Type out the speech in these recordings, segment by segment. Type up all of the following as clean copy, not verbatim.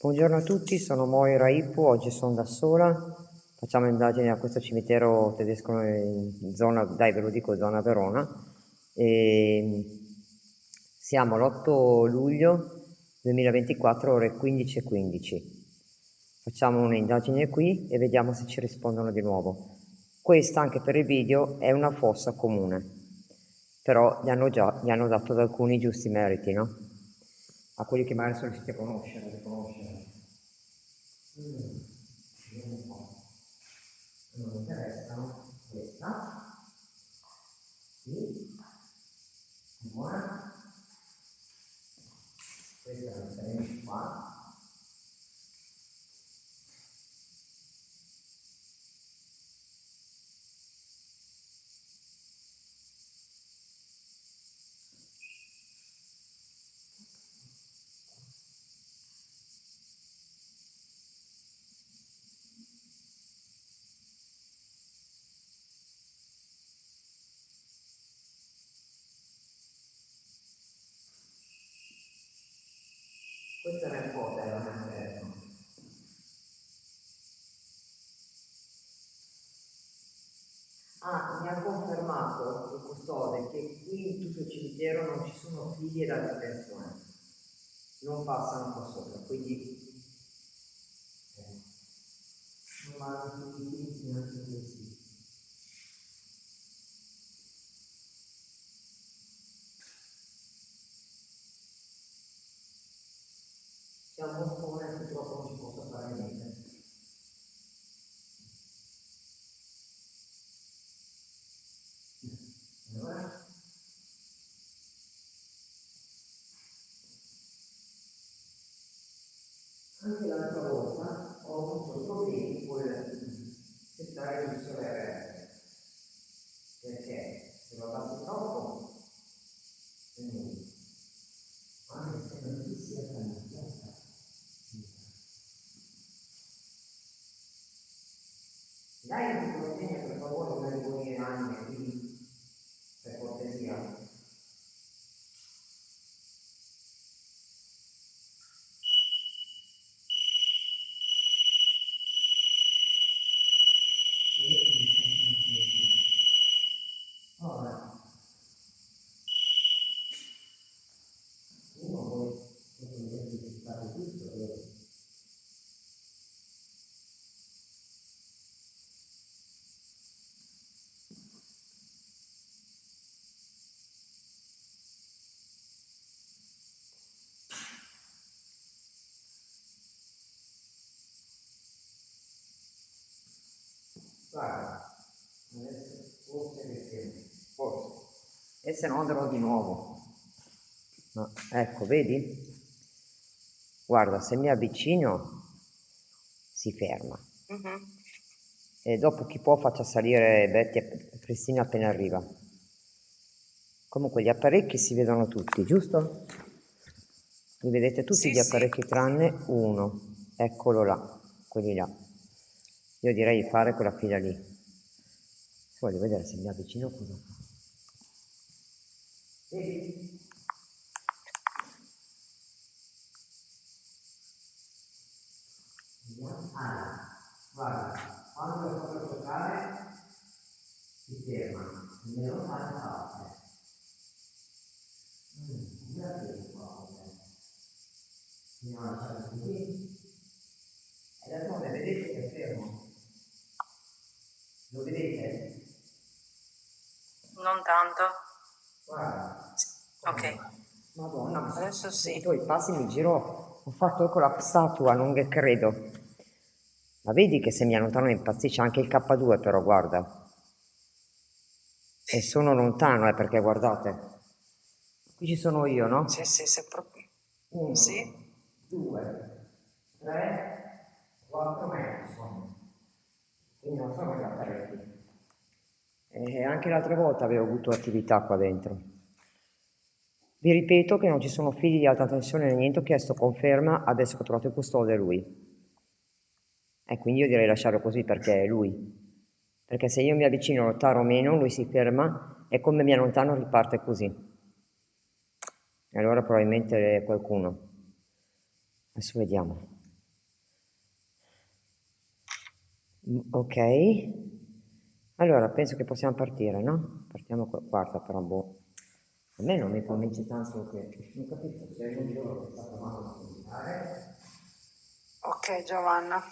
Buongiorno a tutti, sono Moira Ippu, oggi sono da sola, facciamo indagini a questo cimitero tedesco in zona, dai ve lo dico, zona Verona. E siamo l'8 luglio 2024, ore 15:15. Facciamo un'indagine qui e vediamo se ci rispondono di nuovo. Questa, anche per il video, è una fossa comune, però gli hanno dato ad alcuni giusti meriti, no? A quelli che magari sono riusciti a riconoscere. Vediamo un po'. Non mi interessano. Questa. Sì. Buona. Questa la metteremo qua. Questa è un po' non è certo. Ah, mi ha confermato il custode che qui in tutto il cimitero non ci sono figli ed altre persone, non passano qua sopra, quindi non vanno figli neanche questi. C'è un moscone, purtroppo non ci posso fare niente. Allora, anche l'altra volta ho avuto problemi con settare il sole perché se lo abbassi troppo è nulla. Anche se non ci sia cambiata. Dai un sostegno per favore come riponere anime qui, per cortesia. Ora, uno poi potrebbe fare tutto, guarda, adesso forse che siamo, forse. E se no andrò di nuovo. No, ecco, vedi? Guarda, se mi avvicino si ferma. E dopo chi può faccia salire Betty e Cristina appena arriva. Comunque gli apparecchi si vedono tutti, giusto? Li vedete tutti gli apparecchi tranne uno. Eccolo là, quelli là. Io direi di fare quella fila lì. Voglio vedere se mi avvicino cosa fa. Vedi? Allora, guarda, quando lo faccio toccare si ferma, me lo fa parte. Guardate qua, andiamo a lasciare così. E d'altronde vedete che è fermo? Lo vedete? Non tanto. Guarda. Ok. Madonna, Adesso sì. poi passi mi giro, ho fatto con la statua, non che credo. Ma vedi che se mi allontano impazzisce anche il K2 però, guarda. E sono lontano, perché guardate. Qui ci sono io, no? Sì, se proprio. 1, Sì. 2, 3, 4 metri sono. Quindi non sono gli apparecchi. E anche l'altra volta avevo avuto attività qua dentro. Vi ripeto che non ci sono figli di alta tensione né niente, ho chiesto conferma, adesso che ho trovato il custode è lui. E quindi io direi lasciarlo così perché è lui. Perché se io mi avvicino, lo taro meno, lui si ferma e come mi allontano riparte così. E allora probabilmente è qualcuno. Adesso vediamo. Ok. Allora, penso che possiamo partire, no? Partiamo qua. Guarda, però, boh. A me non mi convince tanto che... Non capisco, se è un giorno che sta provando a comunicare, Ok, Giovanna.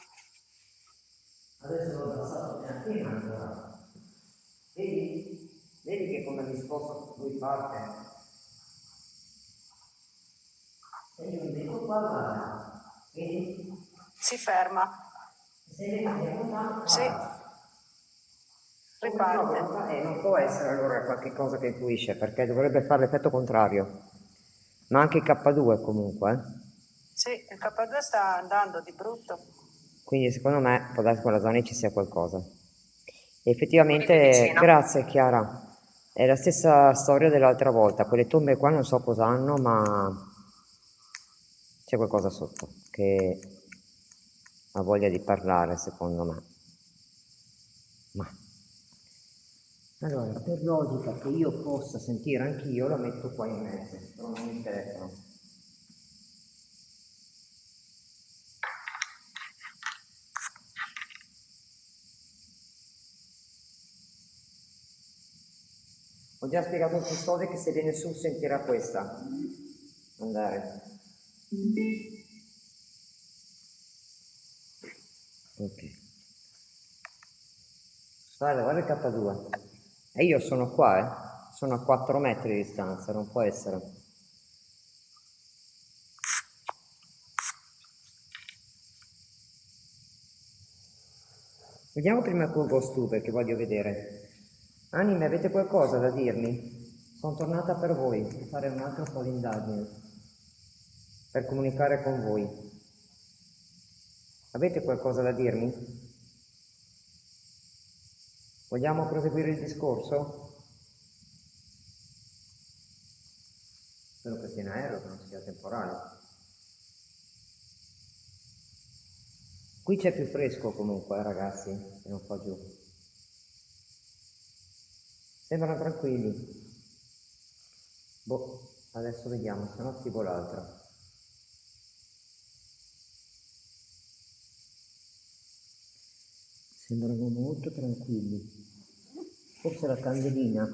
adesso l'ho passato appena ancora. Vedi? Vedi che come mi sposto lui parte? E io mi metto qua, guarda. Vedi? Si ferma. Se vedi che andiamo qua, Sì, guarda. riparte. Non può essere allora qualche cosa che influisce, perché dovrebbe fare l'effetto contrario. Ma anche il K2 comunque. Sì, il K2 sta andando di brutto. Quindi secondo me può darsi che quella zona ci sia qualcosa. E Guidi effettivamente, vicino. grazie Chiara, è la stessa storia dell'altra volta. Quelle tombe qua non so cosa hanno, ma c'è qualcosa sotto che ha voglia di parlare, secondo me. Ma allora, per logica che io possa sentire anch'io, lo metto qua in mezzo, però non il telefono. Ho già spiegato al custode che se viene su sentirà questa. Andare. Ok. Guarda il K2. E io sono qua, Sono a 4 metri di distanza, non può essere. Vediamo prima il Ghost tu perché voglio vedere. Anime, avete qualcosa da dirmi? Sono tornata per voi, per fare un altro po' di indagini, per comunicare con voi. Avete qualcosa da dirmi? Vogliamo proseguire il discorso? Spero che sia in aereo, che non sia temporale. Qui c'è più fresco comunque, ragazzi, che non qua giù. Sembrano tranquilli. Boh, adesso vediamo, se no attivo l'altra. Sembrano molto tranquilli. Forse la candelina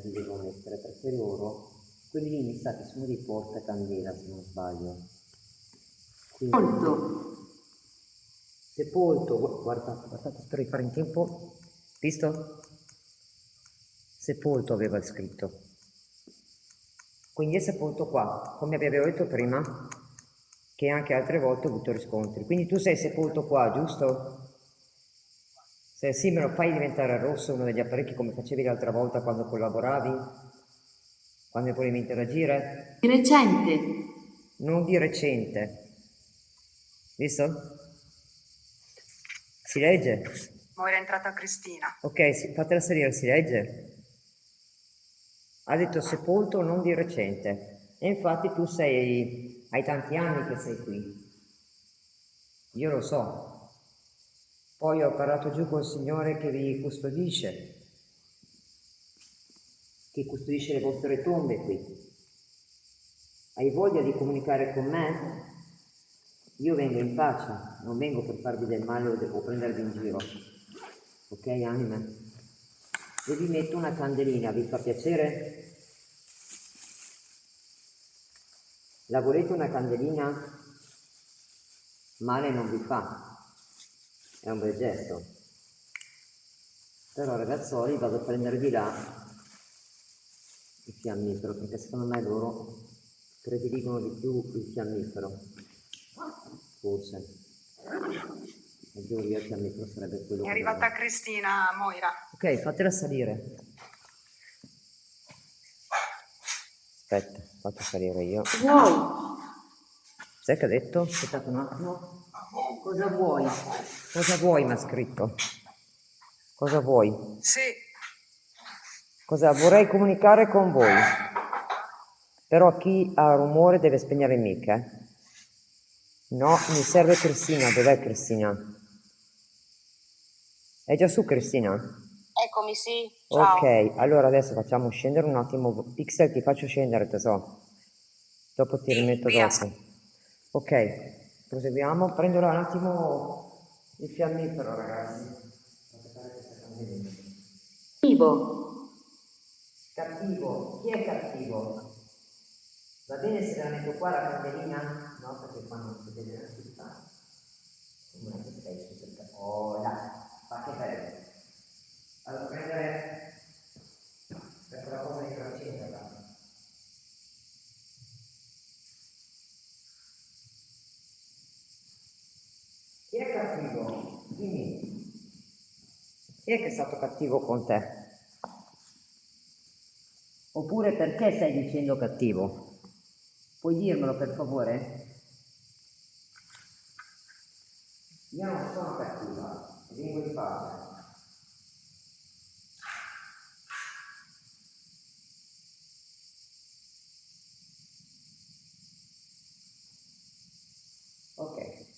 gli devo mettere, perché loro, quelli lì mi sa che sono di porta candela se non sbaglio. Quindi, sepolto, guardate, spero di fare in tempo, visto? Sepolto aveva scritto. Quindi è sepolto qua, come vi avevo detto prima, che anche altre volte ho avuto riscontri. Quindi tu sei sepolto qua, giusto? Se sì, me lo fai diventare rosso uno degli apparecchi come facevi l'altra volta quando collaboravi? Quando volevi interagire? Di recente. Non di recente. Visto? Si legge? Ora è entrata Cristina. Ok, fatela salire, si legge? Ha detto sepolto non di recente. E infatti tu hai tanti anni che sei qui. Io lo so. Poi ho parlato giù col Signore che vi custodisce, che custodisce le vostre tombe qui. Hai voglia di comunicare con me? Io vengo in pace, non vengo per farvi del male o prendervi in giro. Ok, anime? E vi metto una candelina, vi fa piacere? La volete una candelina? Male non vi fa, è un bel gesto. Però ragazzoli vado a prendere di là il fiammifero, perché secondo me loro prediligono di più il fiammifero, forse. In teoria il fiammifero sarebbe quello È che arrivata deve. Cristina, Moira. Ok, fatela salire. Aspetta, faccio salire io. Wow. Sai che ha detto? Aspettate un attimo. Cosa vuoi? Cosa vuoi, mi ha scritto. Cosa vuoi? Sì, Cosa vorrei comunicare con voi? Però chi ha rumore deve spegnere il mic, eh? No, mi serve Cristina. Dov'è Cristina? È già su Cristina? eccomi, sì. Ciao. Ok, allora adesso facciamo scendere un attimo. Pixel, ti faccio scendere, tesoro. Dopo ti Sì, rimetto via. dopo. Ok, Proseguiamo. Prenderò un attimo il fiammifero, ragazzi. Aspettare che sta cambiando. Cattivo. Cattivo. Chi è cattivo? Va bene se la metto qua la candelina? No, perché qua non si vede la città. Come che sei super cattivo? Oh, là. Ma che bello. Allora, prendere per la cosa di crocetta, là. Chi è cattivo? Dimmi. Chi è che è stato cattivo con te? Oppure perché stai dicendo cattivo? Puoi dirmelo per favore? Io non sono cattiva, vengo in pace. Ok.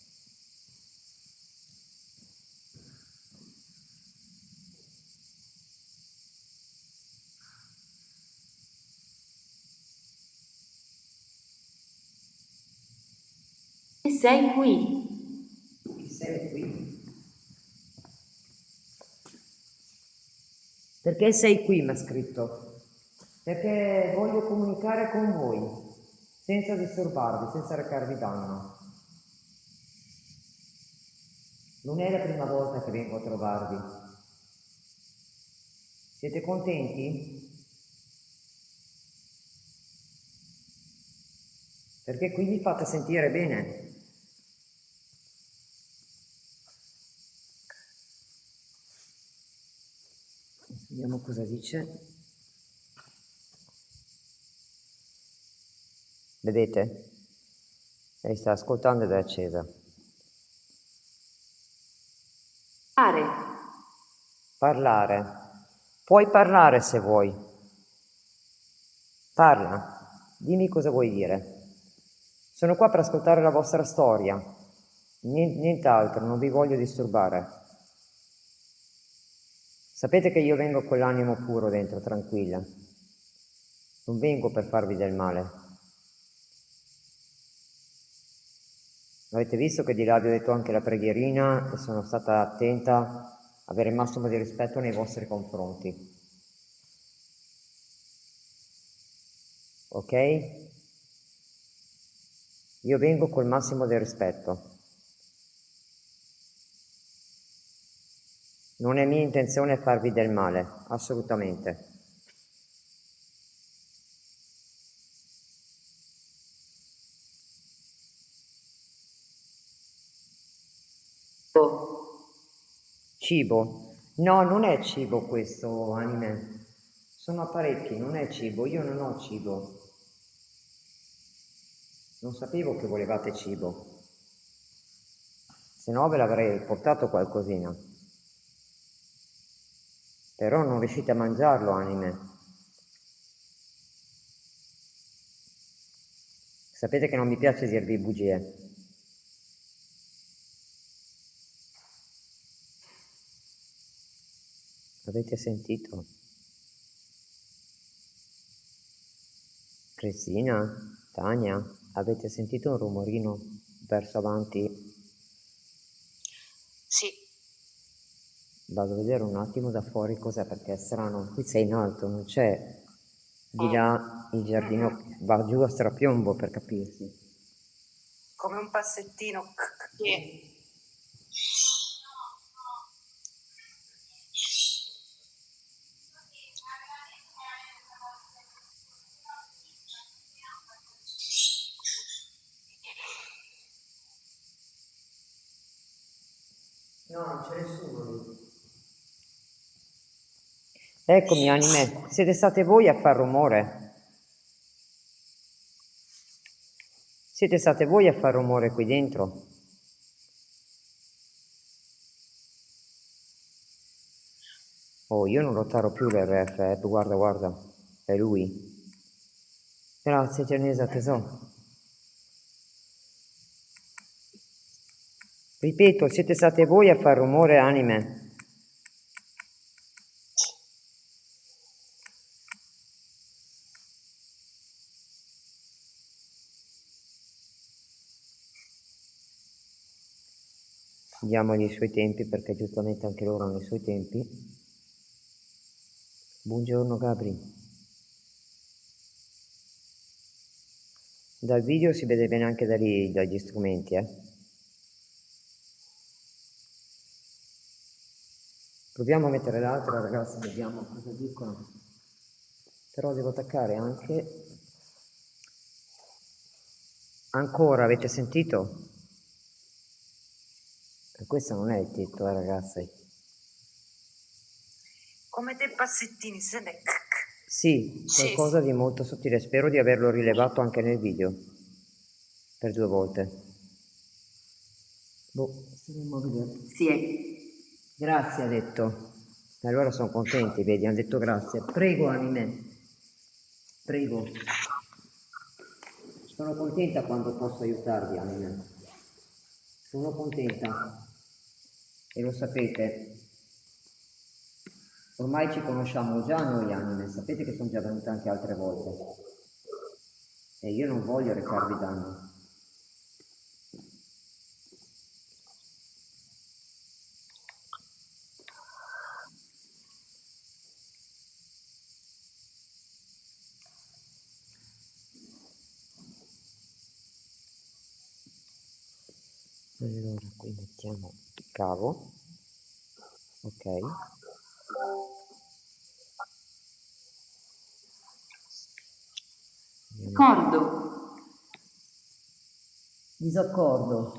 Sei qui. Chi sei qui? Perché sei qui, mi ha scritto? Perché voglio comunicare con voi, senza disturbarvi, senza recarvi danno. Non è la prima volta che vengo a trovarvi. Siete contenti? Perché qui vi fate sentire bene. Vediamo cosa dice. Vedete? Lei sta ascoltando ed è accesa. Fare. Parlare. Puoi parlare se vuoi. Parla. Dimmi cosa vuoi dire. Sono qua per ascoltare la vostra storia. Nient'altro, non vi voglio disturbare. Sapete che io vengo con l'animo puro dentro, tranquilla. Non vengo per farvi del male. Avete visto che di là vi ho detto anche la preghierina e sono stata attenta a avere il massimo di rispetto nei vostri confronti. Ok? Io vengo col massimo del rispetto. Non è mia intenzione farvi del male, assolutamente. Cibo? No, non è cibo questo anime. Sono apparecchi, non è cibo. Io non ho cibo. Non sapevo che volevate cibo. Se no ve l'avrei portato qualcosina. Però non riuscite a mangiarlo, anime. Sapete che non mi piace dirvi bugie. Avete sentito? Cristina? Tania? Avete sentito un rumorino verso avanti? Sì, Vado a vedere un attimo da fuori cos'è perché è strano. Qui sei in alto, non c'è di là il giardino, va giù a strapiombo per capirsi. come un passettino. Sì. No, non c'è nessuno lì. Eccomi, anime, siete state voi a far rumore? Siete state voi a far rumore qui dentro? Oh, io non lo taro più l'RF, guarda, guarda, è lui. Grazie, Genesa, tesoro. Ripeto, siete state voi a far rumore, anime? diamogli i suoi tempi, perché giustamente anche loro hanno i suoi tempi. Buongiorno Gabri. Dal video si vede bene anche da lì, dagli strumenti, Proviamo a mettere l'altra, ragazzi, vediamo cosa dicono. Però devo attaccare anche... Ancora, avete sentito? E questo non è il tetto, ragazzi. Come dei bassettini, se ne... Sì, qualcosa di molto sottile. Spero di averlo rilevato anche nel video. Per 2 volte. Boh, staremo a vedere. Grazie. Grazie, ha detto. E allora sono contenti, vedi, hanno detto grazie. Prego, anime. Prego. Sono contenta quando posso aiutarvi, anime. Sono contenta. E lo sapete. Ormai ci conosciamo già noi, anime. Sapete che sono già venute anche altre volte. E io non voglio recarvi danno. Allora, qui mettiamo il cavo. Ok. D'accordo. Disaccordo.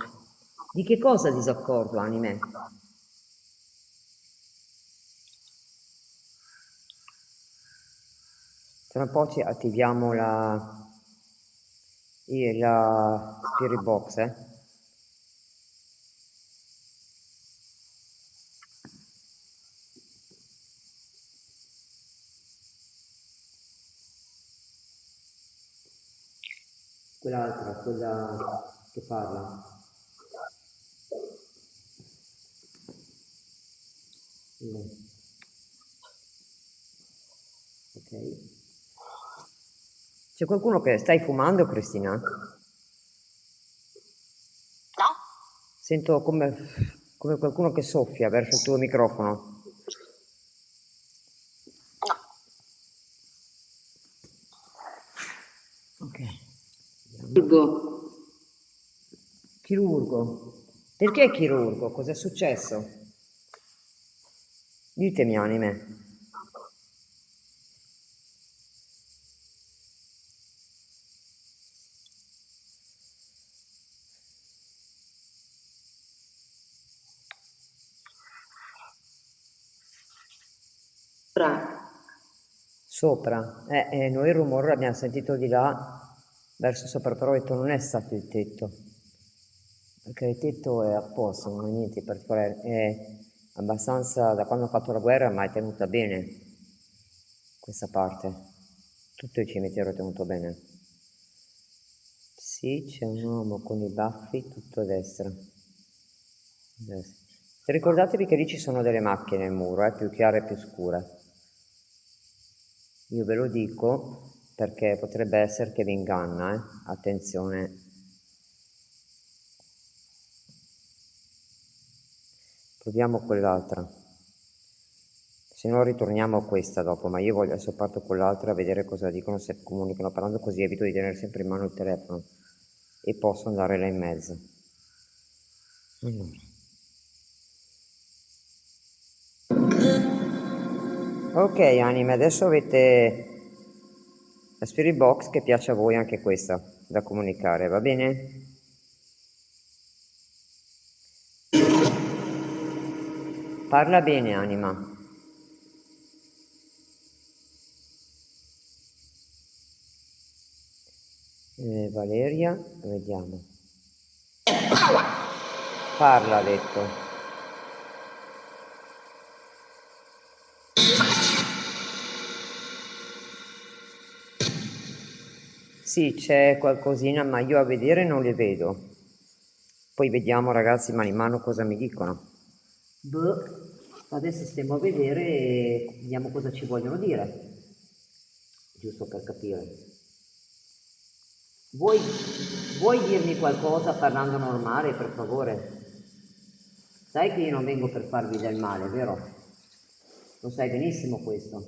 Di che cosa disaccordo, anime? Tra un po' ci attiviamo la Spirit Box, Quell'altra, quella che parla. Ok. C'è qualcuno che... Stai fumando, Cristina? No? Sento come qualcuno che soffia verso il tuo microfono. Ok. Chirurgo. Chirurgo. Perché chirurgo? Cos'è successo? Ditemi, anime. Sopra. Noi il rumore l'abbiamo sentito di là, verso sopra, però ho detto non è stato il tetto. Perché il tetto è a posto, non è niente di particolare. È abbastanza, da quando ho fatto la guerra, ma è tenuta bene questa parte. Tutto il cimitero è tenuto bene. Sì, c'è un uomo con i baffi tutto a destra. Ricordatevi che lì ci sono delle macchie nel muro, più chiare e più scure. Io ve lo dico perché potrebbe essere che vi inganna, Attenzione. Proviamo quell'altra. Se no ritorniamo a questa dopo, ma io voglio adesso parto con l'altra a vedere cosa dicono, se comunicano parlando, così evito di tenere sempre in mano il telefono e posso andare là in mezzo. Allora. Ok anime, adesso avete la Spirit Box che piace a voi, anche questa da comunicare, va bene? Parla bene anima. Valeria, vediamo. Parla, ha detto. Sì, c'è qualcosina, ma io a vedere non le vedo. Poi vediamo ragazzi mano in mano cosa mi dicono. Adesso stiamo a vedere e vediamo cosa ci vogliono dire. Giusto per capire. Vuoi dirmi qualcosa parlando normale, per favore? Sai che io non vengo per farvi del male, vero? Lo sai benissimo questo.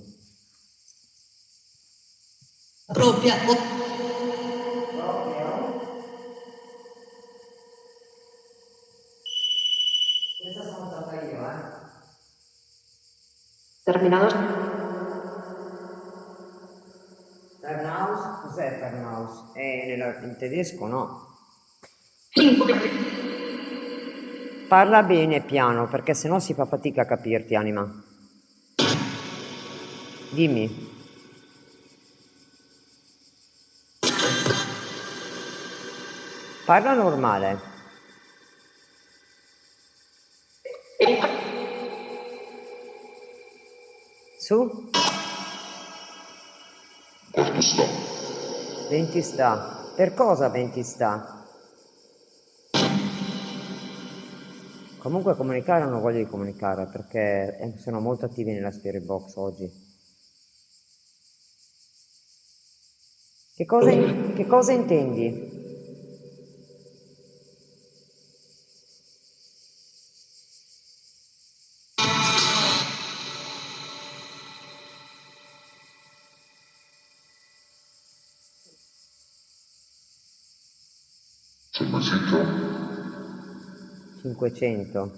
Propria. Questa sono stata io, Terminado. Turnhouse? Cos'è Turnhouse? In tedesco no. 5. Parla bene piano, perché sennò si fa fatica a capirti, anima. Dimmi. Parla normale. Su? 20 sta. Per cosa 20 sta? Comunque comunicare non ho voglia di comunicare perché sono molto attivi nella Spirit Box oggi. Che cosa intendi? Cinquecento. 500.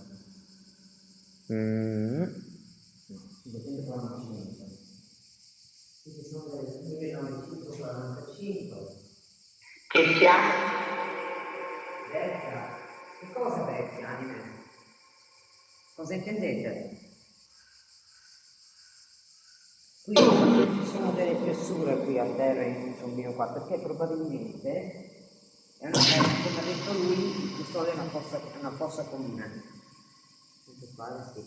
545. Questi sono del 1945. Che siamo? Vecchia. Che cosa vecchia, anime? Cosa intendete? Qui ci sono delle fessure qui a terra in un tombino qua, perché probabilmente è una come ha detto lui, il sole è una fossa comune. Questo qua sì.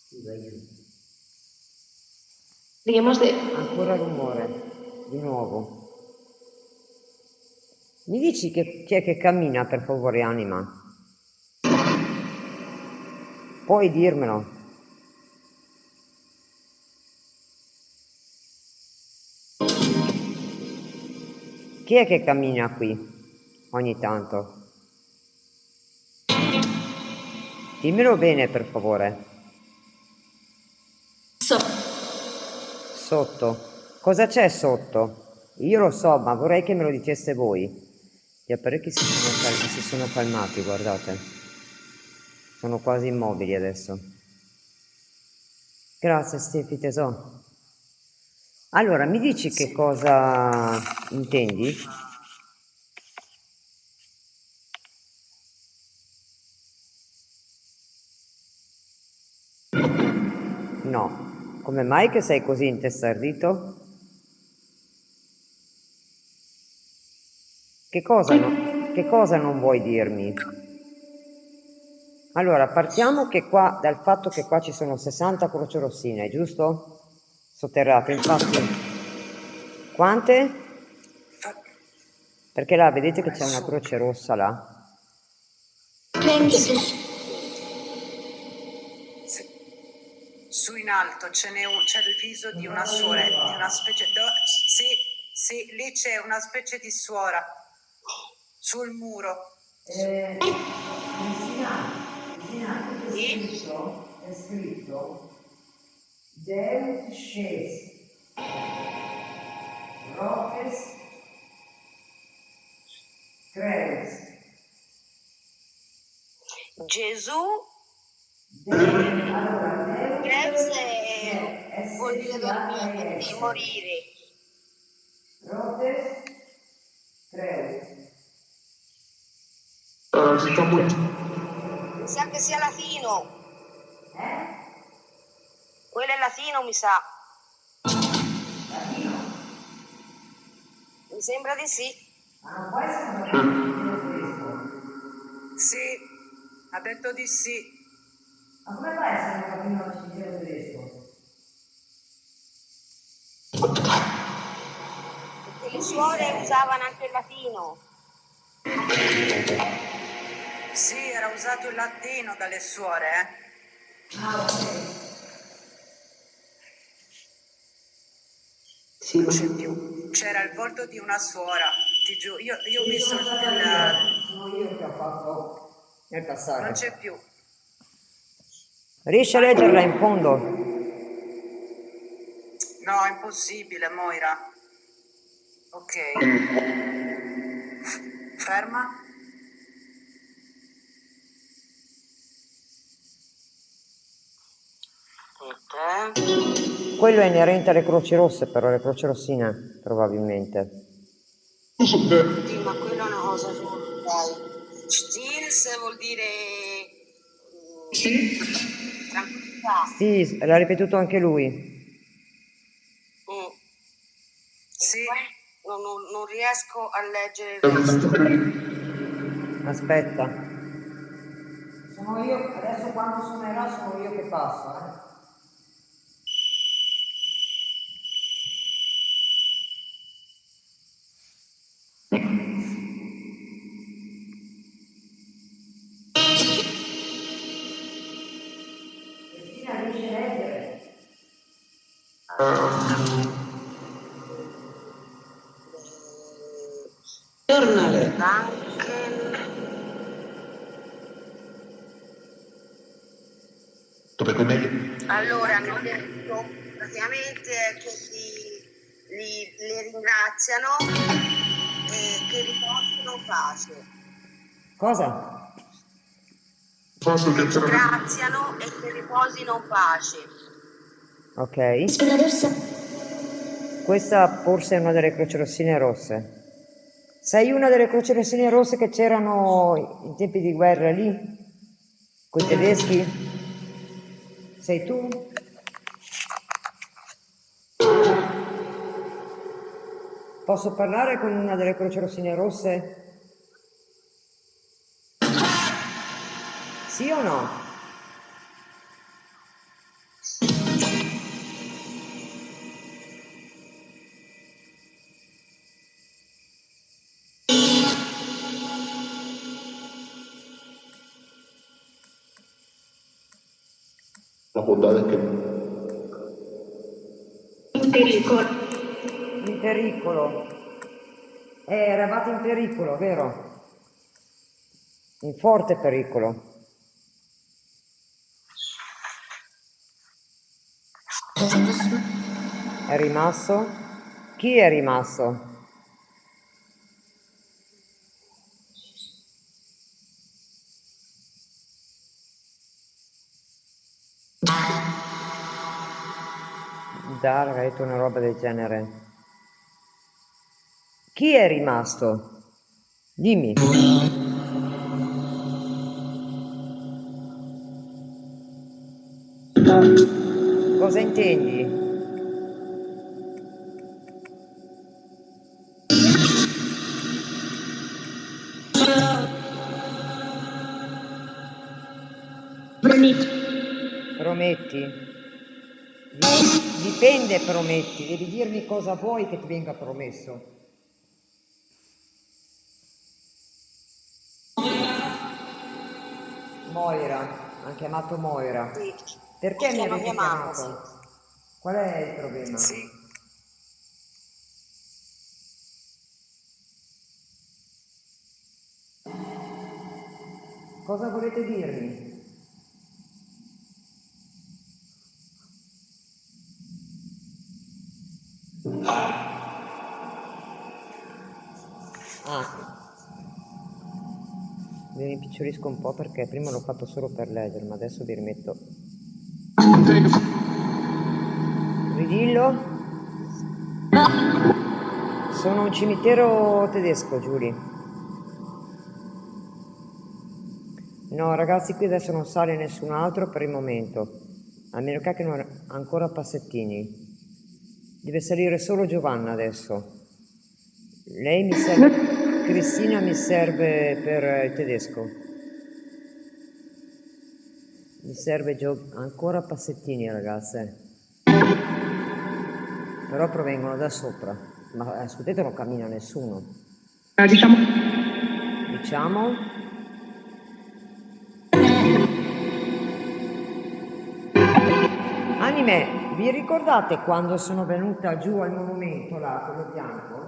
Sì, vai giù. Digamos de. Ancora rumore, di nuovo. Mi dici chi è che cammina, per favore, anima? Puoi dirmelo. Chi è che cammina qui ogni tanto? Dimmelo bene, per favore. Sotto. Cosa c'è sotto? Io lo so, ma vorrei che me lo diceste voi. Gli apparecchi si sono calmati, guardate. Sono quasi immobili adesso. Grazie, Stefi, tesoro. Allora, mi dici che cosa intendi? No. Come mai che sei così intestardito? Che cosa non vuoi dirmi? Allora, partiamo dal fatto che qua ci sono 60 croce rossine, giusto? Sotterrate, infatti. Quante? Perché là, vedete che c'è una croce rossa là? Su in alto c'è il viso di una suora, di una specie. Sì, lì c'è una specie di suora sul muro. È scritto Deus Sces Roques Creus. Gesù Allora, Creus Deus vuol dire dormire, S-C-H-E-S. morire. Roques Creus. Mi sa che sia latino. Eh? Quello è latino, mi sa. Latino? Mi sembra di sì. Ma non può essere una traduzione tedesco. Sì, ha detto di sì. Ma come fa a essere una cabina cimitero tedesco? Perché le suore usavano anche il latino. Sì, era usato il latino dalle suore, Ah, ok. Sì. Non c'è più. C'era il volto di una suora, ti giuro. Io ho visto Sono il. stata io, sono io che ho fatto nel passare. Non c'è più. Riesci a leggerla in fondo? No, è impossibile, Moira. Ok. Ferma. Aspetta. Quello è inerente alle croci rosse, però le croci rossine, probabilmente. Sì, ma quella è una cosa sola, dai. Stils vuol dire tranquillità. Sì, l'ha ripetuto anche lui. Mm. Sì. E poi non riesco a leggere il resto. Aspetta. Sono io, adesso quando suonerà sono io che passo, Cristina riesce a leggere? Giornale. Duncan. Allora, hanno detto praticamente che li ringraziano e che riposino pace. Cosa? Li ringraziano e che riposino pace. Ok. Spina rossa. Questa forse è una delle croci rossine rosse. Sei una delle croci rossine rosse che c'erano in tempi di guerra lì? Con i tedeschi? Sei tu? Posso parlare con una delle croci rossine rosse? Sì o no? La puntata è che In pericolo. In pericolo. Eravate in pericolo, vero? In forte pericolo. È rimasto? Chi è rimasto? Dark ha detto una roba del genere. Chi è rimasto? Dimmi. Cosa intendi? Prometti? Dipende, prometti. Devi dirmi cosa vuoi che ti venga promesso. Moira, hanno chiamato Moira. Sì. Perché mi Chiama avete mia mamma, chiamato? Qual è il problema? Sì. Cosa volete dirmi? Ah, mi rimpicciolisco un po' perché prima l'ho fatto solo per leggere, ma adesso vi rimetto. Ridillo? Sono un cimitero tedesco, Giulia. No, ragazzi, qui adesso non sale nessun altro per il momento, a meno che non ancora passettini. Deve salire solo Giovanna adesso. Lei mi serve, Cristina mi serve per il tedesco. Mi serve ancora passettini, ragazze. Però provengono da sopra. Ma scusate, non cammina nessuno. Diciamo? Anime, vi ricordate quando sono venuta giù al monumento là, quello bianco?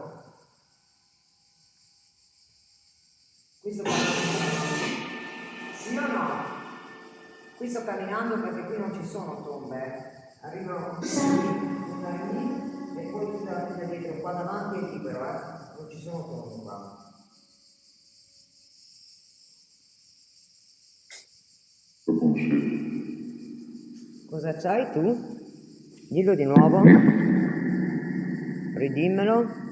Questo qua. Qui sto camminando perché qui non ci sono tombe. Arrivano una lì e poi tutta la fila dietro. Qua davanti è libero, non ci sono tombe qua. Cosa c'hai tu? Dillo di nuovo. Ridimmelo.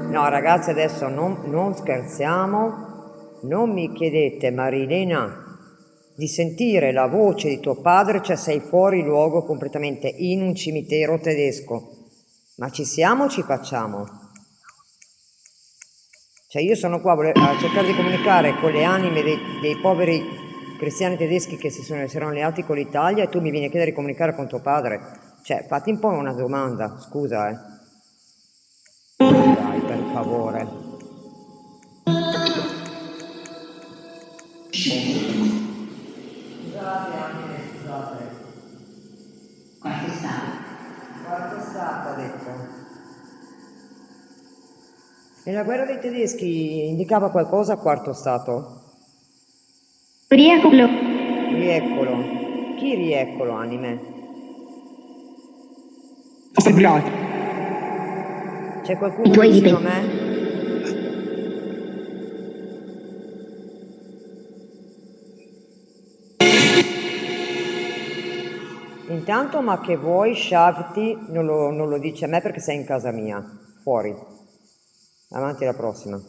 No ragazzi, adesso non scherziamo, non mi chiedete Marilena di sentire la voce di tuo padre, cioè sei fuori luogo completamente in un cimitero tedesco, ma ci siamo o ci facciamo? Cioè io sono qua a cercare di comunicare con le anime dei poveri cristiani tedeschi che si erano alleati con l'Italia e tu mi vieni a chiedere di comunicare con tuo padre, cioè fatti un po' una domanda, scusa Dai, per favore. Scusate, anche scusate. Quarto stato. Quarto stato, ha detto. Nella guerra dei tedeschi indicava qualcosa quarto stato? Rieccolo. Rieccolo. Chi rieccolo, anime? C'è qualcuno vicino a me? Intanto, ma che vuoi, Shavti, non lo dici a me perché sei in casa mia. Fuori. Avanti alla prossima.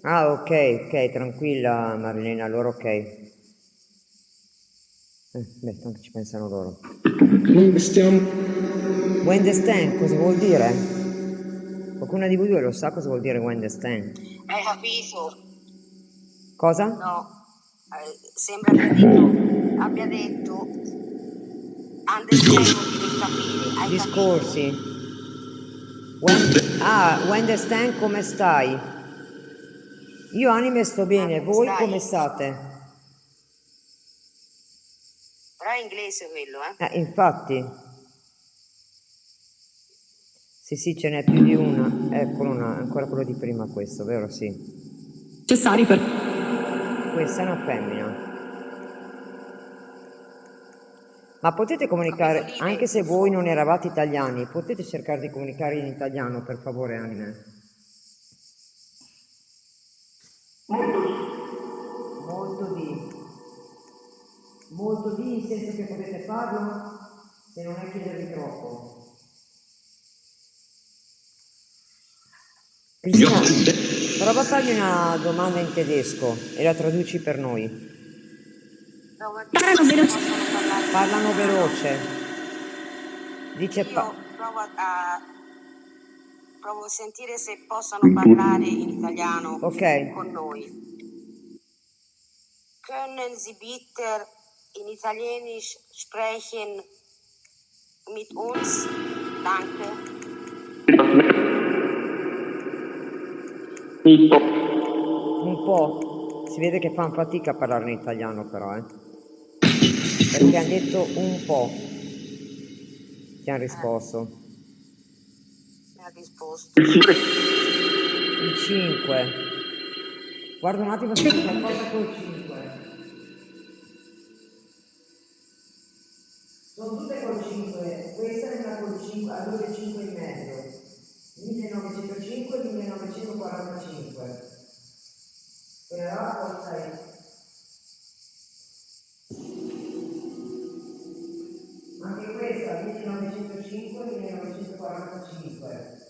Ah, ok, tranquilla Marilena, allora ok. Beh, tanto ci pensano loro. Wendesten, cosa vuol dire? Qualcuno di voi due lo sa cosa vuol dire Wendesten? Hai capito? Cosa? No, sembra abbia detto understand vuol dire capire, hai Discorsi. Wendesten, come stai? Io anime sto bene, voi Stai? come state? Però è inglese quello, Infatti. Sì, ce n'è più di una. Eccolo una, ancora quello di prima questo, vero? Sì. Cessari per... Questa è una femmina. Ma potete comunicare, anche se voi non eravate italiani, potete cercare di comunicare in italiano, per favore, anime? Molto di, in senso che potete farlo, se non è chiedervi troppo. Cristina, prova a fargli una domanda in tedesco e la traduci per noi. Parlano veloce. Parlano veloce. Dice Io provo a sentire se possono parlare in italiano con noi. Können Sie bitte in Italienisch sprechen mit uns? Danke. un po'. Si vede che fanno fatica a parlare in italiano però, perché hanno detto un po'. Ti hanno risposto. Mi ha risposto. Il 5. Guarda un attimo se c'è qualcosa col 5. Sono tutte col 5. Questa è una col 5, a 2,5 in mezzo. 1905 e 1945. Quella là qual sei? Anche questa 1905 e 1945.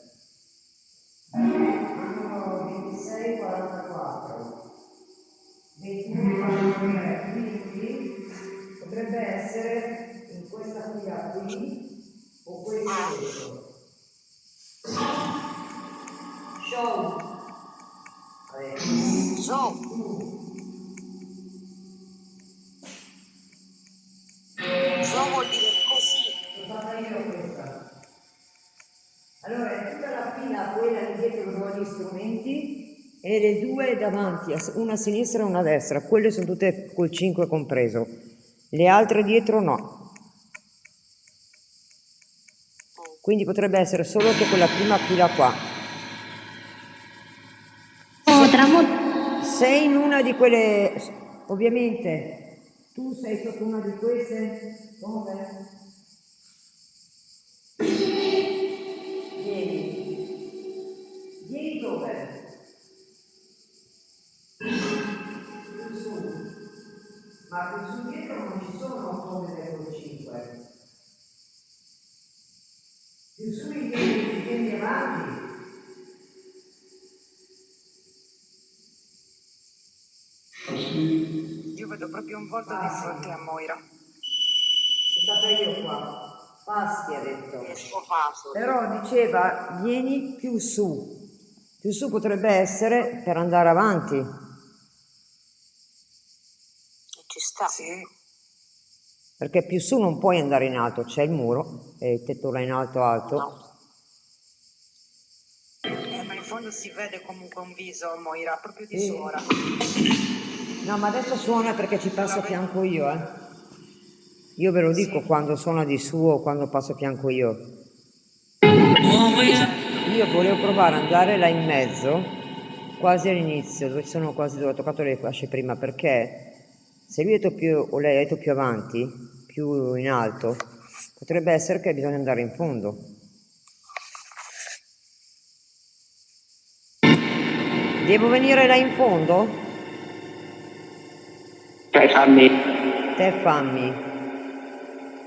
Anno 26, 44, 21, 43, quindi potrebbe essere in questa fila qui o questo. Show. So, vuol dire così. L'ho fatta io questa. Allora è tutta la fila quella lì dietro dove ho gli strumenti e le due davanti, una a sinistra e una a destra, quelle sono tutte col 5 compreso. Le altre dietro no. Quindi potrebbe essere solo che quella prima fila qua. Sei in una di quelle, ovviamente, tu sei sotto una di queste, dove? Vieni dove? Più su. Ma più su dietro non ci sono come le 5. Più su vieni avanti. Io vedo proprio un volto di fronte a Moira. Sono stata io qua. Paschi ha detto. Questo fatto. Però diceva vieni più su. Più su potrebbe essere per andare avanti. Ci sta. Sì. Perché più su non puoi andare in alto, c'è il muro, e il tetto là in alto alto. No. Ma in fondo si vede comunque un viso, Moira, proprio di Sì. suora. No, ma adesso suona perché ci passo a fianco io, Io ve lo dico Sì. quando suona di su o quando passo a fianco io. Io volevo provare ad andare là in mezzo, quasi all'inizio, dove ho toccato le fasce prima, perché se lui è detto più, o lei è detto più avanti, più in alto, potrebbe essere che bisogna andare in fondo. Devo venire là in fondo? Te fammi.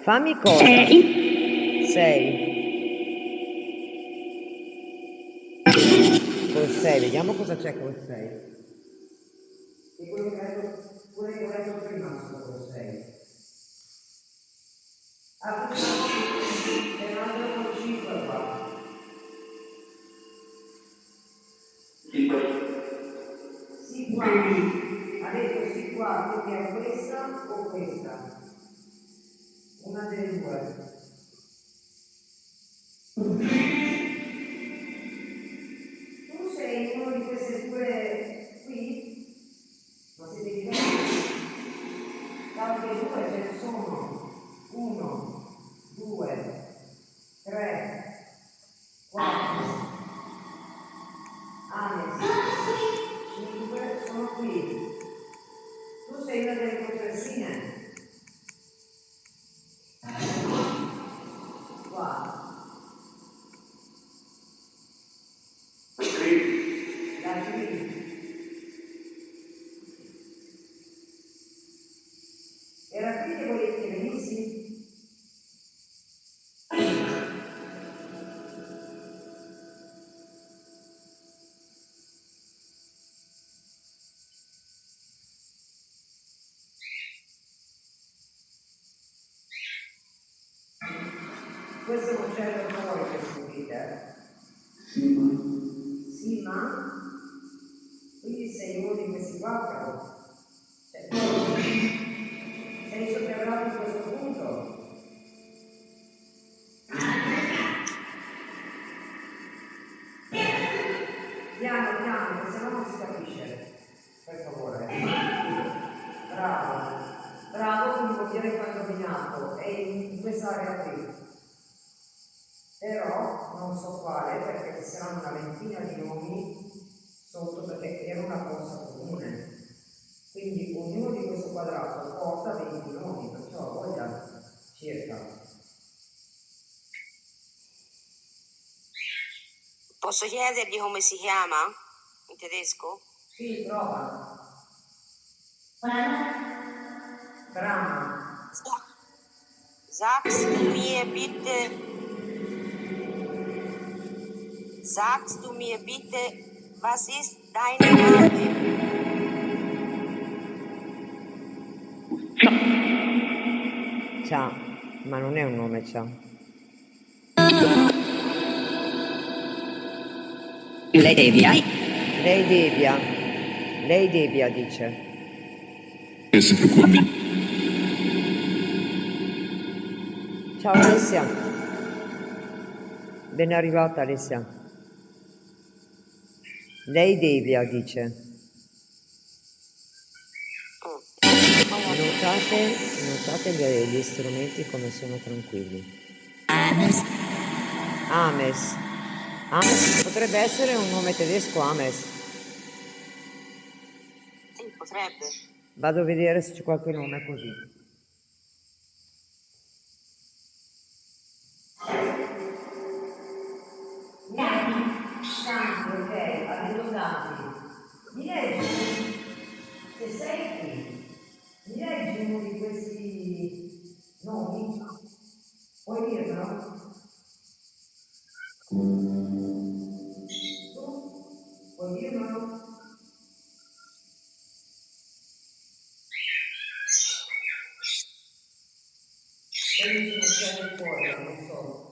Fammi cosa? 6. Col 6, vediamo cosa c'è col 6. E quello che ho detto prima sono col 6. Ah, c'è un altro col 5 qua. Sì qua. Ha detto sì qua, quindi è questa o questa? Una delle due. Tu sei in uno di queste due qui? Ma siete diversi? Tante due ce ne sono. 1, 2, 3, 4. Alex, 5 sono qui. Tu sei una delle contressine. Qua. La qui. Era qui che volevi che venissi? Questo non c'è il rumore che sentite. Sì, ma? Quindi sei uno di questi 4. Cioè, sei sotterrato in questo punto. Piano, piano, che se no non si capisce. Per favore. Bravo. Bravo, quindi vuol dire che hai indovinato. È in quest'area qui. Però non so quale, perché ci saranno una ventina di nomi sotto, perché era una cosa comune. Quindi ognuno di questo quadrato porta 20 nomi, perciò voglia circa. Posso chiedergli come si chiama? In tedesco? Sì, prova. Brahma. Sagst du mir bitte, was ist dein Name? Ciao, ma non è un nome, ciao. Lei Devia. Lei Devia. Lei Devia dice. Ciao Alessia. Ben arrivata Alessia. Lei Devia dice. Non notate gli strumenti come sono tranquilli. Ames. Ames potrebbe essere un nome tedesco, Ames. Sì, potrebbe. Vado a vedere se c'è qualche nome così. Tanti, ok, ha detto tanti. Mi leggi? Se sei qui, mi leggi uno di questi nomi? Puoi dirmelo? Puoi dirmelo? Quelli sono stati fuori, non so.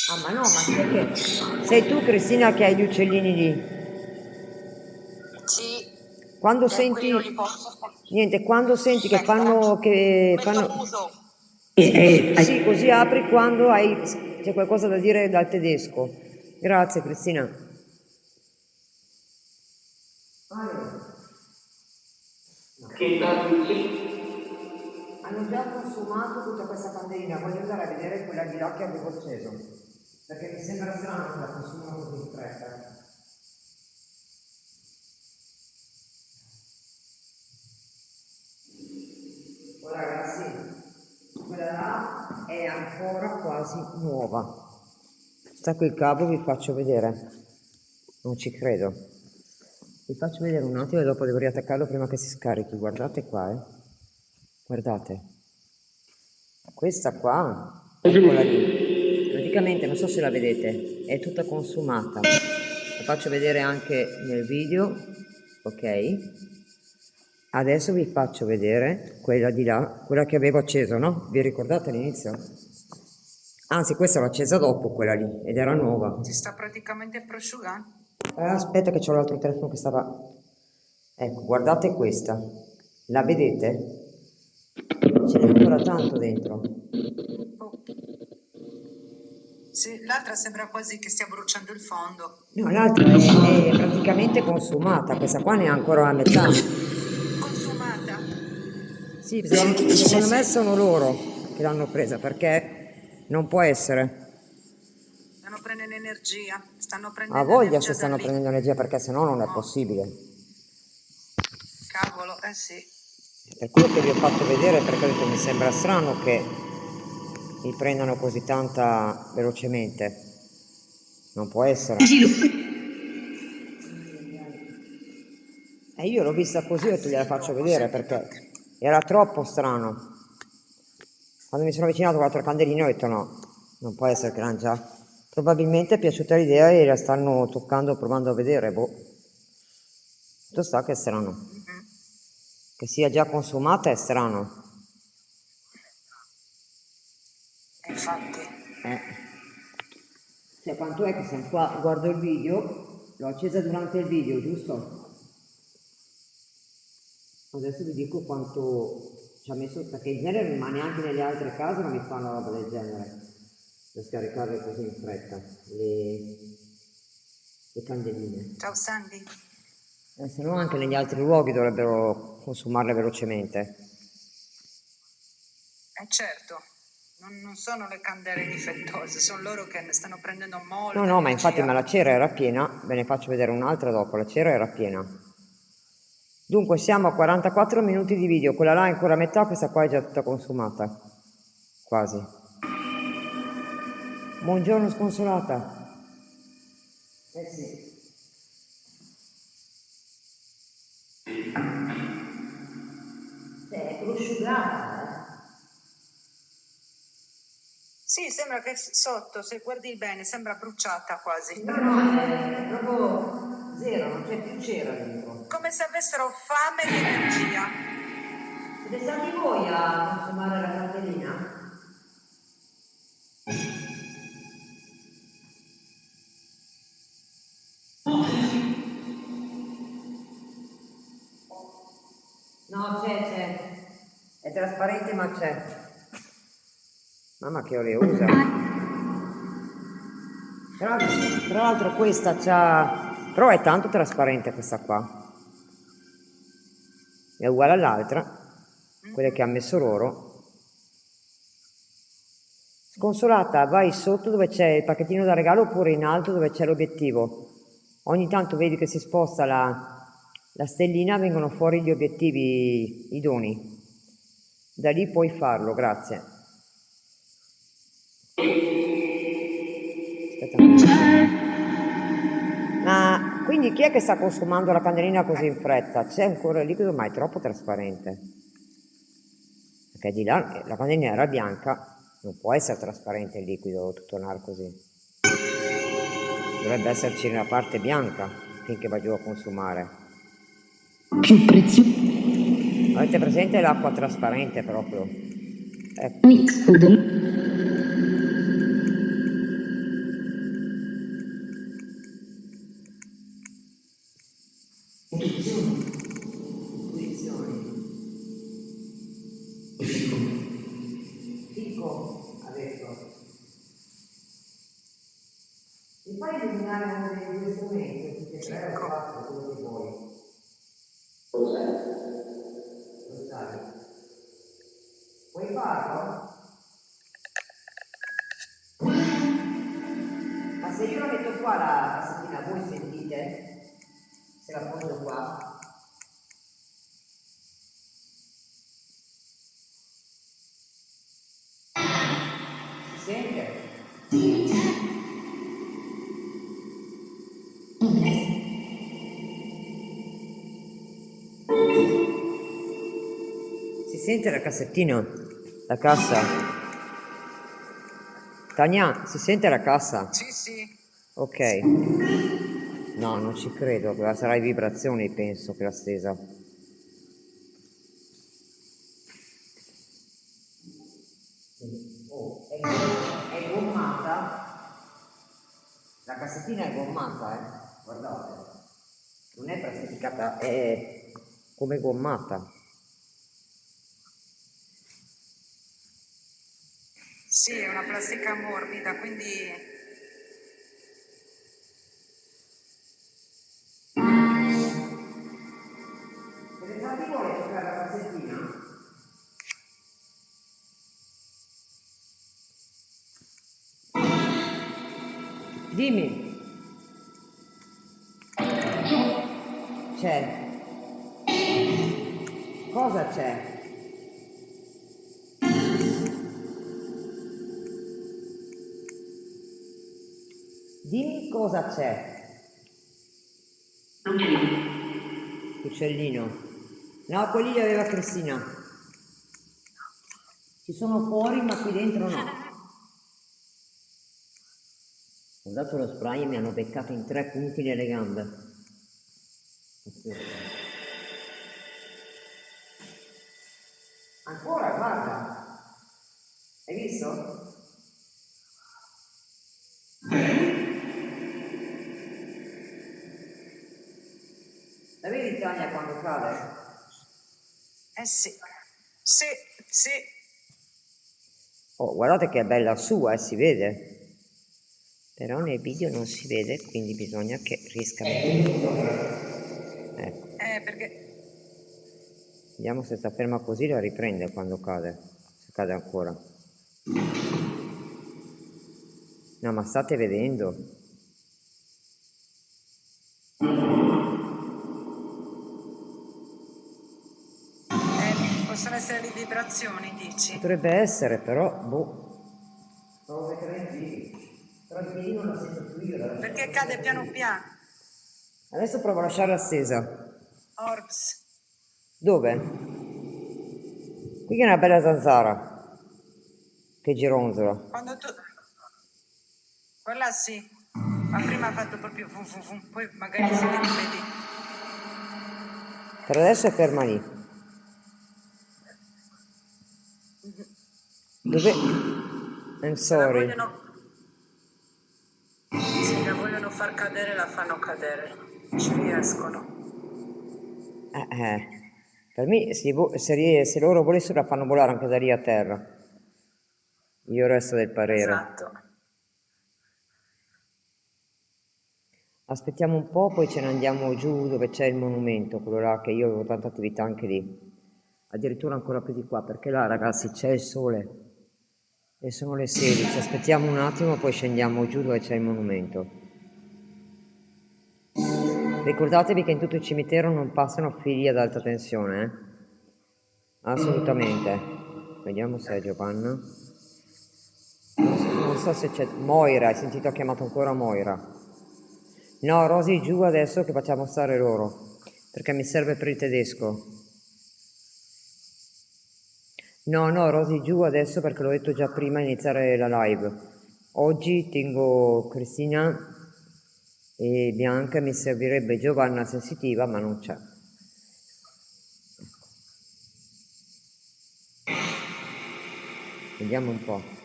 Ah, ma no, ma perché? Sei tu, Cristina, che hai gli uccellini lì. Sì. Quando Quelli senti... non li posso fare. Niente, quando senti che Aspetta, fanno... metto muso. Sì, così apri quando c'è qualcosa da dire dal tedesco. Grazie, Cristina. Hanno già consumato tutta questa candelina, voglio andare a vedere quella di là che avevo acceso, perché mi sembra strano che la consumano così in fretta. Oh, ragazzi, quella là è ancora quasi nuova. Sta qui il cavo, vi faccio vedere. Non ci credo. Vi faccio vedere un attimo e dopo devo riattaccarlo prima che si scarichi. Guardate qua, Guardate. Questa qua, eccola lì. Praticamente, non so se la vedete, è tutta consumata. La faccio vedere anche nel video, ok? Adesso vi faccio vedere quella di là, quella che avevo acceso, no? Vi ricordate all'inizio? Anzi, questa l'ho accesa dopo, quella lì, ed era nuova. Si sta praticamente prosciugando. Aspetta che c'ho l'altro telefono che stava... Ecco, guardate questa. La vedete? Ce n'è ancora tanto dentro. Oh. Sì, l'altra sembra quasi che stia bruciando il fondo. No, l'altra è praticamente consumata, questa qua ne è ancora a metà. Consumata. Sì, secondo me sono loro che l'hanno presa, perché non può essere. Stanno prendendo energia. Stanno Ha prendendo voglia energia se stanno da lì. prendendo energia, perché sennò non è No. possibile. Cavolo, eh sì. Per quello che vi ho fatto vedere, perché ho detto mi sembra strano che mi prendano così tanta velocemente. Non può essere. E io l'ho vista così, ho detto gliela faccio vedere perché era troppo strano. Quando mi sono avvicinato con l'altra candelina ho detto no, non può essere che l'hanno già. Probabilmente è piaciuta l'idea e la stanno toccando, provando a vedere, boh. Tutto sta che è strano. Che sia già consumata è strano. Infatti. Cioè, quanto è che siamo qua, guardo il video, l'ho accesa durante il video, giusto? Adesso vi dico quanto ci ha messo, perché in genere rimane anche nelle altre case, non mi fanno roba del genere, per scaricarle così in fretta, le candeline. Ciao Sandy. Se no anche negli altri luoghi dovrebbero consumarle velocemente. Certo, non sono le candele difettose, sono loro che ne stanno prendendo molto. No, ma infatti ma la cera era piena, ve ne faccio vedere un'altra dopo, la cera era piena. Dunque siamo a 44 minuti di video, quella là è ancora a metà, questa qua è già tutta consumata, quasi. Buongiorno sconsolata. Sì. È prosciugata, Sì, sembra che sotto, se guardi bene, sembra bruciata quasi. No, è proprio zero, non c'è più cera dentro. Come se avessero fame di energia. Siete stati voi a consumare la candelina? No, c'è. È trasparente ma c'è. Mamma che oleosa. Tra l'altro questa c'ha Però è tanto trasparente questa qua. È uguale all'altra, quelle che ha messo loro. Sconsolata, vai sotto dove c'è il pacchettino da regalo oppure in alto dove c'è l'obiettivo. Ogni tanto vedi che si sposta la stellina, vengono fuori gli obiettivi, i doni. Da lì puoi farlo, grazie. Aspetta un attimo. Ma quindi chi è che sta consumando la candelina così in fretta? C'è ancora il liquido, ma è troppo trasparente. Perché di là la candelina era bianca, non può essere trasparente il liquido, tutto nero così. Dovrebbe esserci nella parte bianca finché va giù a consumare. Più prezioso. Avete presente l'acqua trasparente proprio? Ecco. Mix food. Fico, ha detto. Mi fai illuminare uno dei due strumenti, tutti e tre o quattro, quello che vuoi. Lo sai. Puoi farlo? Ma se io la metto qua la cassettina, voi sentite? Se la poso qua? Si sente? Si sente la cassettina? La cassa? Tania, si sente la cassa? Sì, sì. Ok. No, non ci credo, sarà in vibrazioni, penso, che la stesa. Oh, è gommata. La cassettina è gommata, guardate. Non è plastificata, è come gommata. Sì, è una plastica morbida, quindi Se ne fatti vuole toccare la cassettina? Dimmi. C'è. Cosa c'è? Dimmi cosa c'è. Uccellino. No, quelli li aveva Cristina. Ci sono fuori, ma qui dentro no. Ho dato lo spray e mi hanno beccato in 3 punti nelle gambe. Ancora, guarda. Hai visto? La vedi Tania quando cade? sì. Sì, sì. Oh, guardate che è bella sua, si vede. Però nel video non si vede, quindi bisogna che riesca a mettere. Ecco. Perché Vediamo se sta ferma così la riprende quando cade. Se cade ancora. No, ma state vedendo? possono essere le vibrazioni, dici? Potrebbe essere, però, boh. Provo a mettere in piedi. Però in piedi non la sento più io. Perché cade piano piano. Adesso provo a lasciarla stesa. Orbs. Dove? Qui che è una bella zanzara. Che gironzola. Quando tu... Quella sì. Ma prima ha fatto proprio vum vum vum, poi magari si rivedi. Per adesso è ferma lì. Dove? I'm Se la sorry. vogliono far cadere, la fanno cadere. Ci riescono. Per me, se loro volessero, la fanno volare anche da lì a terra. Io resto del parere. Esatto. Aspettiamo un po', poi ce ne andiamo giù dove c'è il monumento, quello là che io avevo tanta attività anche lì. Addirittura ancora più di qua, perché là ragazzi c'è il sole e sono le 16. Aspettiamo un attimo, poi scendiamo giù dove c'è il monumento. Ricordatevi che in tutto il cimitero non passano fili ad alta tensione, Assolutamente. Vediamo se è Giovanna. Non so se c'è Moira, hai sentito, ha chiamato ancora Moira. No, Rosy giù adesso che facciamo stare loro, perché mi serve per il tedesco. No, Rosy giù adesso perché l'ho detto già prima iniziare la live. Oggi tengo Cristina e Bianca, mi servirebbe Giovanna sensitiva, ma non c'è. Vediamo un po'.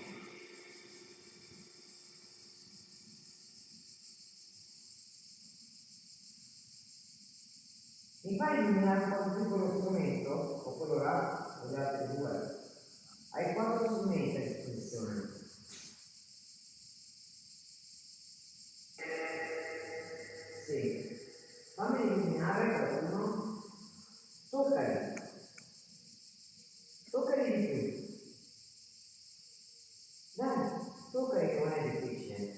Mi fai illuminare quanto più quello strumento, o quello là, o gli altri due? Hai 4 strumenti a disposizione. Sì. Fammi illuminare qualcuno. Toccali. Toccali di più. Dai, toccali che non è difficile.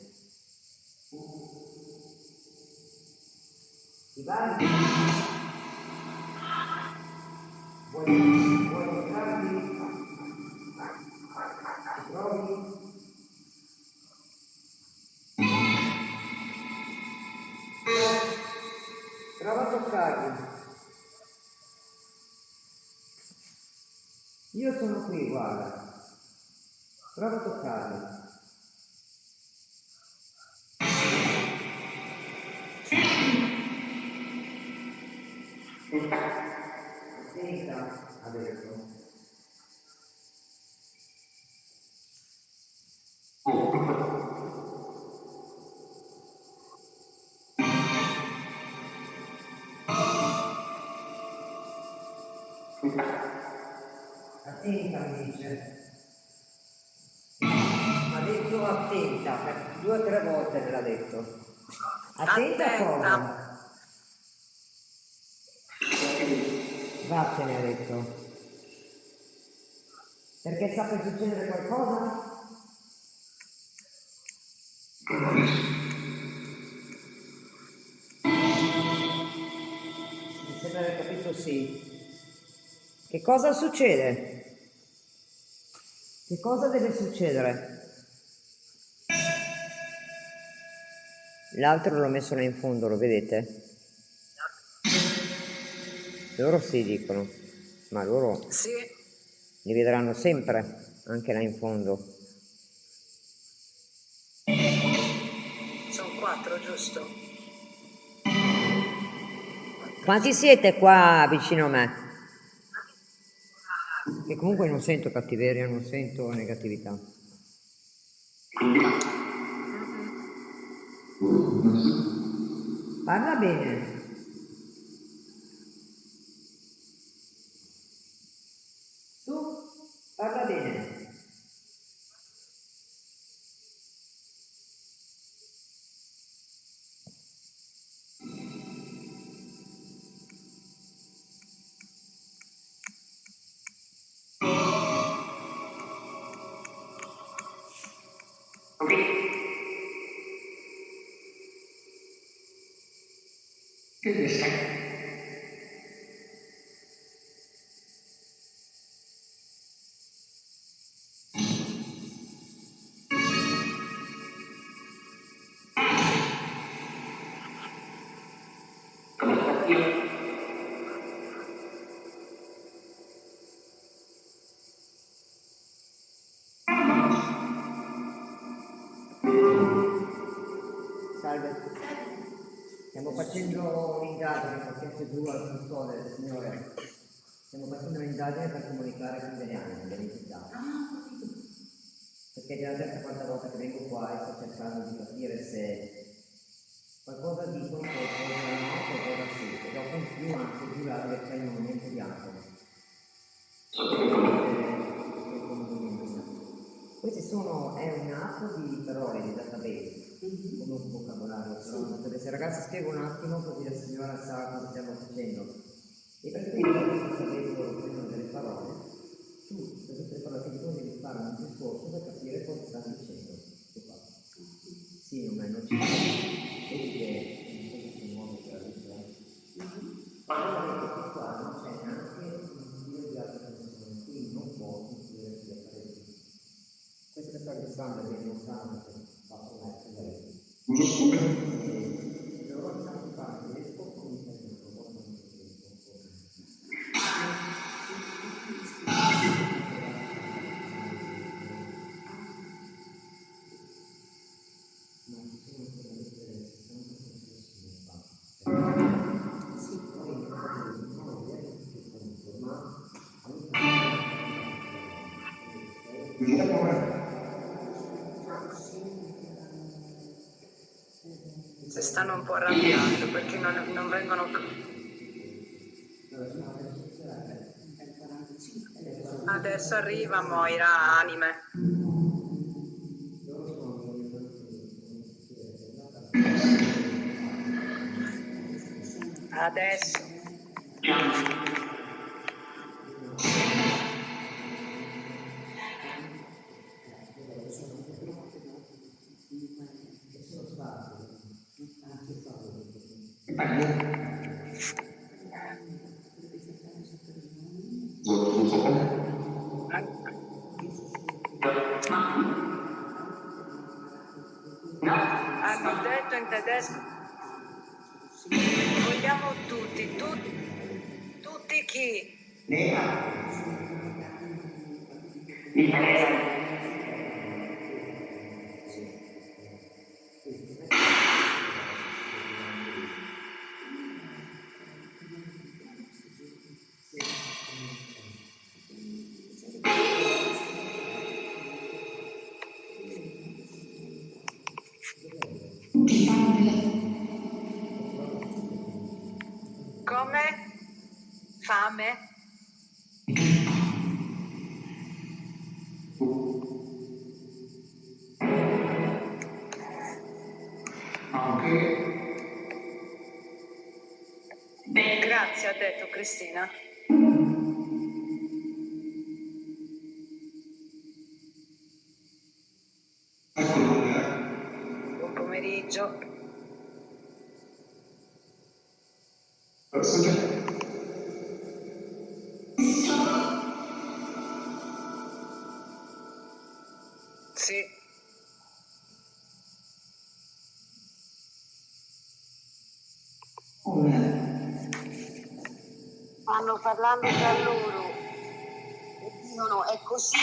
Ti va di vuoi mostrarti? Ci provi? Prova a toccarli. Io sono qui, guarda. Prova a toccarli. Attenta, ha detto. Attenta, mi dice. Ha detto attenta, per 2 o 3 volte me l'ha detto. Attenta a cosa? Vattene, ha detto. Perché sta per succedere qualcosa? Mi sembra di aver capito sì. Che cosa succede? Che cosa deve succedere? L'altro l'ho messo là in fondo, lo vedete? Loro sì dicono, ma loro Sì. li vedranno sempre, anche là in fondo. Sono 4, giusto? Quanti siete qua vicino a me? Che comunque non sento cattiveria, non sento negatività. Parla bene. Tu parla bene. Salve. Stiamo facendo un'indagine, perché giù al custode, signore. Stiamo facendo un'indagine per comunicare con delle anime, delle entità. Perché è già la terza quarta volta che vengo qua e sto cercando di capire se qualcosa dicono, qualcosa no, qualcosa sì. E dopo in più anche giù là dove c'è il movimento di atomi. Questi sono, è un atto di parole, di database, come un vocabolario, però deve essere ragazzi spiego un attimo così la signora sa cosa stiamo facendo. E praticamente sapendo prendono delle parole, tu da tutte le parole che tu devi fare un discorso per capire cosa sta dicendo. Sì, non ci sono. Vedi che non sono nuovi per la vita. Allora, qua non c'è neanche un video di altre persone, quindi non può influire sulle pareti. Questo che sta Alessandro è ben lontano perché fa un lei. Loro stanno parlando tedesco come italiano, Si stanno un po' arrabbiando perché non vengono. Adesso arriva Moira Anime. Adesso. Hanno detto in tedesco. Vogliamo tutti chi? Come? Fame? Grazie, ha detto Cristina. Buon pomeriggio. Sì. Stanno parlando tra loro e dicono è così.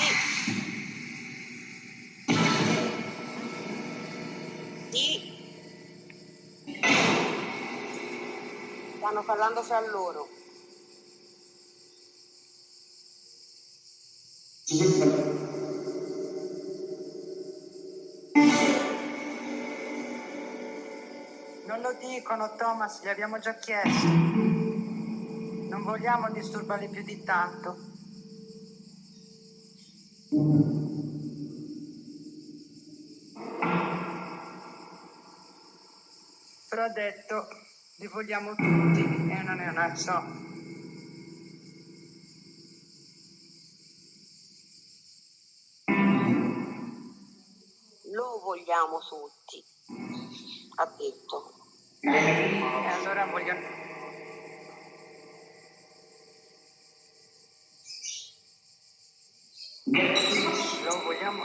Sì. Stanno parlando fra loro. Non lo dicono, Thomas, gli abbiamo già chiesto. Non vogliamo disturbarli più di tanto. Però ha detto, li vogliamo tutti e non so. Lo vogliamo tutti, ha detto. E allora vogliono. Lo vogliamo.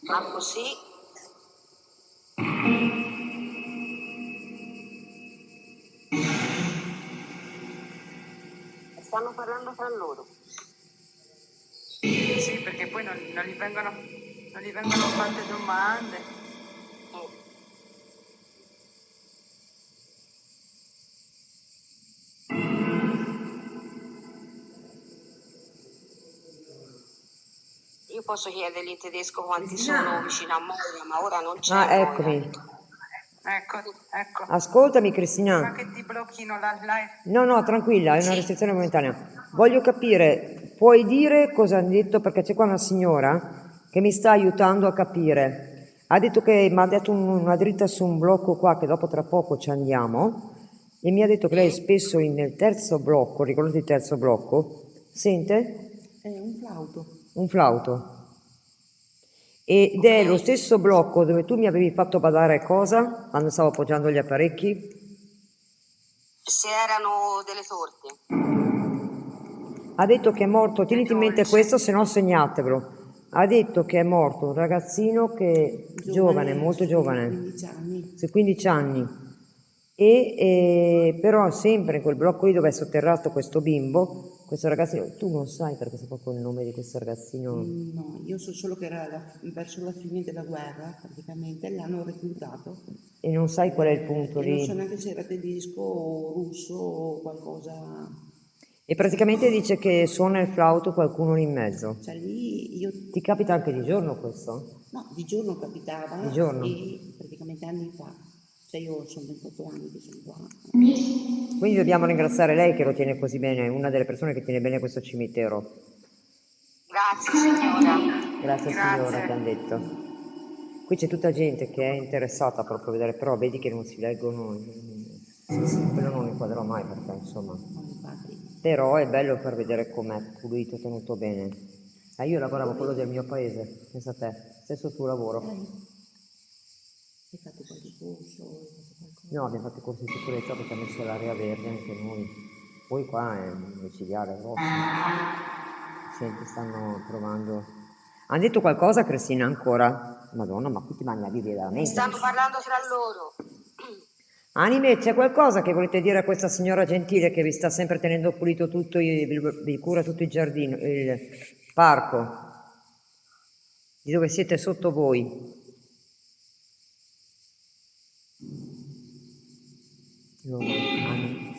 Ma così stanno parlando fra loro. Sì, perché poi non gli vengono fatte domande. Io posso chiedergli in tedesco quanti sono vicino a Moira, ma ora non c'è Ah, Moira. eccomi. Ecco. Ascoltami, Ma Cristina. che ti blocchino la live? No, tranquilla, è una restrizione momentanea. Voglio capire, puoi dire cosa hanno detto? Perché c'è qua una signora che mi sta aiutando a capire. Ha detto che mi ha dato una dritta su un blocco qua, che dopo tra poco ci andiamo, e mi ha detto che lei spesso nel terzo blocco, ricordate il terzo blocco, sente È un flauto. un flauto. Ed è lo stesso blocco dove tu mi avevi fatto badare cosa? Quando stavo appoggiando gli apparecchi? Se erano delle torte. Ha detto che è morto, tieniti in mente questo, se no segnatevelo. Ha detto che è morto un ragazzino che giovane, molto sui giovane, 15 anni. sui 15 anni, però sempre in quel blocco lì dove è sotterrato questo bimbo, questo ragazzino, tu non sai perché sa proprio il nome di questo ragazzino? No, io so solo che era verso la fine della guerra, praticamente, l'hanno reclutato. E non sai qual è il punto E non so lì? neanche se era tedesco o russo o qualcosa. E praticamente dice che suona il flauto qualcuno lì in mezzo. Cioè lì io, Ti capita anche di giorno questo? no, di giorno capitava Di giorno? e praticamente anni fa. Cioè io sono 28 anni che sono qua. Quindi dobbiamo ringraziare lei che lo tiene così bene, è una delle persone che tiene bene questo cimitero. Grazie signora. Grazie signora che hanno detto. Qui c'è tutta gente che è interessata proprio a vedere, però vedi che non si leggono, quello non inquadrò mai perché insomma. No, infatti. Però è bello per vedere com'è pulito, tenuto bene. Io lavoravo quello del mio paese, pensa a te, stesso tuo lavoro. Hai fatto qualche corso? Hai fatto qualcosa? No, abbiamo fatto i corsi di sicurezza perché ha messo l'area verde anche noi. Poi qua è micidiale, grosso. Senti, stanno provando. Hanno detto qualcosa, Cristina, ancora? Madonna, ma qui ti mangia vivi veramente. Stanno parlando fra loro. Anime, c'è qualcosa che volete dire a questa signora gentile che vi sta sempre tenendo pulito tutto, vi cura tutto il giardino, il parco, di dove siete sotto voi?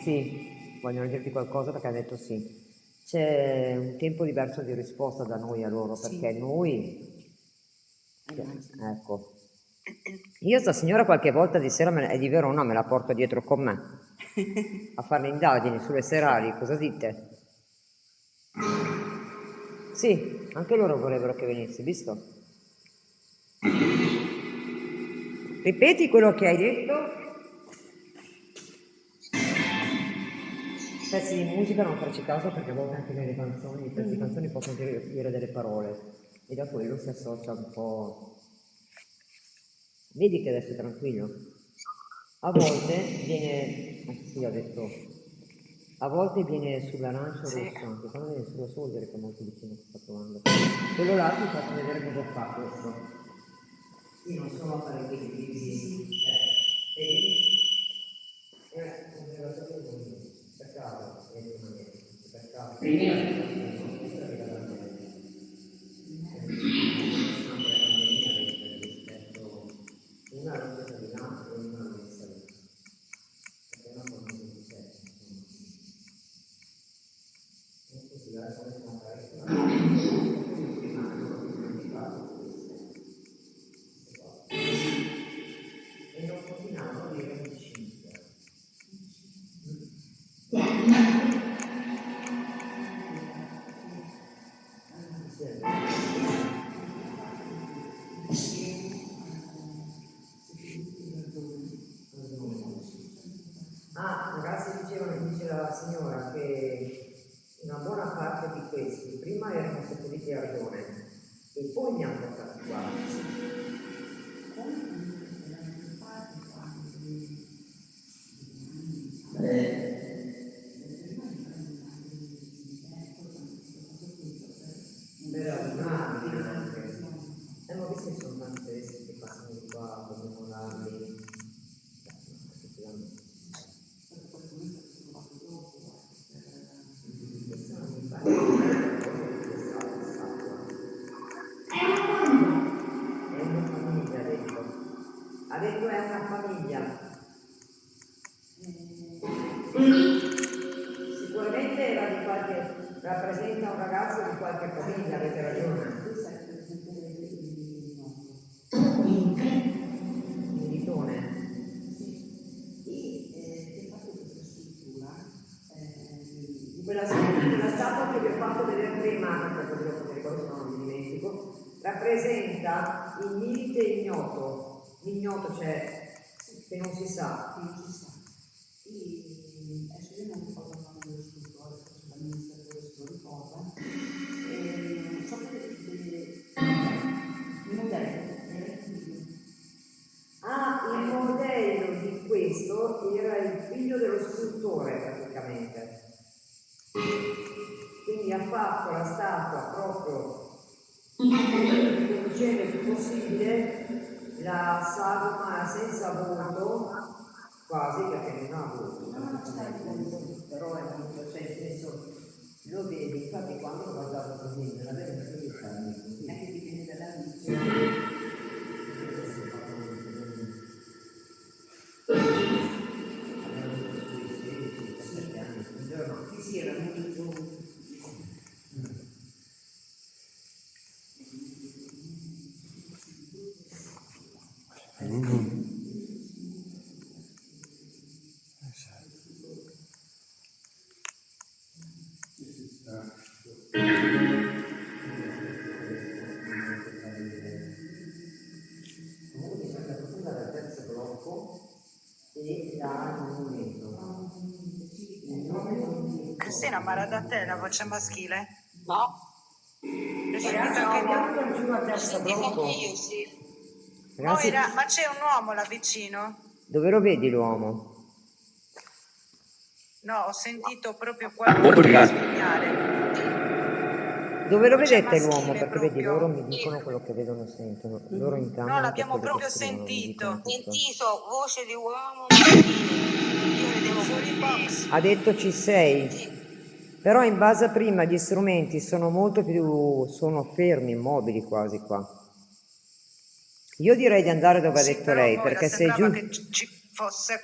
Sì, vogliono dirti qualcosa perché ha detto sì. C'è un tempo diverso di risposta da noi a loro, perché noi, ecco, io sta signora qualche volta di sera, è di Verona, me la porto dietro con me, a fare le indagini sulle serali, cosa dite? Sì, anche loro vorrebbero che venissi, visto? Ripeti quello che hai detto? Pezzi di musica non farci caso perché a volte anche nelle canzoni, i pezzi di canzoni possono dire delle parole e da quello si associa un po'. Vedi che adesso è tranquillo? A volte viene, sì, ho detto, a volte viene sull'arancio rosso, anche quando viene sullo soldiere che è molto vicino che sta trovando. Quello là ti faccio vedere cosa fa questo. Sì, non sono apparecchi divisi, vedi? È un relatore di per caso, per caso. Una rosa di là e una messa lì. Perché è una forma di successo, insomma. E così la cosa è una parecchia. E non continuavo a dire un 5. Ragazzi dice la signora che una buona parte di questi prima erano seppelliti a Ardone e poi mi hanno portati qua. Ma questi sono tanti tedeschi che passano di qua per memolarli. È una famiglia, ha detto. Ha detto è una famiglia. Sicuramente era di qualche, rappresenta un ragazzo di qualche famiglia, avete ragione. Militone. Quella statua che vi ho fatto vedere prima, perché così dopo mi ricordo se non mi dimentico, rappresenta il milite ignoto. L'ignoto c'è, che non si sa. Non si sa. Adesso io non ricordo il nome dello scrittore, forse l'amministratore se lo ricorda. So che il modello era il figlio. Ah, il modello di questo era il figlio dello scultore praticamente. Quindi ha fatto la statua proprio più celere possibile, la sagoma senza volto, quasi perché non ha volto, però è molto, cioè nel senso, lo vedi, infatti quando lo guardavo così, nella vera vita così. È che dipende dalla luce. Sì, sì, era molto... Comunque bisogna approfondire dal terzo blocco e dal movimento. Cristina, ma era da te la voce maschile? No, L'hai Ragazzi, sentito anche andiamo tu? per giù al l'ho terzo sentito blocco. anche io, sì. Ragazzi, Ma c'è un uomo là vicino? dove lo vedi l'uomo? No, ho sentito proprio qualcuno risvegliare. Dove lo Voce vedete l'uomo? maschile Perché vedi, proprio. loro mi dicono quello che vedono e sentono. Loro in No, camera l'abbiamo quello che proprio scrivono, mi dicono sentito. tutto. Sentito voce di uomo maschile. Io le devo Fuori box. Ha detto ci sei, Sì. però in base a prima gli strumenti sono molto più, sono fermi, immobili quasi qua. Io direi di andare dove ha Sì, detto però lei, poi perché se giù, sembrava che ci fosse.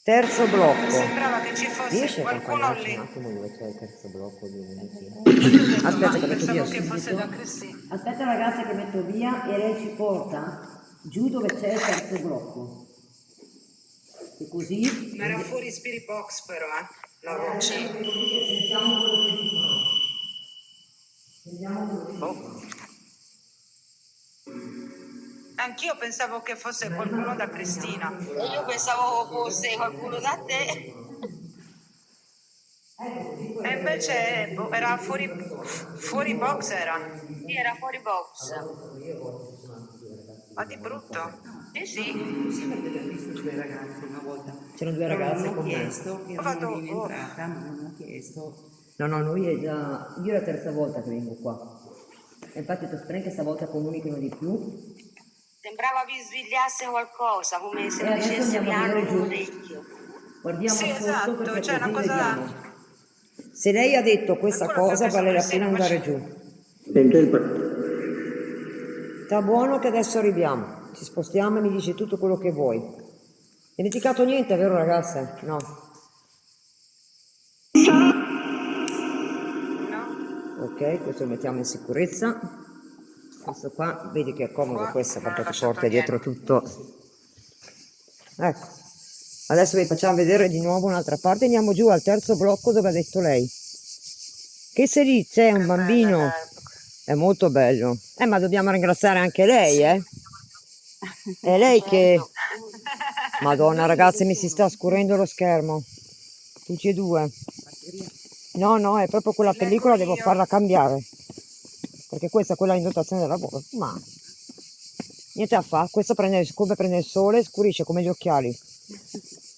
terzo blocco, Sembrava che ci fosse riesci a qualcuno accompagnarci lì. un attimo dove c'è il terzo blocco di Unity? Io ho detto, Aspetta ma che metto via pensavo che fosse da subito. Cristina. Aspetta ragazzi che metto via e lei ci porta giù dove c'è il terzo blocco. E così... Ma era fuori Spirit Box però, la voce. Sentiamo quello che dicono. Sentiamo quello che dicono. Anch'io pensavo che fosse qualcuno da Cristina. E io pensavo fosse qualcuno da te. E invece boh, era fuori box era. Sì, era fuori box. Ma di brutto. Sì, sì. Mi sembra di aver visto due ragazzi una volta. C'erano due Però ragazze non ho con me. chiesto, che Ho erano fatto, lì in entrata, ma non ho chiesto. No, no, noi è già... Io è la terza volta che vengo qua. E infatti ti spero che stavolta comunicano di più. Sembrava vi svegliasse qualcosa, come se E lo adesso dicesse andiamo a piano vedere in un giù. orecchio. Guardiamo sì, sotto esatto, perché c'è una così cosa. vediamo. Se lei ha detto È questa quello che ho cosa chiesto a vale la Cristina, pena ma andare giù. Sta buono che adesso arriviamo. Ci spostiamo e mi dici tutto quello che vuoi. Dimenticato niente, vero ragazze? No. no? Ok, questo lo mettiamo in sicurezza. Questo qua, vedi che è comodo Qua questo non ho perché ti lasciato porta dietro niente. tutto. Ecco. Adesso vi facciamo vedere di nuovo un'altra parte. Andiamo giù al terzo blocco dove ha detto lei. Che se lì c'è un Che bella bambino, l'epoca. è molto bello. Ma dobbiamo ringraziare anche lei, Sì. È lei che... Certo. Madonna ragazzi, mi si sta scurendo lo schermo. Tutti e due. No, no, è proprio quella Leggo pellicola, devo io. farla cambiare. Perché questa è quella in dotazione del lavoro. Ma niente a fa, questo prende, come prende il sole, scurisce come gli occhiali.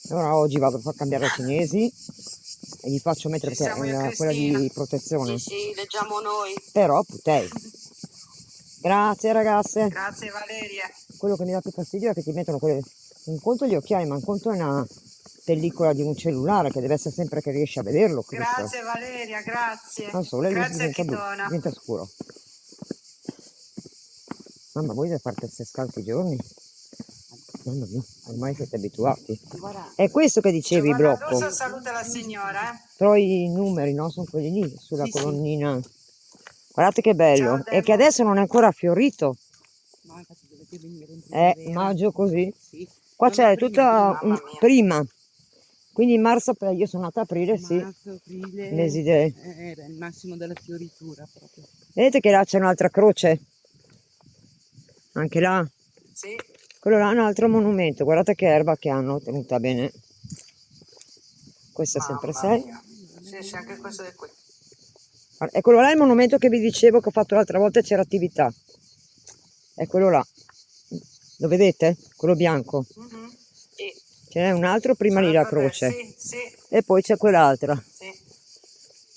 Allora oggi vado a far cambiare ai cinesi e gli faccio mettere Ci siamo io e quella Cristina. di Sì, protezione. sì, leggiamo noi. Però putei. Grazie ragazze. Grazie Valeria. Quello che mi dà più fastidio è che ti mettono un conto gli occhiali, ma un conto è una pellicola di un cellulare che deve essere sempre che riesci a vederlo. Cristo. Grazie Valeria, grazie. Al sole Grazie a diventa blu, Chitona. diventa scuro. Mamma, voi deve fare queste tutti i giorni? Mamma mia, ormai siete abituati. È questo che dicevi, Giovanna blocco. D'Urso saluta la signora. Però i numeri, no? Sono quelli lì, sulla Sì, sì. colonnina. Guardate che Ciao bello. E che Demo. adesso non è ancora fiorito. No, infatti dovete venire in È primavera. maggio così. Sì. Qua No, c'è prima, tutta Mamma mia. prima. Quindi in marzo, io sono nata a aprile, sì. marzo, aprile, Mesi de... era il massimo della fioritura proprio. Vedete che là c'è un'altra croce? Anche là, Sì. quello là è un altro monumento. Guardate che erba che hanno tenuta bene. Questo è sempre Mamma 6. mia. Sì, sì, anche questo è qui. E quello là è il monumento che vi dicevo che ho fatto l'altra volta e c'era attività. È quello là. Lo vedete? Quello bianco. Mhm. Sì. Ce n'è un altro prima lì la Sarebbe croce. sì, sì, E poi c'è quell'altra. sì.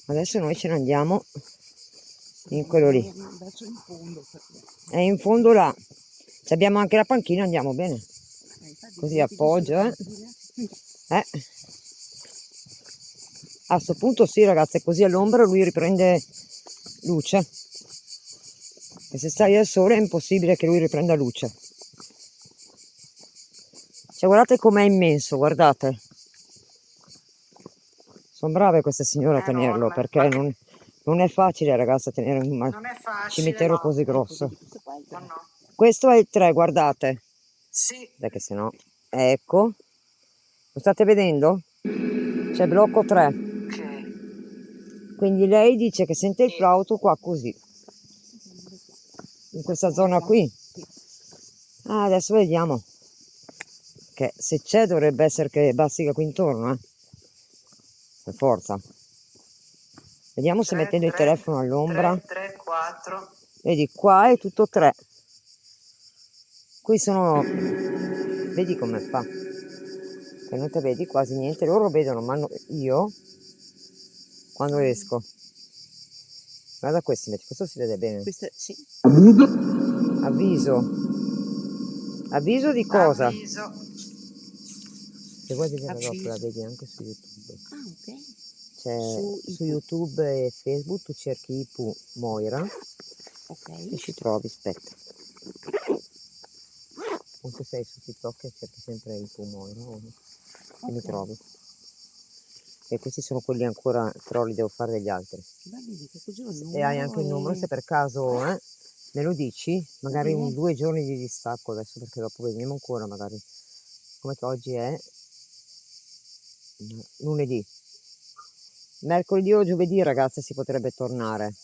Adesso noi ce ne andiamo in quello lì. Verso in fondo perché. È in fondo là. Se abbiamo anche la panchina andiamo bene. Infatti, Così mettiti appoggio, sulla eh. panchina. A sto punto sì ragazzi, così all'ombra lui riprende luce. E se stai al sole è impossibile che lui riprenda luce. Cioè guardate com'è immenso, guardate. Sono brave queste signore a È tenerlo enorme. perché non è facile ragazzi tenere un Non è facile, cimitero no. così grosso. Questo qua è il No, tre. no. Questo è il 3, guardate. Sì. Dai che se no. Ecco. Lo state vedendo? C'è blocco 3. Ok. Quindi lei dice che sente il flauto qua così. In questa zona qui. Ah, adesso vediamo. Che se c'è dovrebbe essere che bazzica qui intorno, per forza. Vediamo se 3, mettendo il 3, telefono all'ombra. 3, 3, 4. Vedi, qua è tutto 3. Qui sono... Vedi come fa? Che non te vedi quasi niente. Loro vedono, ma io, quando esco. Guarda questo, invece, questo si vede bene. Questa sì. Avviso. Avviso di cosa? Avviso. Se vuoi vedere dopo Avviso. la vedi anche su YouTube. Ah, ok. C'è Su su Ipu. YouTube e Facebook tu cerchi Ipu Moira Ok. e ci trovi, aspetta. O se sei su TikTok e cerchi sempre Ipu Moira e mi Ok. trovi. E questi sono quelli ancora, però li devo fare degli altri. Va bene, che così ho il E hai anche il numero se per caso me lo dici, magari bene. 2 giorni di distacco adesso perché dopo vediamo ancora magari come che oggi è lunedì. Mercoledì o giovedì ragazze si potrebbe tornare.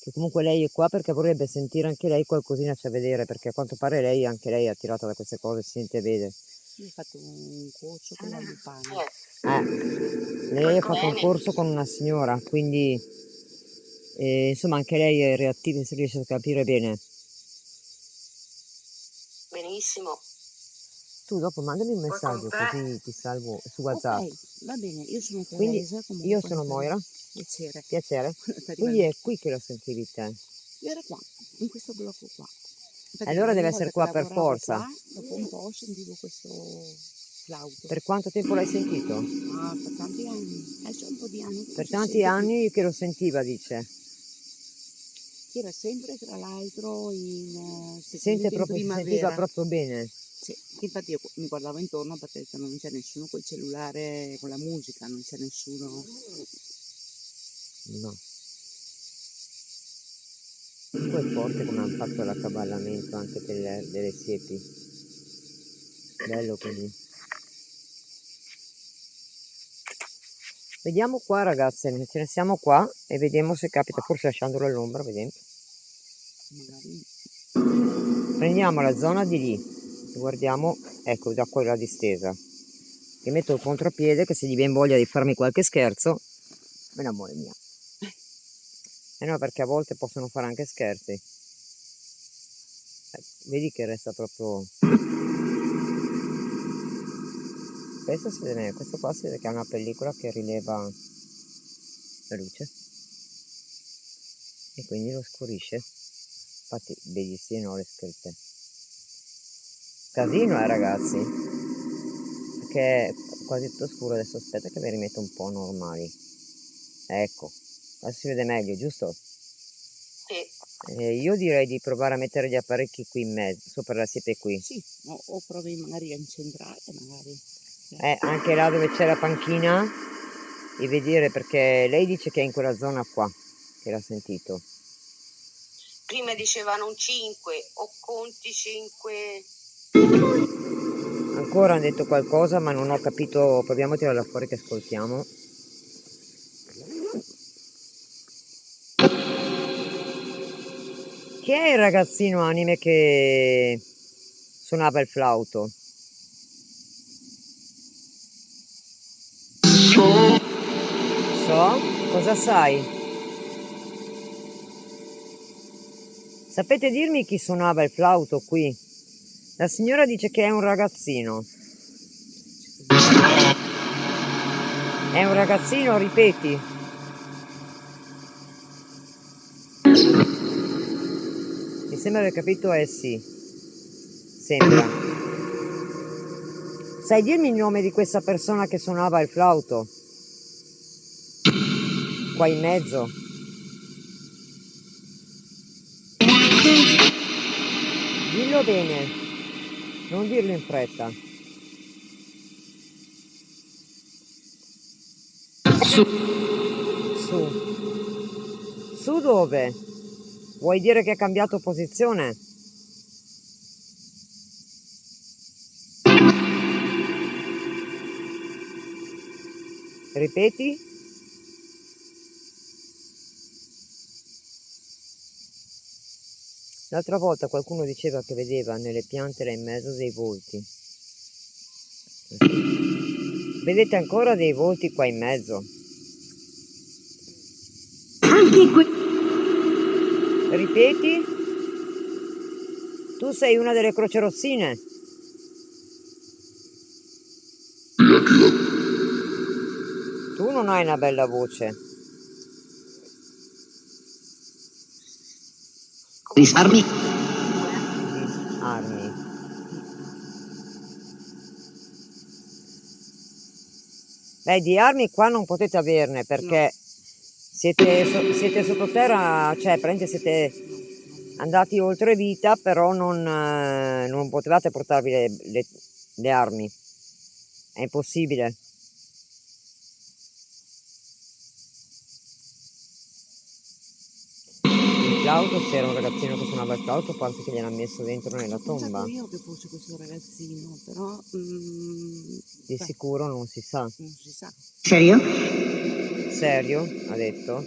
Che comunque lei è qua perché vorrebbe sentire anche lei qualcosina da vedere perché a quanto pare lei anche lei è attirata da queste cose, si sente e vede. Io ho fatto un corso con la Lupana. Lei ha fatto un corso con una signora, quindi insomma anche lei è reattiva, si riesce a capire bene. Benissimo. Tu dopo mandami un Poi con messaggio te. così ti salvo su WhatsApp. Ok, va bene, io sono Quindi Teresa, comunque io sono Moira, piacere. piacere. Sta Quindi è arrivando. qui che lo sentivi te. Io ero qua, in questo blocco qua. Infatti Allora la deve prima essere volta che qua per lavoravo forza. qua, dopo un po' sentivo questo flauto. Per quanto tempo l'hai sentito? Ah, per tanti anni, adesso un po' di anni che non Per si tanti sente più. anni che lo sentiva, dice. Che era sempre tra l'altro Si sente specialmente in proprio, si sentiva primavera. proprio bene. Sì, infatti io mi guardavo intorno perché ho detto, non c'è nessuno col cellulare con la musica, non c'è nessuno. No. Poi è forte come hanno fatto l'accavallamento anche delle siepi. Bello così. Vediamo qua ragazze, ce ne siamo qua e vediamo se capita, forse lasciandolo all'ombra, vediamo. Magari Prendiamo la zona di lì, guardiamo, ecco da quella distesa. Che metto il contropiede che se gli viene voglia di farmi qualche scherzo, me l'amore mia. Eh no, perché a volte possono fare anche scherzi. Vedi che resta proprio... Questo si vede, questo qua si vede che è una pellicola che rileva la luce e quindi lo scurisce. Infatti vedi sì e no le scritte. Casino ragazzi, perché è quasi tutto scuro. Adesso aspetta che vi rimetto un po' normali. Ecco, adesso si vede meglio, giusto? Sì. Io direi di provare a mettere gli apparecchi qui in mezzo, sopra la siepe qui. sì, o provi magari a incentrare, magari. Anche là dove c'è la panchina e vedere perché lei dice che è in quella zona qua che l'ha sentito. Prima dicevano un 5 o conti 5. Ancora hanno detto qualcosa ma non ho capito, proviamo a tirarla fuori che ascoltiamo. Chi Chi è il ragazzino anime che suonava il flauto? So? Cosa sai? Sapete dirmi chi suonava il flauto qui? La signora dice che è un ragazzino. È un ragazzino, ripeti. Mi sembra di aver capito sì. Sembra. Sai dirmi il nome di questa persona che suonava il flauto? Qua in mezzo. Dillo bene. Non dirlo in fretta. Su. Su dove? Vuoi dire che ha cambiato posizione? Ripeti? L'altra volta qualcuno diceva che vedeva nelle piante là in mezzo dei volti. Vedete ancora dei volti qua in mezzo? Anche qui. Ripeti? Tu sei una delle crocerossine? Tu non hai una bella voce. Risparmi. Armi. Beh, di armi qua non potete averne perché siete sottoterra, cioè praticamente siete andati oltre vita, però non potevate portarvi le armi. È impossibile. Il flauto, se era un ragazzino che suonava il flauto, penso che gliel'ha messo dentro nella Ho pensato tomba. io che fosse questo ragazzino, però Di sicuro non si sa. non si sa. Serio? Serio? Ha detto?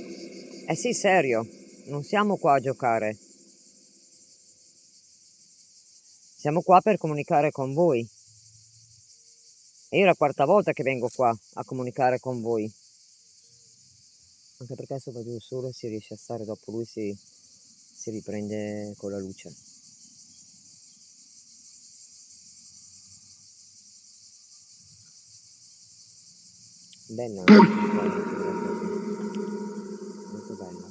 Eh sì, serio. Non siamo qua a giocare. Siamo qua per comunicare con voi. E io è la quarta volta che vengo qua a comunicare con voi. Anche perché adesso va giù il sole e si riesce a stare, dopo lui si riprende con la luce. Bella la natura così. Molto bella.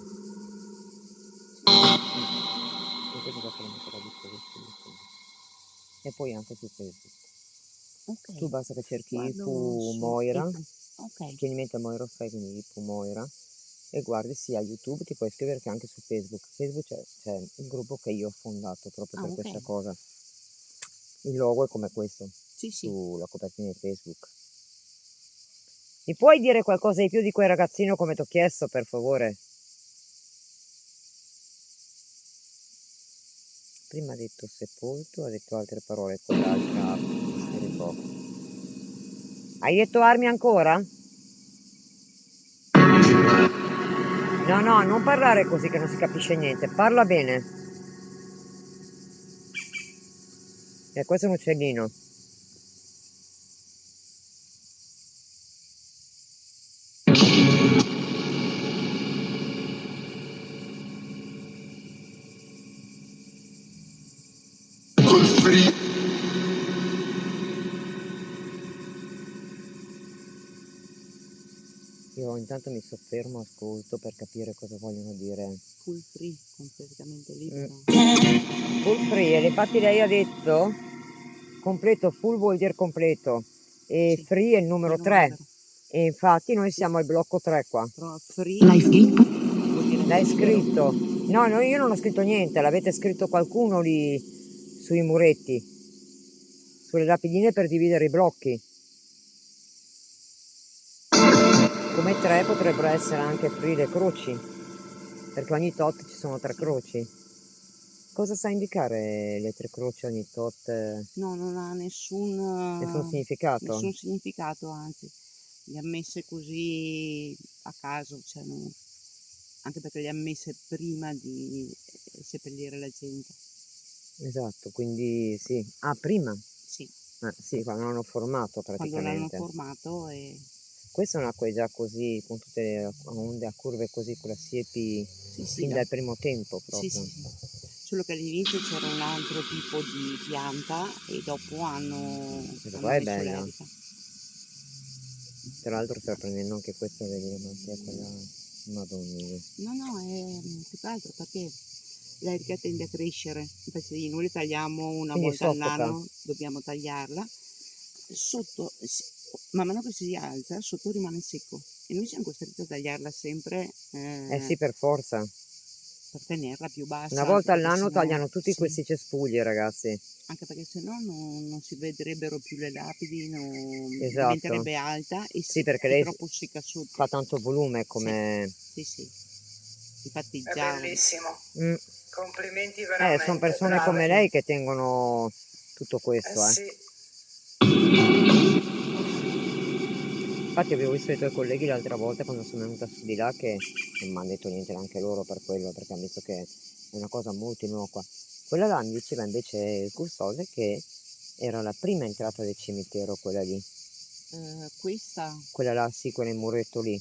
E poi dopo la metterò di così su YouTube. E poi anche su Facebook. Ok. Tu basta che cerchi Guardo Ipu su Moira, Ipu. Ok. tieni in mente Moira Fai, quindi Ipu Moira, e guardi sia YouTube, ti puoi iscrivere che anche su Facebook. Facebook c'è il gruppo che io ho fondato proprio per Ok. questa cosa. Il logo è come questo, Sì, sì. sulla copertina di Facebook. Mi puoi dire qualcosa di più di quel ragazzino come ti ho chiesto, per favore? Prima ha detto sepolto, ha detto altre parole, quell'altra mystery box. Hai detto armi ancora? No, non parlare così che non si capisce niente, parla bene. Questo è un uccellino. Io intanto mi soffermo, ascolto per capire cosa vogliono dire. Full free, completamente libero. Full free, e infatti lei ha detto completo, full vuol dire completo e Sì, free è il numero 3 e infatti noi siamo al blocco 3 qua. Però free L'hai scritto? vuol dire L'hai libero. scritto? No, io non ho scritto niente, l'avete scritto qualcuno lì sui muretti, sulle lapidine per dividere i blocchi. Come 3 potrebbero essere anche free le croci, perché ogni tot ci sono 3 croci. Cosa sa indicare le 3 croci ogni tot? No, non ha Nessun significato? nessun significato, anzi, le ha messe così a caso, cioè non... anche perché le ha messe prima di seppellire la gente. Esatto, quindi sì. Ah, prima? Sì, Sì, quando l'hanno formato quando l'hanno praticamente. formato e Questa è un'acqua già così, con tutte le onde a curve così, con la siepi sì, fin dal primo tempo sì, proprio. sì. Solo che all'inizio c'era un altro tipo di pianta e dopo Questa hanno qua è messo bella. l'erica. Tra l'altro sta prendendo anche questa, vedi, ma che è quella... Madonna mia. No, è più che altro perché l'erica tende a crescere. Infatti noi le tagliamo una Quindi volta soffoca. all'anno, dobbiamo tagliarla. Sotto, man mano che si alza, sotto rimane secco. E noi siamo costretti a tagliarla sempre Sì, per forza. per tenerla più Una bassa, anche volta perché all'anno sennò, tagliano tutti sì, questi cespugli, ragazzi. anche perché sennò non si vedrebbero più le lapidi, Esatto. diventerebbe alta e Sì, perché è lei troppo secca sotto. fa tanto volume Sì, come... sì. Infatti È già bellissimo. Mm. Complimenti Sono veramente, persone come brave. lei che tengono tutto questo, Sì. Infatti avevo visto i tuoi colleghi l'altra volta quando sono venuta su di là che non mi hanno detto niente neanche loro per quello, perché hanno visto che è una cosa molto innocua. Quella là mi diceva invece il custode che era la prima entrata del cimitero, quella lì. questa, Quella là, sì, quella in muretto lì.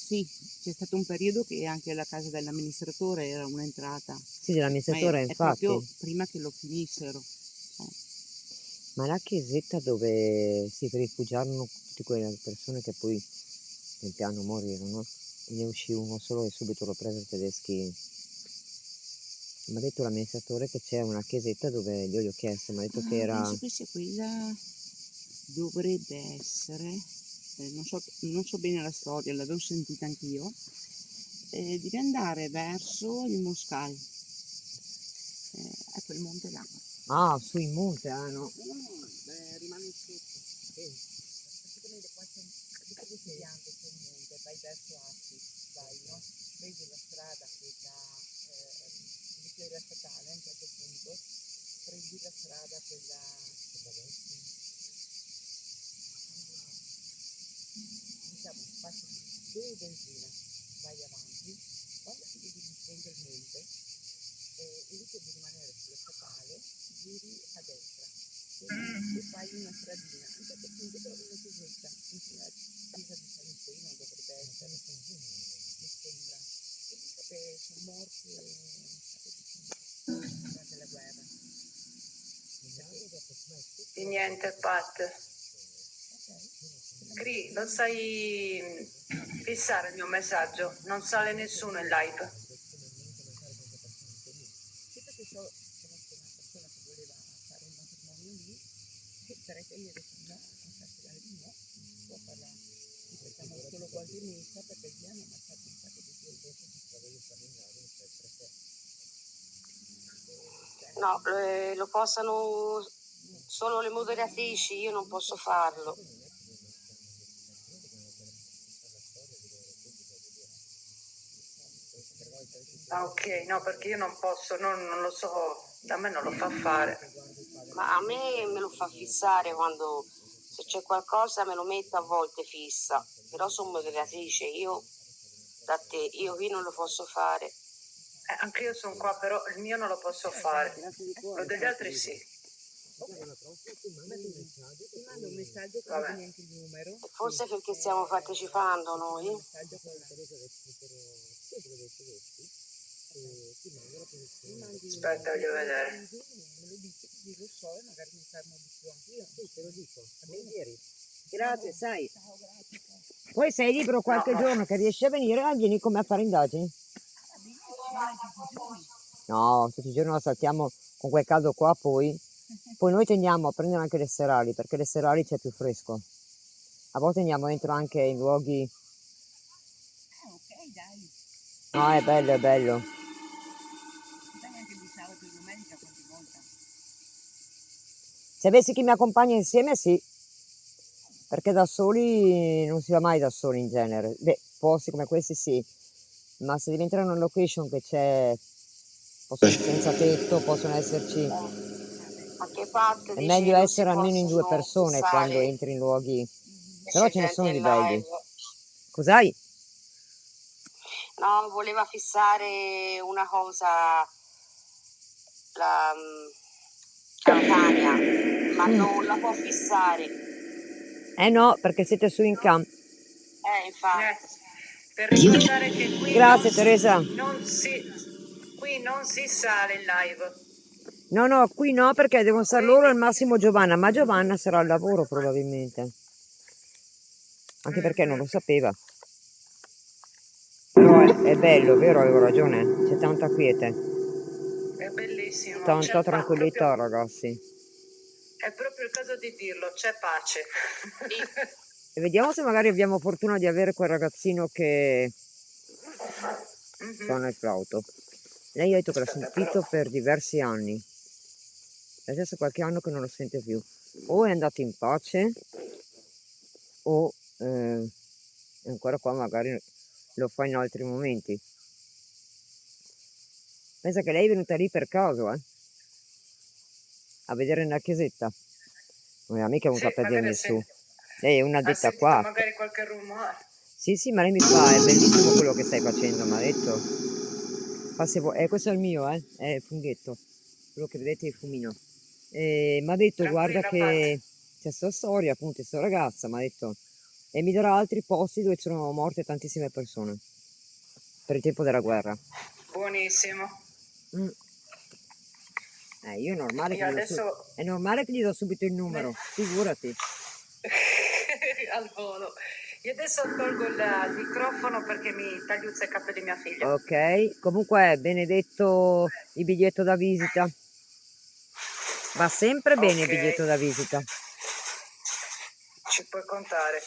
sì, c'è stato un periodo che anche la casa dell'amministratore era un'entrata, Sì, ma dell'amministratore, è proprio infatti. prima che lo finissero. Ma la chiesetta dove si rifugiarono tutte quelle persone che poi nel piano morirono, e ne uscì uno solo e subito lo presero i tedeschi. Mi ha detto l'amministratore che c'è una chiesetta dove io gli ho chiesto, mi ha detto che era... Penso che sia quella, dovrebbe essere, non so bene la storia, l'avevo sentita anch'io, devi andare verso il Moscal, ecco il monte là. Ah, su in monte, no? No, rimane sotto. Praticamente qua c'è un bianco, c'è un monte, vai verso Asti, vai, no? Prendi la strada quella, vicino alla statale a un certo punto, prendi la strada quella, diciamo, passi dove benzina, vai avanti, quando ti vedi di fronte al monte, invece di rimanere sulla statale, giri a destra e fai una stradina, a un certo punto trovi una chiesetta, una chiesa di San Zeno dovrebbe essere, mi sembra, e dico che sono morti durante la guerra. Di niente, Pat. Gri, lo sai fissare il mio messaggio? Non sale nessuno in live. Sì, perché conosco una persona che voleva fare un matrimonio lì, e Teresa gli ha detto no, non castellare di no, può parlare, gli facciamo solo qualche messa perché gli hanno ammazzato un sacco di gente. No, lo possano solo le moderatrici, io non posso farlo. Ah, ok, no, perché io non posso, non lo so, da me non lo fa fare. Ma a me lo fa fissare quando, se c'è qualcosa me lo mette a volte fissa, però sono moderatrice, io da te, io qui non lo posso fare. Anche io sono qua, però il mio non lo posso fare. Quello degli altri sì. Ti mando un messaggio che Vabbè. non neanche il numero. Forse perché stiamo partecipando noi. Aspetta, voglio vedere. Me lo dici così lo so e magari mi fermo di più anch'io. Sì, te lo dico. Grazie, sai. Poi sei libero qualche No. giorno che riesci a venire, vieni con me a fare indagini. No, tutti i giorni la saltiamo con quel caldo qua, poi noi tendiamo a prendere anche le serali, perché le serali c'è più fresco. A volte andiamo dentro anche in luoghi... Ok, dai. No, è bello, è bello. Dai anche di sabato e domenica qualche volta. Se avessi chi mi accompagna insieme, sì. Perché da soli non si va mai da soli in genere. Beh, posti come questi sì. Ma se devi entrare in una location che c'è... Possono essere senza tetto, possono esserci... Anche Pat È dice che meglio non si essere almeno in 2 possono persone quando fissare entri in luoghi... Però c'è ce ne gente sono in di belli. live. Cos'hai? No, voleva fissare una cosa, la, Tania, ma non la può fissare. No, perché siete su in cam. Infatti. Per ricordare che qui Grazie Teresa. qui non si sale in live. No, qui no, perché devono stare loro al massimo Giovanna, ma Giovanna sarà al lavoro probabilmente. Anche perché non lo sapeva. Però è bello, vero? Avevo ragione. C'è tanta quiete, È bellissimo. tanta C'è tranquillità, ragazzi. è proprio il caso di dirlo, c'è pace. E vediamo se magari abbiamo fortuna di avere quel ragazzino che suona il flauto. Lei ha detto che l'ha sentito per diversi anni. Adesso qualche anno che non lo sente più. O è andato in pace, o è ancora qua, magari lo fa in altri momenti. Pensa che lei è venuta lì per caso, a vedere nella chiesetta. Non è mica venuta per dirmi su. Lei è una detta qua. Magari qualche rumore. Sì, ma lei mi fa, è bellissimo quello che stai facendo, mi ha detto. Questo è il mio, è il funghetto, quello che vedete è il fumino. Mi ha detto, guarda che c'è sta storia, appunto, questa ragazza, mi ha detto, e mi darà altri posti dove sono morte tantissime persone, per il tempo della guerra. Buonissimo. Io è normale che adesso... è normale che gli do subito il numero, figurati. Al volo. Io adesso tolgo il microfono perché mi tagliuzza i capelli di mia figlia. Ok, comunque Benedetto il biglietto da visita. Va sempre bene il biglietto da visita. Ci puoi contare.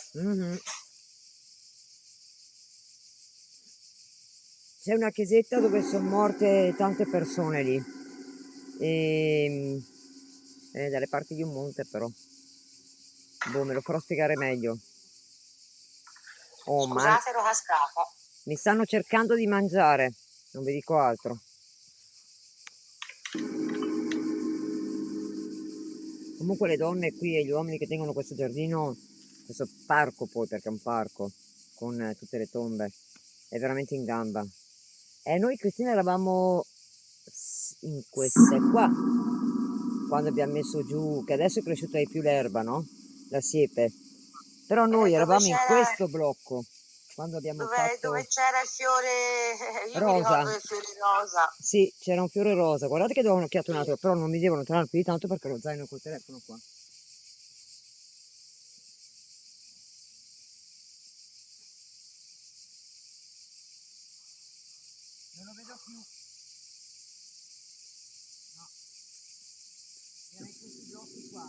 C'è una chiesetta dove sono morte tante persone lì. Dalle parti di un monte però. Boh, me lo farò spiegare meglio. Oh, ma Scusate, ero cascata. mi stanno cercando di mangiare, non vi dico altro. Comunque le donne qui e gli uomini che tengono questo giardino, questo parco poi, perché è un parco, con tutte le tombe, è veramente in gamba. E noi Cristina eravamo in queste qua, quando abbiamo messo giù, che adesso è cresciuta di più l'erba, no? La siepe. Però noi eravamo in questo blocco, quando abbiamo fatto... Dove c'era il fiore, io mi rosa. ricordo del fiore rosa. Sì, c'era un fiore rosa. Guardate che do un'occhiata un attimo, però non mi devono entrare più di tanto perché lo zaino col telefono qua. Non lo vedo più. No. Era in questi blocchi qua.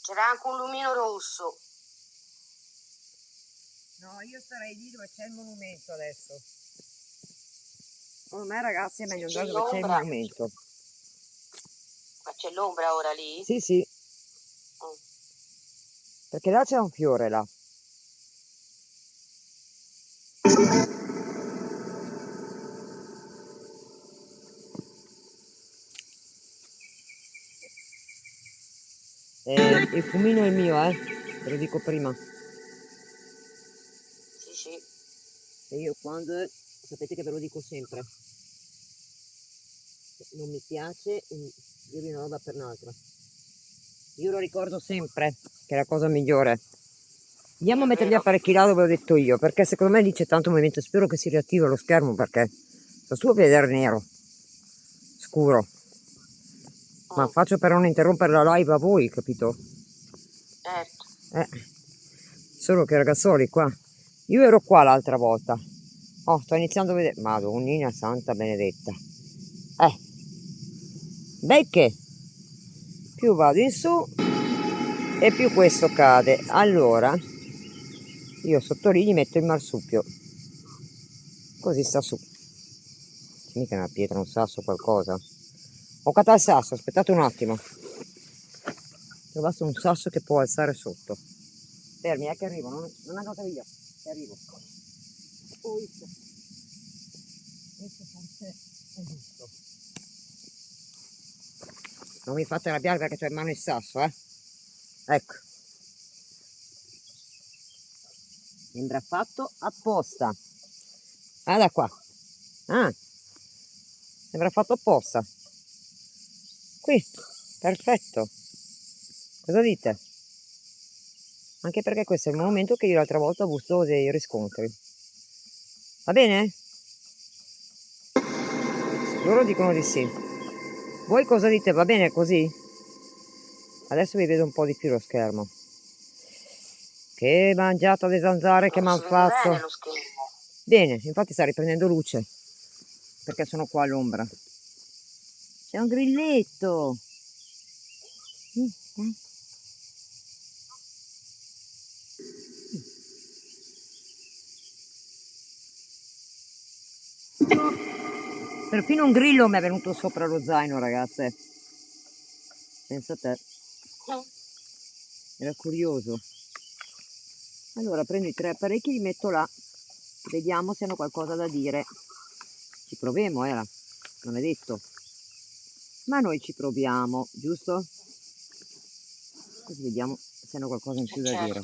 C'era anche un lumino rosso. No, io starei lì dove c'è il monumento adesso. Secondo me ragazzi è meglio andare dove c'è il monumento. Ma c'è l'ombra ora lì? Sì. Perché là c'è un fiore là. Il fumino è mio, ve lo dico prima. Sì. E io quando, sapete che ve lo dico sempre, non mi piace dire una roba per un'altra. Io lo ricordo sempre, che è la cosa migliore. Andiamo a mettere gli apparecchi là dove l'ho detto io, perché secondo me lì c'è tanto movimento. Spero che si riattiva lo schermo perché sto su a vedere nero, scuro. Ma faccio per non interrompere la live a voi, capito? Certo. Solo che ragazzoli qua, io ero qua l'altra volta. Oh, sto iniziando a vedere, Madonnina Santa Benedetta. Becche, più vado in su e più questo cade. Allora, io sotto lì gli metto il marsupio. Così sta su. C'è mica una pietra, un sasso, qualcosa. Ho catato il sasso, aspettate un attimo. Ho trovato un sasso che può alzare sotto. Fermi, che arrivo, non andate via, che arrivo. Questo forse è giusto. Non mi fate arrabbiare perché c'ho in mano il sasso, Ecco. Sembra fatto apposta. Guarda qua. Ah, sembra fatto apposta. Qui, perfetto. Cosa dite? Anche perché questo è il momento che io l'altra volta ho avuto dei riscontri. Va bene? Loro dicono di sì. Voi cosa dite? Va bene così? Adesso vi vedo un po' di più lo schermo. Che mangiata le zanzare che mi hanno Si vede fatto. bene lo schermo. Bene, infatti sta riprendendo luce. Perché sono qua all'ombra. C'è un grilletto. Dai. Perfino un grillo mi è venuto sopra lo zaino, ragazze. Pensa a te. Era curioso. Allora prendo i 3 apparecchi e li metto là. Vediamo se hanno qualcosa da dire. Ci proviamo, era. Non è detto. Ma noi ci proviamo, giusto? Così vediamo se hanno qualcosa in più da dire.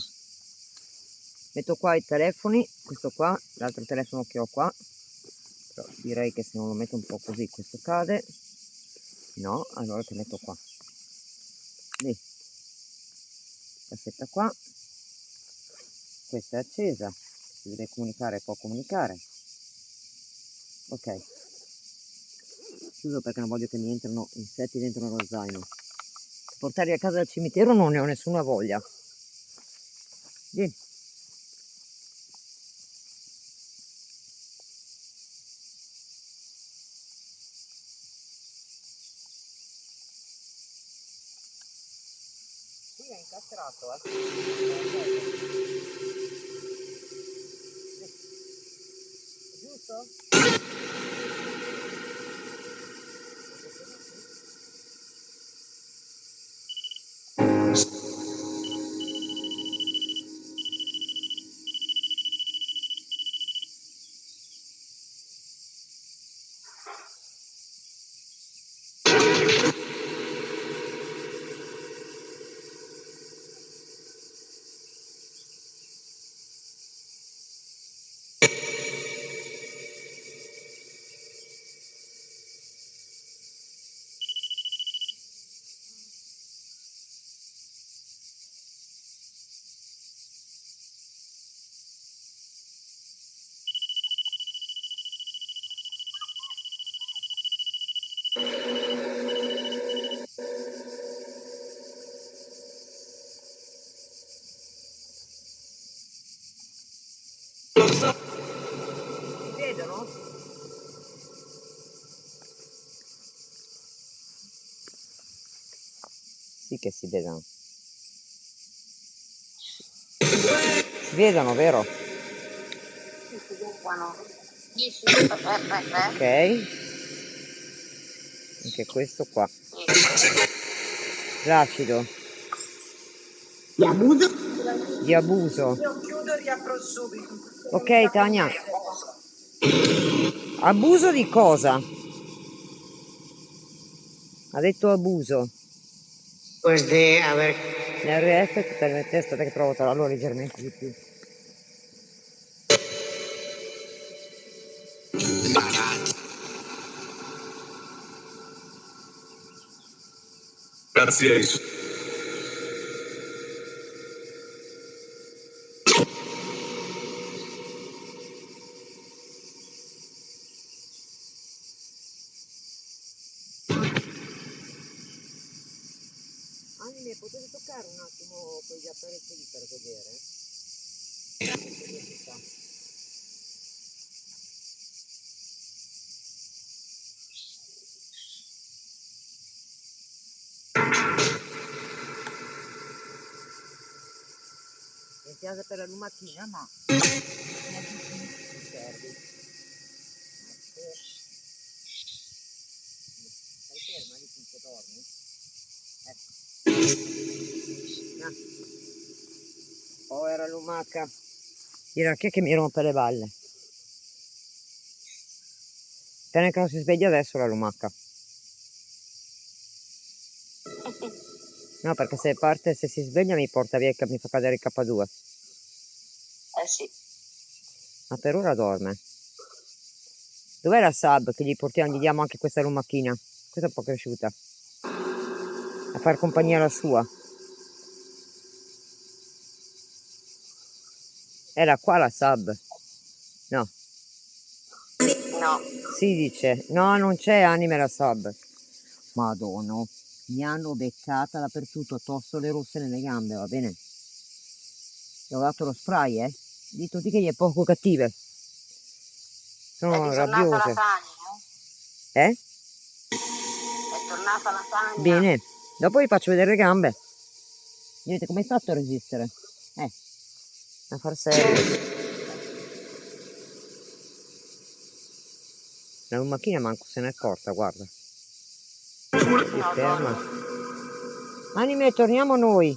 Metto qua i telefoni, questo qua, l'altro telefono che ho qua. Però direi che se non lo metto un po' così questo cade. No, allora che metto qua. Lì. Cassetta qua. Questa è accesa. Se deve comunicare può comunicare. Ok. Chiuso perché non voglio che mi entrino insetti dentro lo zaino. Portarli a casa dal cimitero non ne ho nessuna voglia. Vieni. Qui è incastrato, giusto? Si vedono? Sì che si vedono. Si vedono, vero? Ok. Anche questo qua. L'acido. Di abuso? Di abuso. Io chiudo e riapro subito. Ok, Tania. Abuso di cosa? Ha detto abuso. Pues de, a ver, L'RF totalmente, aspetta che provo a trovarlo leggermente di più. Grazie. Anime, potete toccare un attimo quegli apparecchi lì per vedere? Curiosità. Mi piace per la lumatina, ma non serve. Stai ferma lì finché dormi? Ecco. Povera lumaca. Dirà chi è che mi rompe le balle? Bene che non si sveglia adesso la lumaca. No, perché se parte, se si sveglia mi porta via, mi fa cadere il K2. Eh sì. Ma per ora dorme. Dov'è la sub che gli portiamo, gli diamo anche questa lumachina? Questa è un po' cresciuta. A far compagnia alla sua. Era qua la sub? No. No. Si dice. No, non c'è anime la sub. Madonna. Mi hanno beccata dappertutto, tosto le rosse nelle gambe, va bene? Gli ho dato lo spray, di tutti che gli è poco cattive. È Sono ritornata la rabbiose. Tania, Eh? È tornata la Tania. Bene. Dopo vi faccio vedere le gambe. Vedete come hai fatto a resistere? A far serio. La macchina manco se n'è accorta, guarda. Si No, ferma. dorme. Anime, torniamo noi.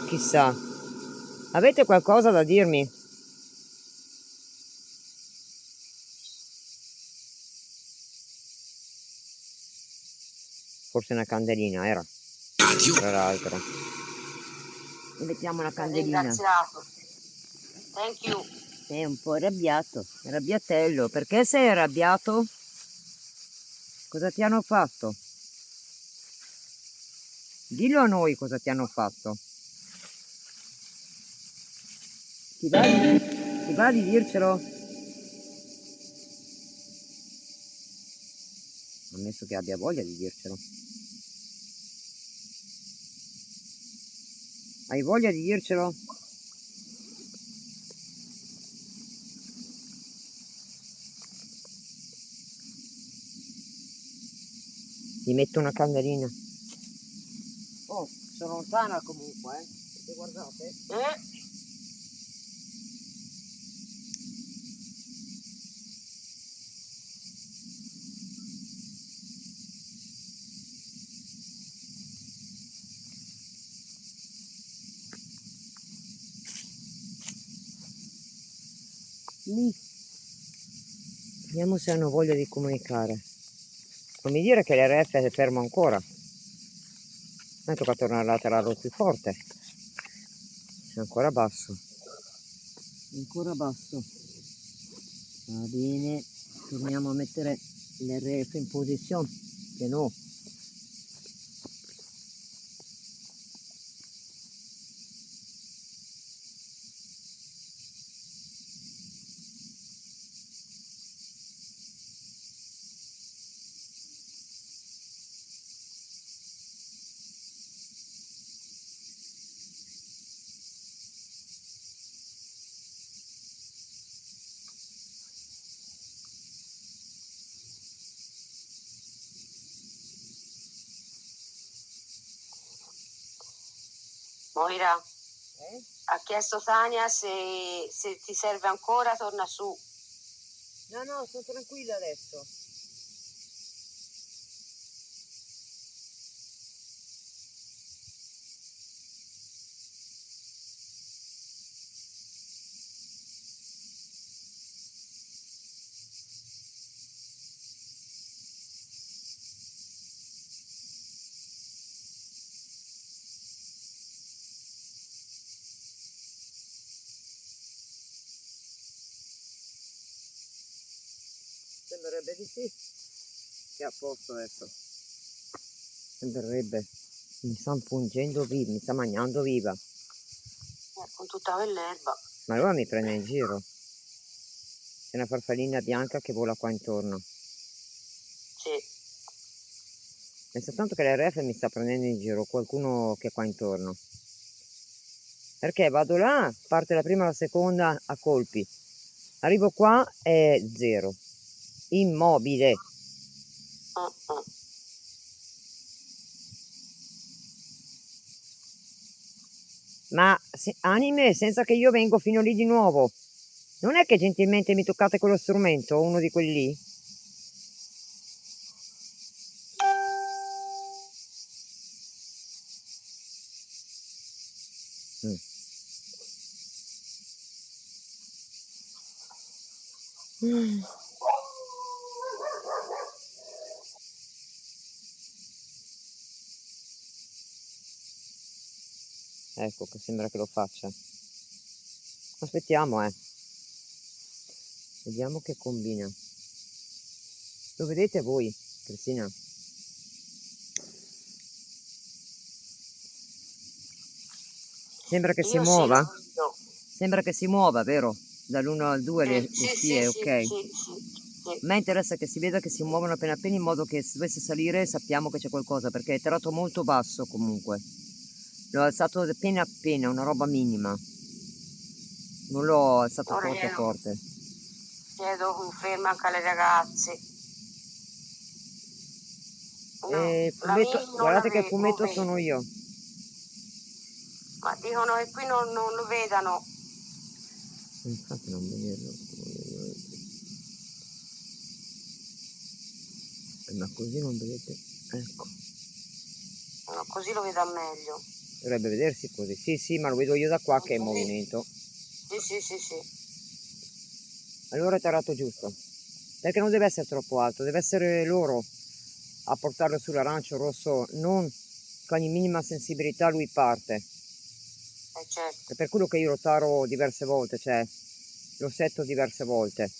Chissà. Avete qualcosa da dirmi? Forse una candelina era. Tra l'altro. E mettiamo una candelina. Ringraziato. Thank you. Sei un po' arrabbiato. Arrabbiatello. Perché sei arrabbiato? Cosa ti hanno fatto? Dillo a noi cosa ti hanno fatto. Ti va di dircelo? Ammesso che abbia voglia di dircelo. Hai voglia di dircelo? Gli metto una candelina. Oh, sono lontana comunque, perché guardate. Lì. Vediamo se hanno voglia di comunicare. Non mi dire che l'RF è fermo ancora. Mi tocca tornare a laterale più forte. È ancora basso. Ancora basso. Va bene. Torniamo a mettere l'RF in posizione. Che no. Moira, ha chiesto Tania se ti serve ancora, torna su. No, no, sono tranquilla adesso. Sembrerebbe di sì. Che è a posto adesso. Sembrerebbe. Mi sta pungendo viva, mi sta mangiando viva. Con tutta quell'erba. Ma allora mi prende in giro. C'è una farfallina bianca che vola qua intorno. Sì. È soltanto che l'RF mi sta prendendo in giro, qualcuno che è qua intorno. Perché vado là, parte la prima e la seconda a colpi. Arrivo qua è zero. Immobile. Ma anime, senza che io vengo fino lì di nuovo. Non è che gentilmente mi toccate quello strumento, uno di quelli lì? Ecco che sembra che lo faccia. Aspettiamo, vediamo che combina. Lo vedete voi, Cristina? Sembra che si Io sì, muova? lo vedo. Sembra che si muova, vero? Dall'1 al 2 le Sì, sì, spie, sì, ok? sì, A me interessa che si veda che si muovono appena appena in modo che se dovesse salire sappiamo che c'è qualcosa, perché è tirato molto basso comunque. L'ho alzato appena appena, una roba minima. Non l'ho alzato ora forte forte. chiedo conferma anche alle ragazze. No, E la fumetto, mia non guardate che non fumetto sono vede, io. ma dicono che qui non lo vedano. Infatti non vederlo. Ma così non vedete. Ecco. No, così lo vedo meglio. Dovrebbe vedersi così. Sì, sì, ma lo vedo io da qua che è in movimento. Sì, sì, sì, sì. Allora è tarato giusto. Perché non deve essere troppo alto, deve essere loro a portarlo sull'arancio rosso, non con ogni minima sensibilità lui parte. Certo. È per quello che io lo taro diverse volte, cioè lo setto diverse volte.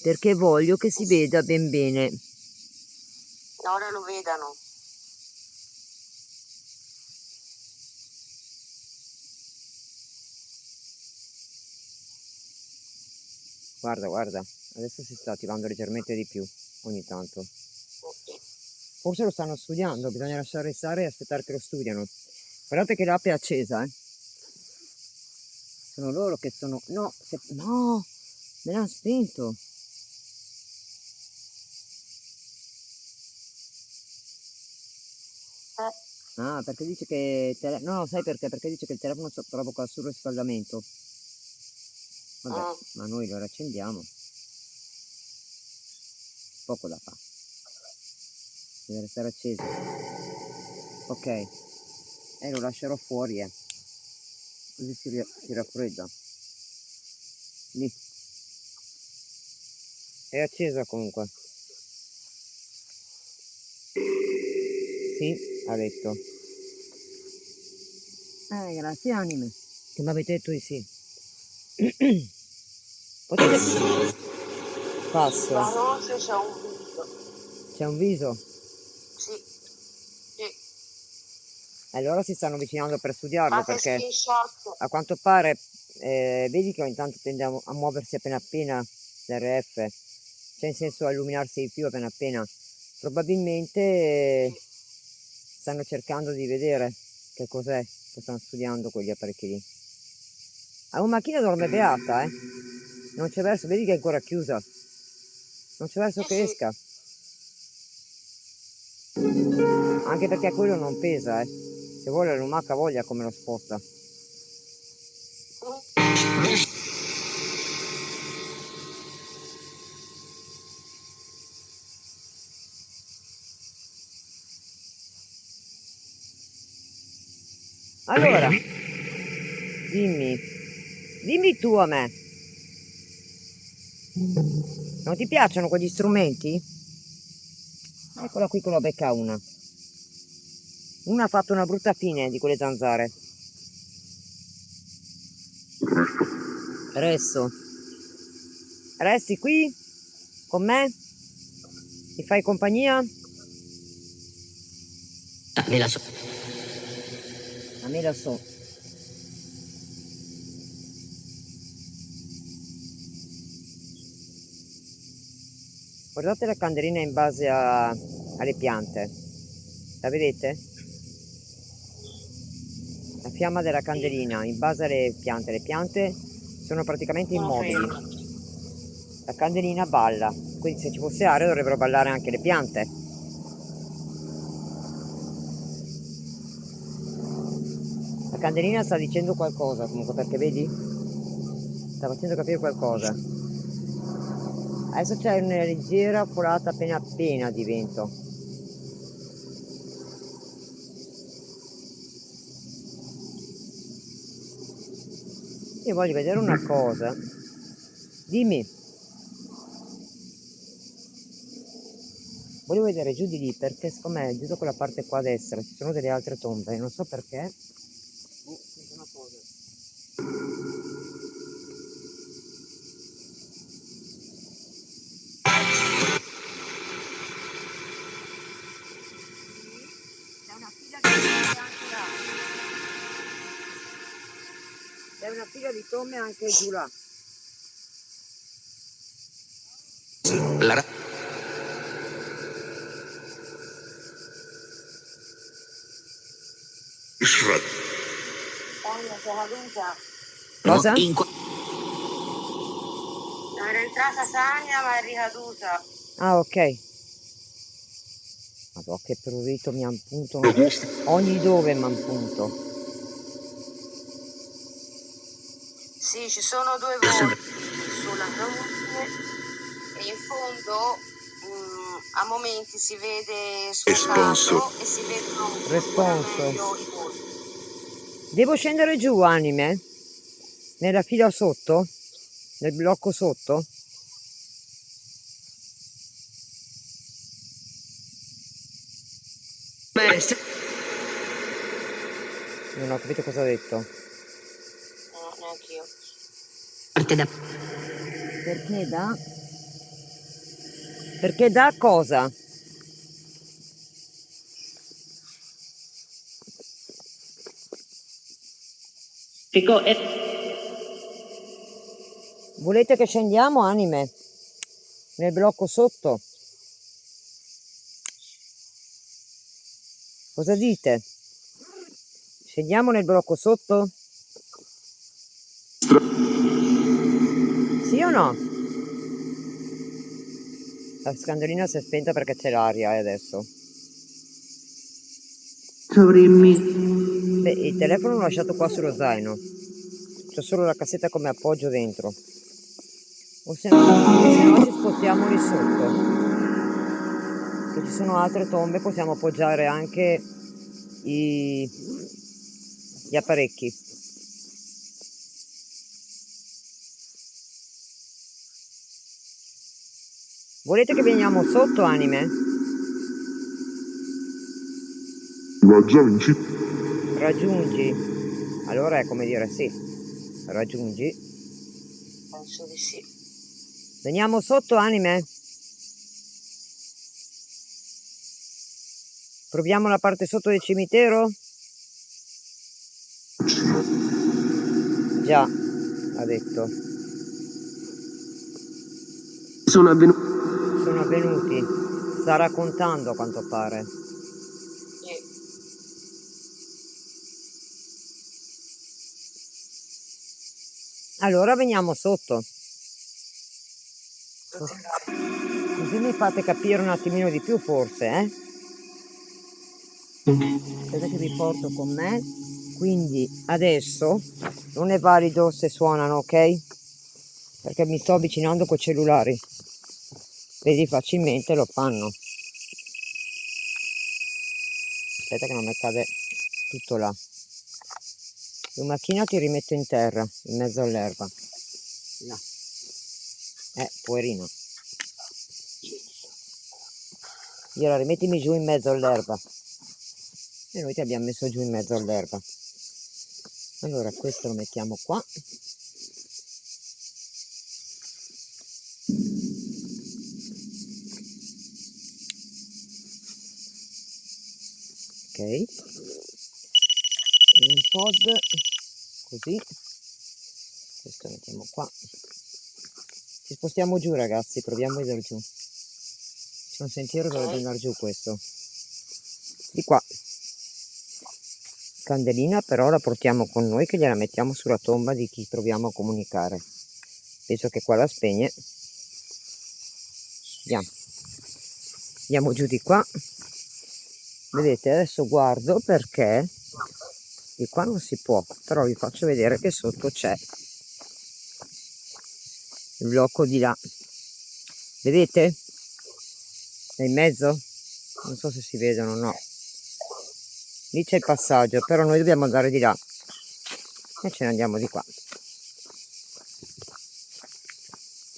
Perché voglio che si veda ben bene. Ora lo vedano. Guarda, guarda, adesso si sta attivando leggermente di più ogni tanto. Forse lo stanno studiando, bisogna lasciare stare e aspettare che lo studiano. Guardate che l'ape è accesa, Sono loro che sono... No, no, me l'hanno spento. Ah, perché dice che... No, sai perché? Perché dice che il telefono provoca il surriscaldamento. Vabbè, ma noi lo accendiamo. Poco da fare. Deve restare acceso. Ok. Lo lascerò fuori, Così si raffredda. Lì. È accesa comunque. Sì, ha detto. Grazie anime. Che mi avete detto di sì. Potete... Passo. La noce c'è un viso. C'è un viso? Sì, sì. Allora si stanno avvicinando per studiarlo Fate perché screenshot. a quanto pare, vedi che ogni tanto tende a muoversi appena appena l'RF, cioè in senso a illuminarsi di più appena appena. Probabilmente stanno cercando di vedere che cos'è che stanno studiando quegli apparecchi lì. La macchina dorme beata, Non c'è verso, vedi che è ancora chiusa. Non c'è verso che Sì. esca. Anche perché quello non pesa, Se vuole la lumaca voglia come lo sposta. Allora, dimmi tu a me, non ti piacciono quegli strumenti? Eccola qui che lo becca una. Una ha fatto una brutta fine di quelle zanzare. Resto. Resti qui con me? Mi fai compagnia? Me la so. A me la so. Guardate la candelina in base alle piante. La vedete? La fiamma della candelina in base alle piante. Le piante sono praticamente immobili. La candelina balla. Quindi se ci fosse aria dovrebbero ballare anche le piante. La candelina sta dicendo qualcosa comunque, perché vedi? Sta facendo capire qualcosa. Adesso c'è una leggera folata appena appena di vento. Io voglio vedere una cosa. Dimmi. Volevo vedere giù di lì perché secondo me giù da quella parte qua a destra ci sono delle altre tombe, non so perché. sento una cosa. C'è una fila di tombe anche là. C'è una fila di tombe anche giù là. Tania, sei caduta? Cosa? Era entrata Tania ma è ricaduta. Ah, ok. Madò, che prurito mi ampuntano. Ogni dove mi ampunto. Sì, ci sono due volti sulla croce e in fondo a momenti si vede sfocato e si vedono ancora Responso. meglio i volti. Devo scendere giù, anime? Nella fila sotto? Nel blocco sotto? Non ho capito cosa ha detto. No, neanche io. Perché da? Perché da cosa? Volete che scendiamo, anime? Nel blocco sotto? Cosa dite? Scendiamo nel blocco sotto? Sì o no? La scandolina si è spenta perché c'è l'aria adesso. Beh, il telefono l'ho lasciato qua sullo zaino. C'ho solo la cassetta come appoggio dentro. O se no ci spostiamo lì sotto. Che ci sono altre tombe, possiamo appoggiare anche gli apparecchi. Volete che veniamo sotto, anime? Raggiungi. Allora è come dire sì. Raggiungi. Penso di sì. Veniamo sotto, anime? Proviamo la parte sotto del cimitero? Già, ha detto. Sono avvenuti. Sta raccontando a quanto pare. Sì. Allora veniamo sotto. Così mi fate capire un attimino di più forse, eh? Aspetta che vi porto con me. Quindi adesso non è valido se suonano, ok? Perché mi sto avvicinando coi cellulari. Vedi, facilmente lo fanno. Aspetta che non mi cade tutto là. Un macchina ti rimetto in terra, in mezzo all'erba. No. Poverina. Gliela rimettimi giù in mezzo all'erba. E noi ti abbiamo messo giù in mezzo all'erba. Allora questo lo mettiamo qua. Ok. Un pod così. Questo lo mettiamo qua. Ci spostiamo giù, ragazzi, proviamo a andare giù. C'è un sentiero, dovrebbe andare giù questo. Di qua. Candelina però la portiamo con noi, che gliela mettiamo sulla tomba di chi proviamo a comunicare. Penso che qua la spegne. Andiamo giù di qua. Vedete, adesso guardo perché di qua non si può, però vi faccio vedere che sotto c'è il blocco di là. Vedete? È in mezzo? Non so se si vedono o no. Lì c'è il passaggio, però noi dobbiamo andare di là e ce ne andiamo di qua.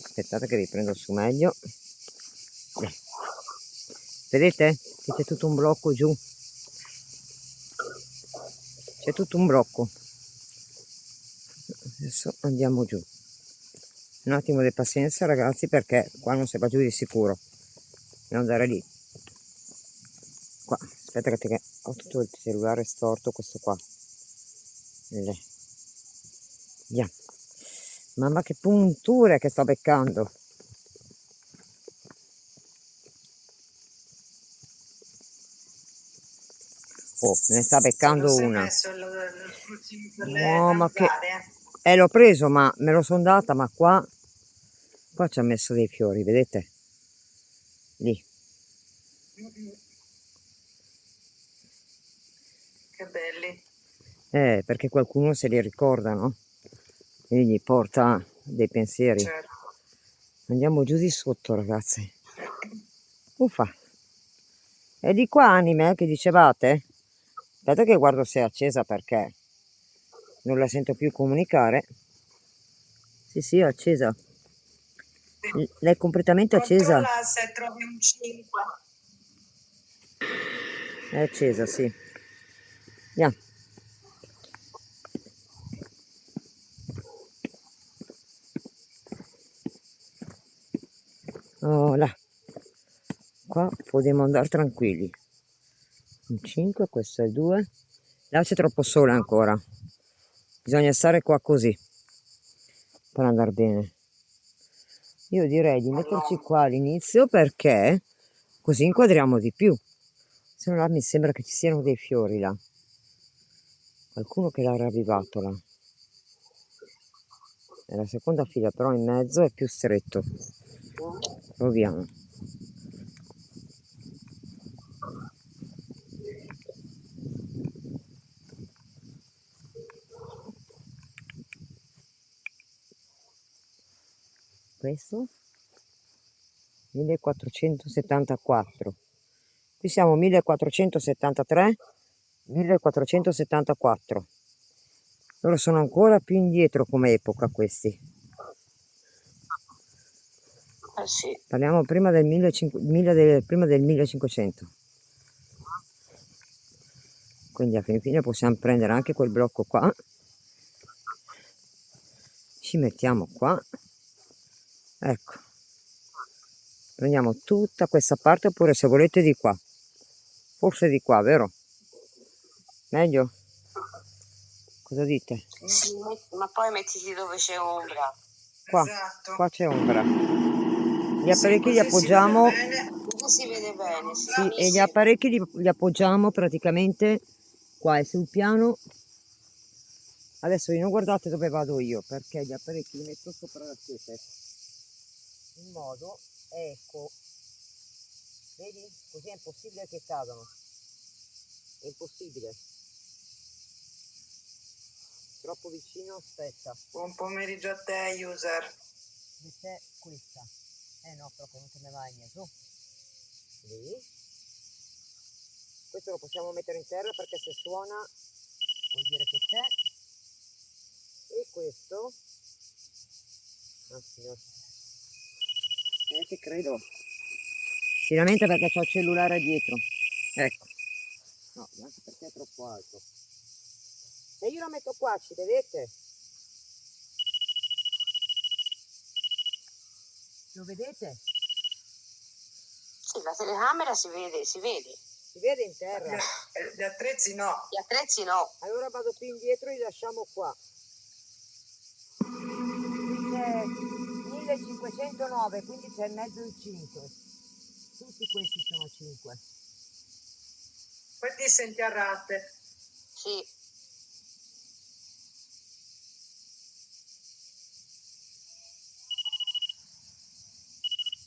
Aspettate che vi prendo su meglio. Vedete? Che c'è tutto un blocco giù. C'è tutto un blocco. Adesso andiamo giù. Un attimo di pazienza ragazzi, perché qua non si va giù di sicuro. Devo andare lì. Qua, aspetta che ho tutto il cellulare storto, questo qua. Via. Mamma che punture che sto beccando. Oh, me ne sta Te lo beccando sei una. messo lo spruzzino per le No, ma che... zanzare? l'ho preso, ma me lo sono data, ma qua ci ha messo dei fiori, vedete? Lì. Che belli. Perché qualcuno se li ricorda, no? Quindi gli porta dei pensieri. Certo. Andiamo giù di sotto, ragazzi. Uffa. È di qua anime che dicevate? Aspetta che guardo se è accesa perché non la sento più comunicare. Sì, è accesa. L'è completamente accesa. Controlla se trovi un 5. È accesa, sì. Via. Oh, là. Qua possiamo andare tranquilli. Un 5, questo è il 2. Là c'è troppo sole ancora. Bisogna stare qua così per andare bene. Io direi di metterci qua all'inizio perché così inquadriamo di più. Se no là mi sembra che ci siano dei fiori là. Qualcuno che l'ha ravvivato là. È la seconda fila, però in mezzo è più stretto. Proviamo. Questo 1474. Qui siamo 1473, 1474. Loro sono ancora più indietro come epoca questi. Sì. Parliamo prima del 1500. Quindi a fine possiamo prendere anche quel blocco qua. Ci mettiamo qua. Ecco. Prendiamo tutta questa parte oppure se volete di qua. Forse di qua, vero? Meglio? Cosa dite? Sì, ma poi mettiti dove c'è ombra. Qua, Esatto. qua c'è ombra. Gli Sì, apparecchi li così si vede appoggiamo. bene. Così si vede bene, sì, Sì, e gli benissimo. apparecchi li appoggiamo praticamente qua e sul piano. Adesso non guardate dove vado io perché gli apparecchi li metto sopra la siepe in modo, ecco, vedi? Così è impossibile che cadano, è impossibile, troppo vicino, aspetta, Buon pomeriggio a te, user. c'è questa, no, proprio non te ne vai niente, lì, questo lo possiamo mettere in terra perché se suona vuol dire che c'è, e questo, ah signore, che credo, si lamenta perché c'ho il cellulare dietro, ecco, no, anche perché è troppo alto, se io la metto qua ci vedete? Lo vedete? Sì, la telecamera si vede, si vede. Si vede in terra. Gli attrezzi no. Gli attrezzi no. Allora vado più indietro e li lasciamo qua. Qui c'è 1509, quindi c'è in mezzo il 5. Tutti questi sono 5. Poi ti senti a rate. Sì.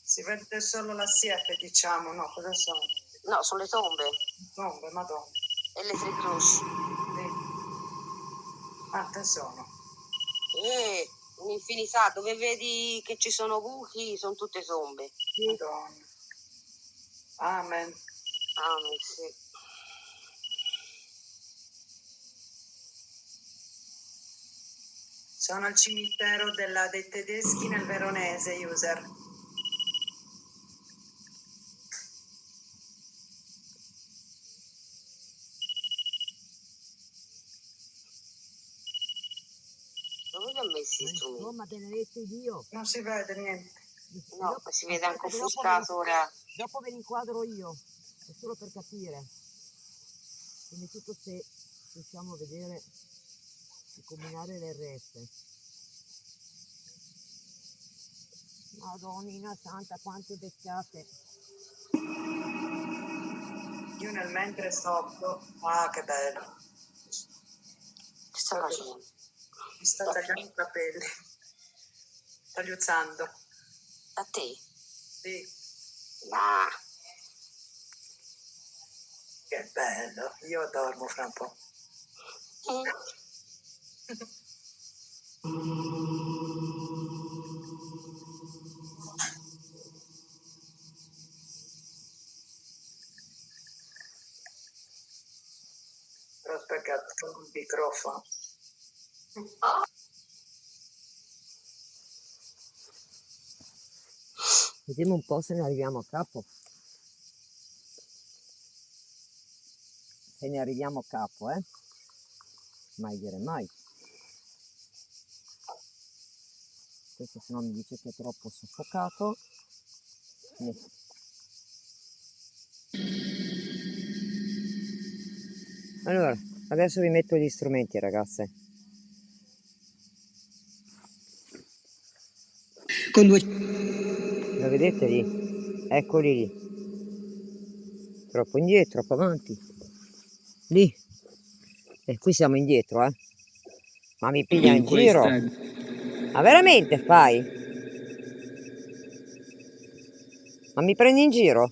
Si vede solo la siepe, diciamo, no? Cosa sono? No, sono le tombe Tombe, madonna. e le tre croci. Sì. Quante sono? E un'infinità, dove vedi che ci sono buchi, sono tutte tombe. Sì. Madonna. Amen. Amen, sì. Sono al cimitero dei tedeschi nel Veronese, user. Dove li ha messi Ma i strumenti? insomma, benedetto Dio. Non si vede niente. No, si vede anche Aspetta, offuscato ora. dopo ve li inquadro io, è solo per capire. Prima di tutto se riusciamo a vedere di combinare l'RF. Madonnina santa, quante beccate. Io nel mentre sotto, ah che bello, Che sta facendo? mi sto tagliando i capelli, tagliuzzando, A te? sì, Ah, che bello, io dormo fra un po'. Però aspetta, con il microfono. Vediamo un po' se ne arriviamo a capo. Se ne arriviamo a capo, mai dire mai. Questo se no mi dice che è troppo soffocato. Allora, adesso vi metto gli strumenti, ragazze. con due Lo vedete lì? Eccoli lì. Troppo indietro, troppo avanti. Lì. E qui siamo indietro, Ma mi piglia in giro. Ma veramente fai? Ma mi prendi in giro?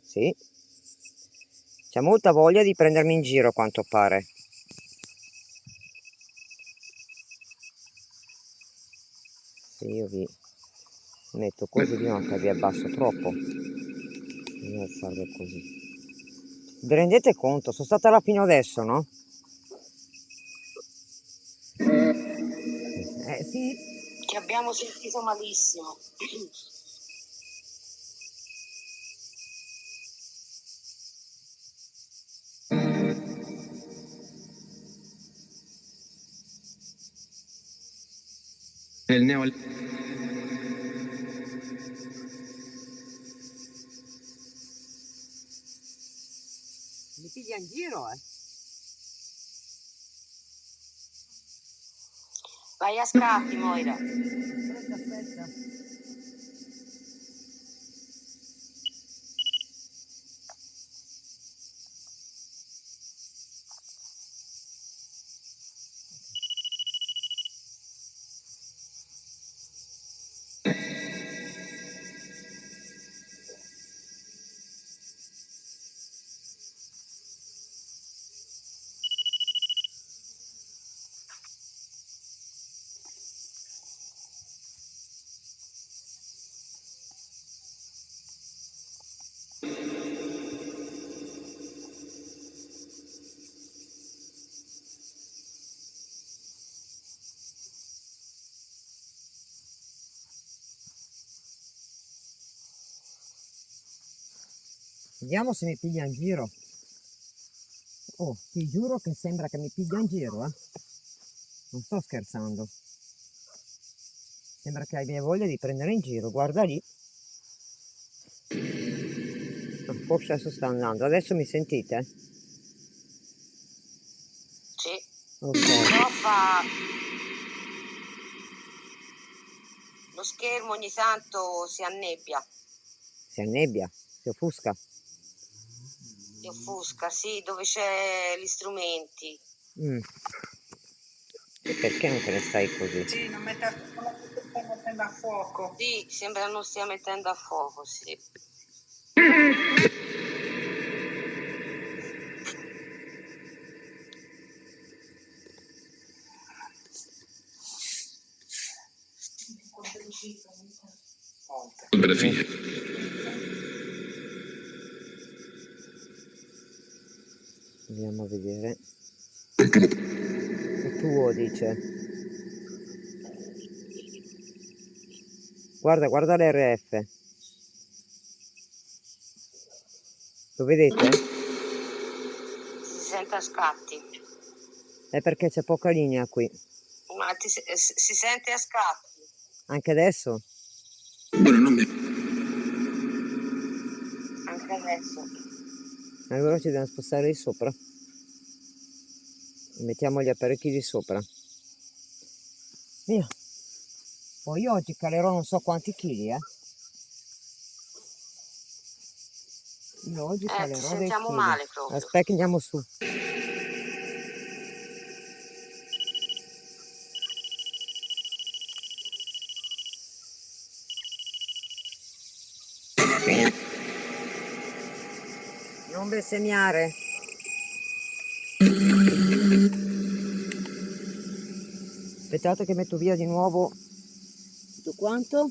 Sì. C'è molta voglia di prendermi in giro, a quanto pare. Se io vi metto così, no, che vi abbasso troppo. Devo alzarlo così. Vi rendete conto? Sono stata là fino adesso, no? Sì. che abbiamo sentito malissimo. Nel neo... Mi piglia in giro, Vai a scatti, Moira. Aspetta. Vediamo se mi piglia in giro. Oh, ti giuro che sembra che mi piglia in giro, Non sto scherzando. Sembra che abbia voglia di prendere in giro, guarda lì. Forse adesso sta andando. Adesso mi sentite? Sì. Ok. Però fa... Lo schermo ogni tanto si annebbia. Si annebbia, si offusca. Si offusca, sì, dove c'è gli strumenti. E perché non te ne stai così? Sì, non stai mettendo a fuoco. Sì, sembra non stia mettendo a fuoco, sì. Fotografia. Andiamo a vedere. È tuo, dice. Guarda l'RF. Lo vedete? Si sente a scatti. È perché c'è poca linea qui. Ma si sente a scatti. Anche adesso? Bueno, non mi... Anche adesso. Allora ci dobbiamo spostare di sopra. Mettiamo gli apparecchi di sopra. Via. Poi oggi calerò non so quanti chili, Io oggi Ti calerò dei sentiamo chili. male proprio. Aspetta che andiamo su. Non bestemmiare. Aspettate che metto via di nuovo tutto quanto.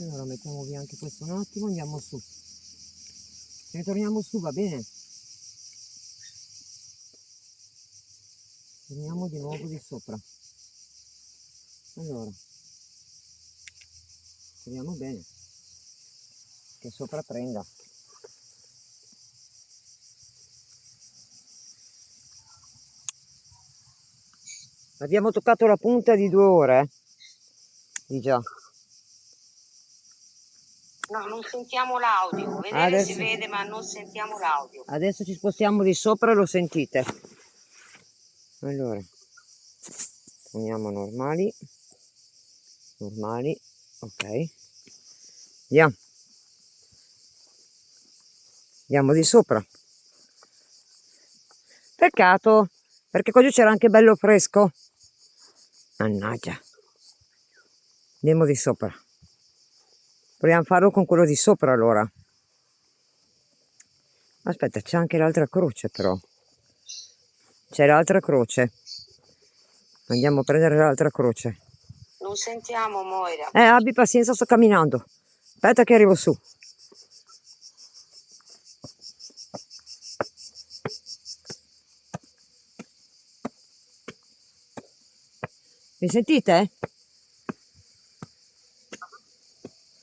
Allora mettiamo via anche questo un attimo, andiamo su. Ritorniamo su, va bene? Torniamo di nuovo di sopra. Allora, speriamo bene che sopra prenda. Abbiamo toccato la punta di 2 ore, Di già. No, non sentiamo l'audio. Vedere Adesso, si vede, ma non sentiamo l'audio. adesso ci spostiamo di sopra e lo sentite. Allora, poniamo normali, ok. Andiamo di sopra. Peccato, perché oggi c'era anche bello fresco. Mannaggia. Andiamo di sopra. Proviamo a farlo con quello di sopra allora. Aspetta, c'è anche l'altra croce però. C'è l'altra croce. Andiamo a prendere l'altra croce. Non sentiamo, Moira. Abbi pazienza, sto camminando. Aspetta che arrivo su. Mi sentite?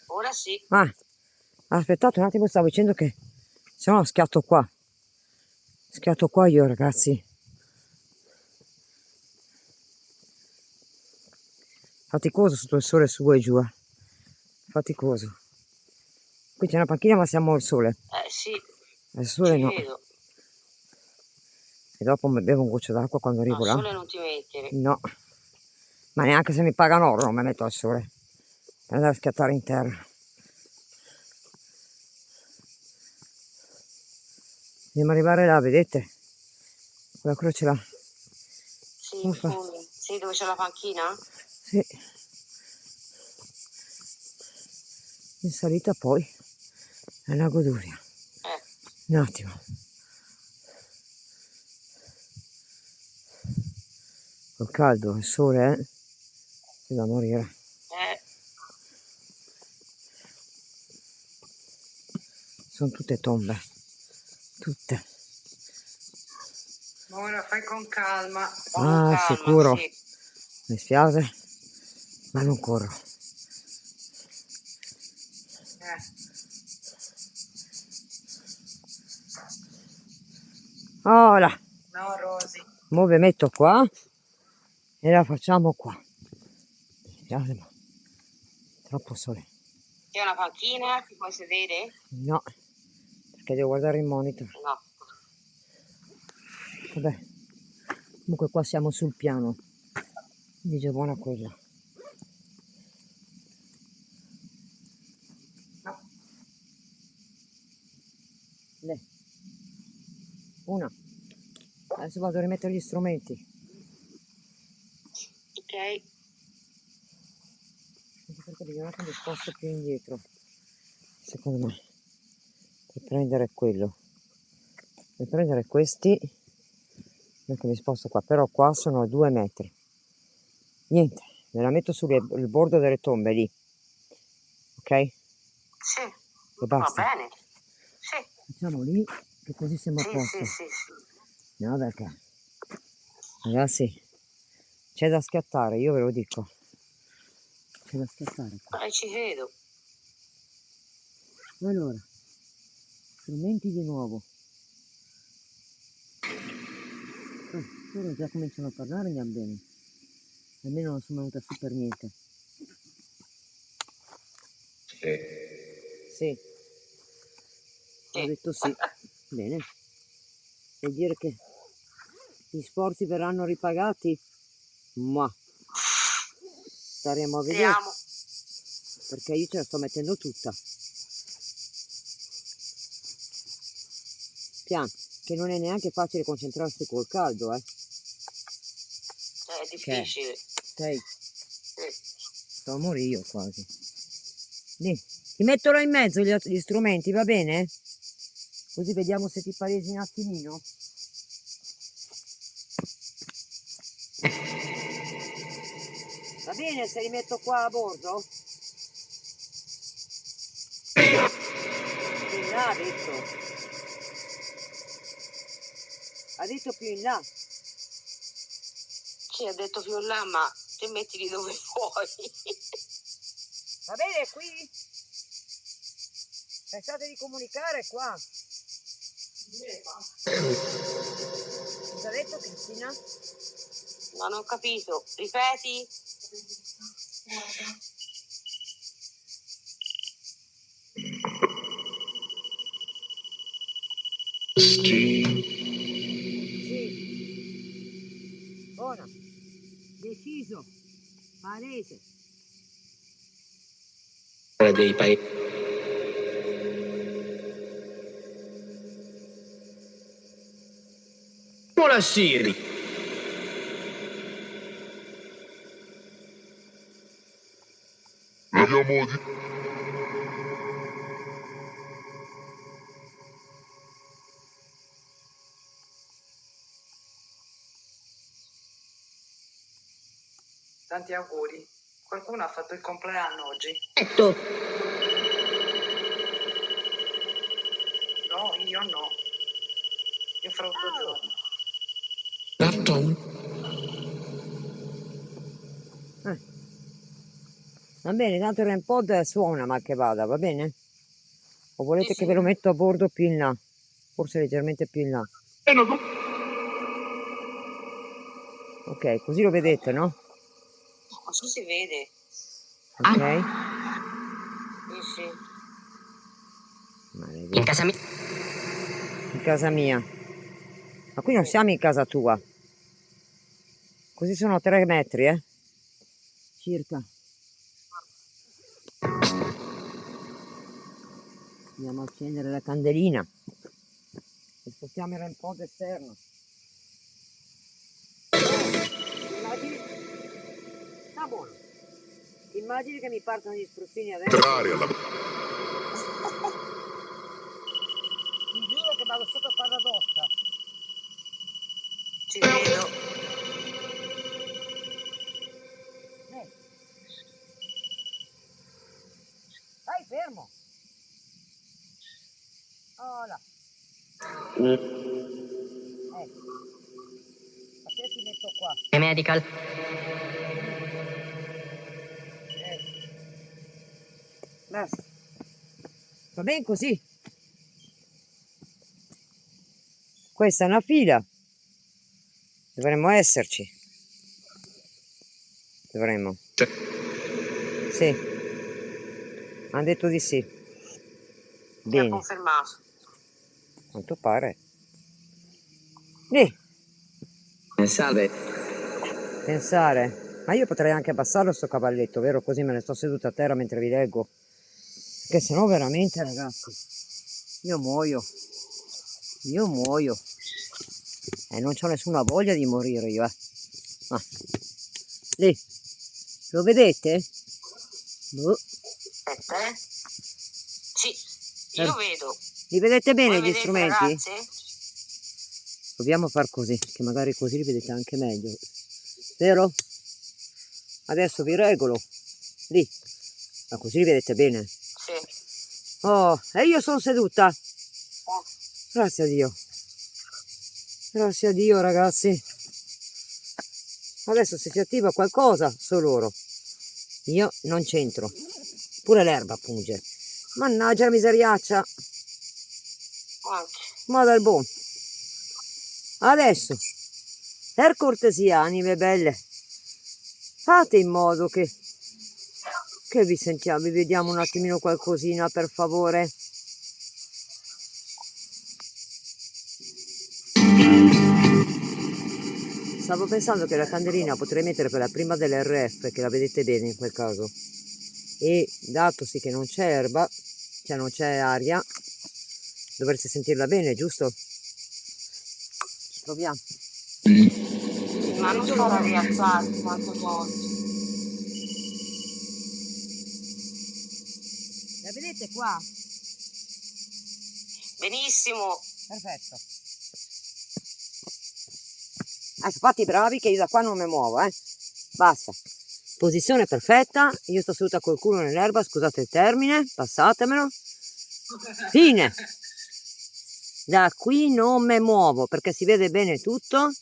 Ora sì. Aspettate un attimo, stavo dicendo che se no schiatto qua. Schiatto qua io, ragazzi. Faticoso sotto il sole su e giù. Faticoso. Qui c'è una panchina ma siamo al sole. Sì. Al sole no. Vedo. E dopo bevo un goccio d'acqua quando arrivo là. Al sole non ti mettere. No. Ma neanche se mi pagano oro non mi metto al sole. Per andare a schiattare in terra. Dobbiamo arrivare là, vedete? Quella croce là. Sì, in fondo. Sì, dove c'è la panchina? Sì. In salita poi è una goduria. Un attimo. Col caldo, il sole, c'è da morire. Sono tutte tombe. Tutte. Ora fai con calma. Sicuro. Sì. Mi spiace, ma non corro. Ora. No, Rosy. Mo vi metto qua e la facciamo qua. Mi spiace, ma troppo sole. C'è una panchina? Ti puoi sedere? No, perché devo guardare il monitor. No. Vabbè, comunque qua siamo sul piano. Dice buona quella. Una. Adesso vado a rimettere gli strumenti. Ok. Anche perché bisogna che mi sposto più indietro. Secondo me. Per prendere quello. Per prendere questi. Ecco, mi sposto qua. Però qua sono 2 metri. Niente. Me la metto sul bordo delle tombe lì. Ok? Sì. E basta. Va bene. Sì. Facciamo lì. Che così siamo a posto. Sì. No, perché? Ragazzi, c'è da scattare, io ve lo dico. C'è da scattare qua. Ci credo. Allora, Strumenti di nuovo. Loro già cominciano a parlare, andiamo bene. Almeno non sono venuta su per niente. Sì. Ho detto sì. Bene. Vuol dire che gli sforzi verranno ripagati? Ma staremo a vedere. Speriamo. Perché io ce la sto mettendo tutta. Piano, che non è neanche facile concentrarsi col caldo, È difficile. Sei, Sì. sto a morire io quasi. Lì, ti metto là in mezzo gli strumenti, va bene? Così vediamo se ti palesi un attimino. Va bene se li metto qua a bordo? Più in là ha detto. Ha detto più in là. Sì, ha detto più in là, ma te mettili dove vuoi. Va bene qui? Pensate di comunicare qua? Cosa ha detto Cristina? Non ho capito. Ripeti? Sì. Buona. Deciso. Palese. Dei paesi. La Siri. Vediamo di... Tanti auguri. Qualcuno ha fatto il compleanno oggi? Ecco, No, io no. Io fra 8 giorni. Va bene, tanto il REMPOD suona mal che vada, va bene? O volete Sì, che ve lo metto a bordo più in là? Forse leggermente più in là. Ok, così lo vedete, no? Così si vede. Ok? Sì, sì. Maledetto. in casa mia. In casa mia. Ma qui non siamo in casa tua. Così sono 3 metri, circa. Andiamo a accendere la candelina e spostiamo il REMPOD esterno. Immagini? Sta buono. Immagini che mi partono gli spruzzini adesso. Ti giuro che vado sotto a fare la doccia. Ci credo. Stai fermo. Oh là. A te ti metto qua. Medical. Basta. Va bene così. Questa è una fila. Dovremmo esserci. Dovremmo. Sì. Hanno detto di sì. Mi ha Bene. confermato. Quanto pare. Salve. Pensare. Ma io potrei anche abbassarlo sto cavalletto, vero? Così me ne sto seduta a terra mentre vi leggo. Perché sennò veramente, ragazzi, io muoio. Io muoio. E non c'ho nessuna voglia di morire io, Ah. Lì. Lo vedete? Boh. Aspetta, Sì, io vedo. Li vedete bene Voi gli vedete, strumenti? ragazze? Proviamo a far così, che magari così li vedete anche meglio. Vero? Adesso vi regolo. Lì. Ma così li vedete bene. Sì. Oh, e io sono seduta. Grazie a Dio. Grazie a Dio, ragazzi. Adesso se si attiva qualcosa, sono loro. Io non c'entro. Pure l'erba punge. Mannaggia la miseriaccia. Anche. Ma dal buon. Adesso, per cortesia, anime belle, fate in modo che vi sentiamo, vi vediamo un attimino qualcosina, per favore. Stavo pensando che la candelina potrei mettere quella prima dell'RF, che la vedete bene in quel caso. E datosi che non c'è erba, cioè non c'è aria, dovreste sentirla bene, giusto? Proviamo. Ma non sono rialzati tante volte. La vedete qua? Benissimo. Perfetto. Adesso fate i bravi che io da qua non mi muovo, Basta. Posizione perfetta, io sto seduta col culo nell'erba, scusate il termine, passatemelo. Fine. Da qui non mi muovo perché si vede bene tutto.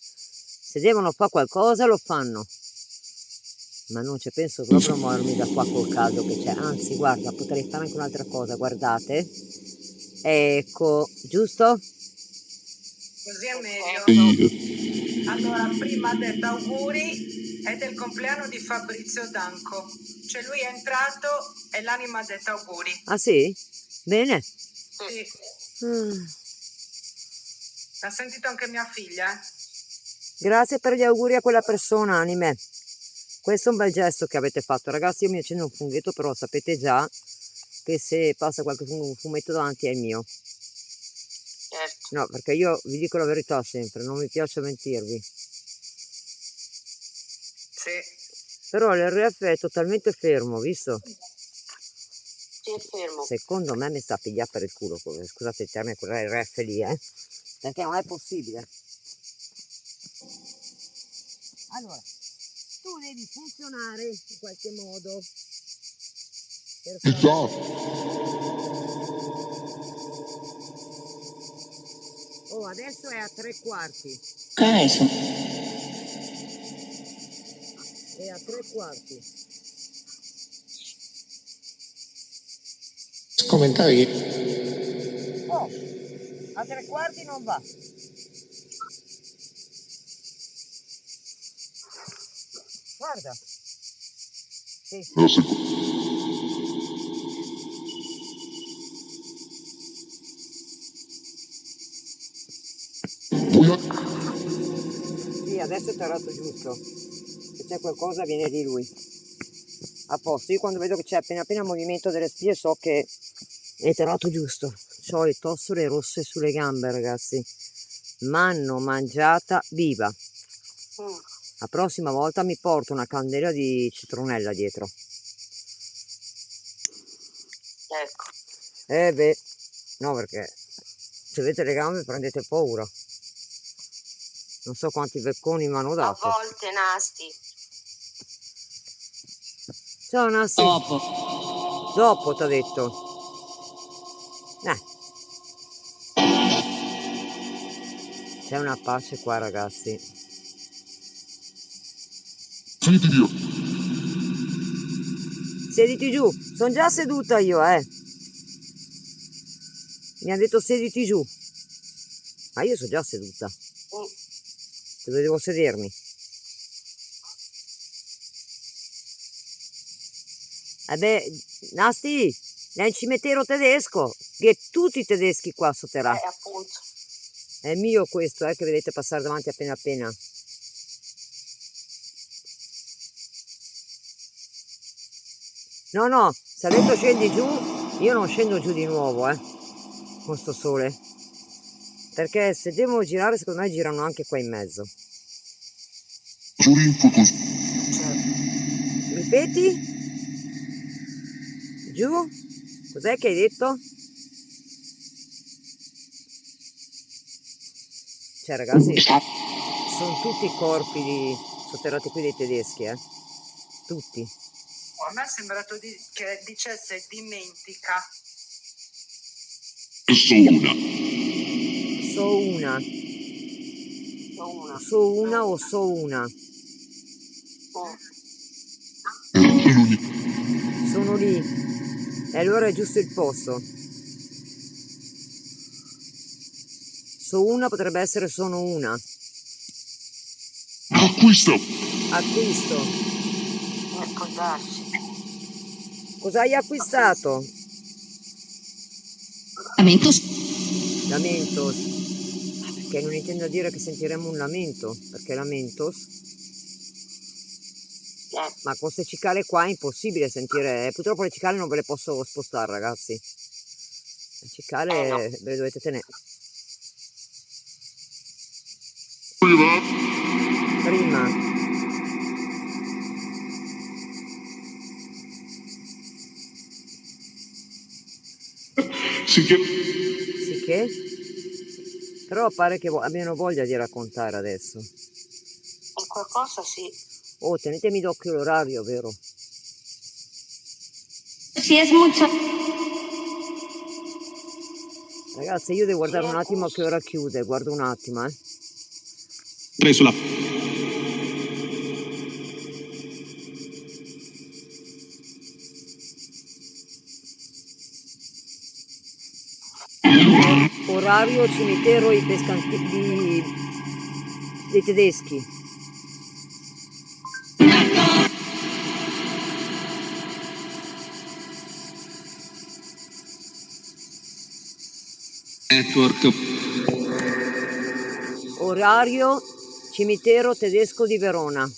Se devono fare qualcosa lo fanno. Ma non ci penso proprio a muovermi da qua col caldo che c'è. Anzi, guarda, potrei fare anche un'altra cosa, guardate. Ecco, giusto? Così è meglio. Io. Allora, prima ha detto auguri, è del compleanno di Fabrizio Danco. Cioè lui è entrato e l'anima ha detto auguri. Ah sì? Bene. Sì. Ah. Ha sentito anche mia figlia, Grazie per gli auguri a quella persona, anime. Questo è un bel gesto che avete fatto. Ragazzi, io mi accendo un funghetto, però sapete già che se passa qualche fumetto davanti è il mio. Certo. No, perché io vi dico la verità sempre, non mi piace mentirvi. Sì. Però l'RF è totalmente fermo, visto? Sì, è fermo. Secondo me mi sta a pigliare per il culo, scusate il termine, quell'RF lì, perché non è possibile. Allora, tu devi funzionare in qualche modo. Per Oh, adesso è a 3/4. Adesso. È a 3/4. Commentari. Oh, a 3/4 non va. Guarda. Sì. Sì, adesso è tarato giusto. Se c'è qualcosa viene di lui. A posto. Io quando vedo che c'è appena movimento delle spie so che è tarato giusto. Ho le tossole rosse sulle gambe, ragazzi. M'hanno mangiata viva. La prossima volta mi porto una candela di citronella dietro. Ecco. Beh, no, perché se avete le gambe prendete paura. Non so quanti becconi mi hanno A dato. volte Nasti. Ciao Nassi. Dopo t'ho detto. C'è una pace qua, ragazzi. Sediti giù. Sono già seduta io, Mi ha detto sediti giù. Ma io sono già seduta. Dove devo sedermi? Nasti, è un cimitero tedesco, che tutti i tedeschi qua sotterranno. Appunto. È mio questo, che vedete passare davanti appena appena. No, se ha detto scendi giù, io non scendo giù di nuovo, con sto sole. Perché se devono girare, secondo me girano anche qua in mezzo. Ripeti? Giù? Cos'è che hai detto? Cioè, ragazzi, sono tutti corpi sotterrati qui dei tedeschi, tutti. A me è sembrato che dicesse dimentica. So una o so una. Sono lì. E allora è giusto il posto. Su una potrebbe essere solo una. Acquisto. Acquisto. Può darsi. Cosa hai acquistato? Lamentos. Che non intendo dire che sentiremo un lamento, perché lamentos. Ma con queste cicale qua è impossibile sentire. Purtroppo le cicale non ve le posso spostare, ragazzi. Le cicale No. ve le dovete tenere. Prima. Sì che... Sì che? Però pare che abbiano voglia di raccontare adesso. E qualcosa sì. Oh, tenetemi d'occhio l'orario, vero? Sí, es mucho. Ragazzi, io devo guardare un attimo a che ora chiude. Guardo un attimo, eh. Preso la... Orario cimitero dei tedeschi. Network. Orario cimitero tedesco di Verona.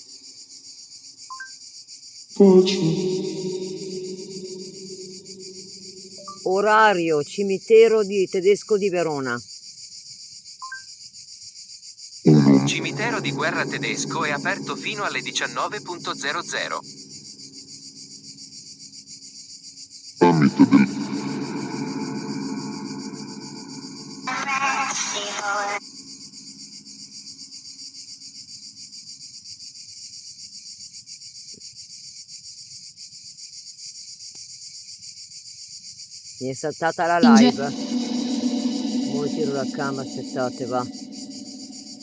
Orario cimitero tedesco di Verona. Cimitero di guerra tedesco è aperto fino alle 19:00. Mi è saltata la live. Mo giro la cama, aspettate, va.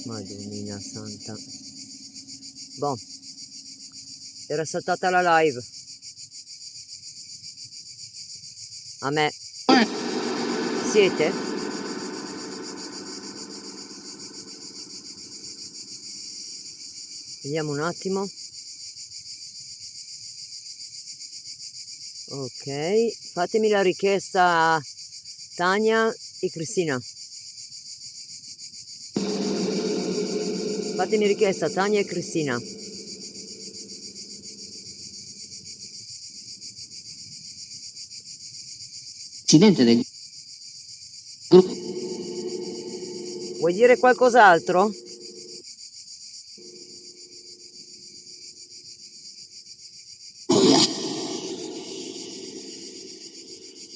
Madonnina santa. Boh. Era saltata la live. A me. Siete? Vediamo un attimo. Ok, fatemi la richiesta Tania e Cristina. Fatemi richiesta Tania e Cristina. Presidente del gruppo. Vuoi dire qualcos'altro?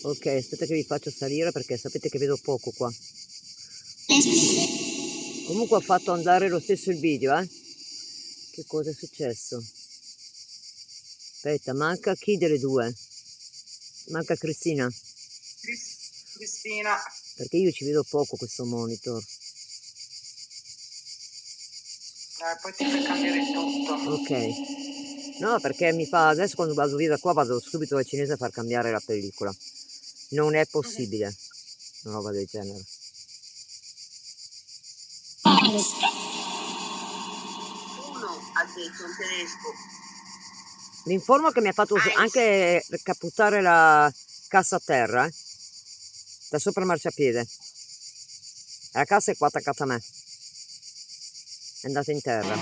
Ok, aspetta che vi faccio salire perché sapete che vedo poco qua. Comunque ho fatto andare lo stesso il video, eh. Che cosa è successo? Aspetta, manca chi delle due? Manca Cristina. Cristina. Perché io ci vedo poco questo monitor. Dai, poi ti fai cambiare tutto. Ok. No, perché mi fa adesso quando vado via da qua vado subito al cinese a far cambiare la pellicola. Non è possibile una roba del genere. Uno ha detto in tedesco. Vi informo che mi ha fatto anche caputare la cassa a terra, da sopra il marciapiede. La cassa è qua attaccata a me. È andata in terra.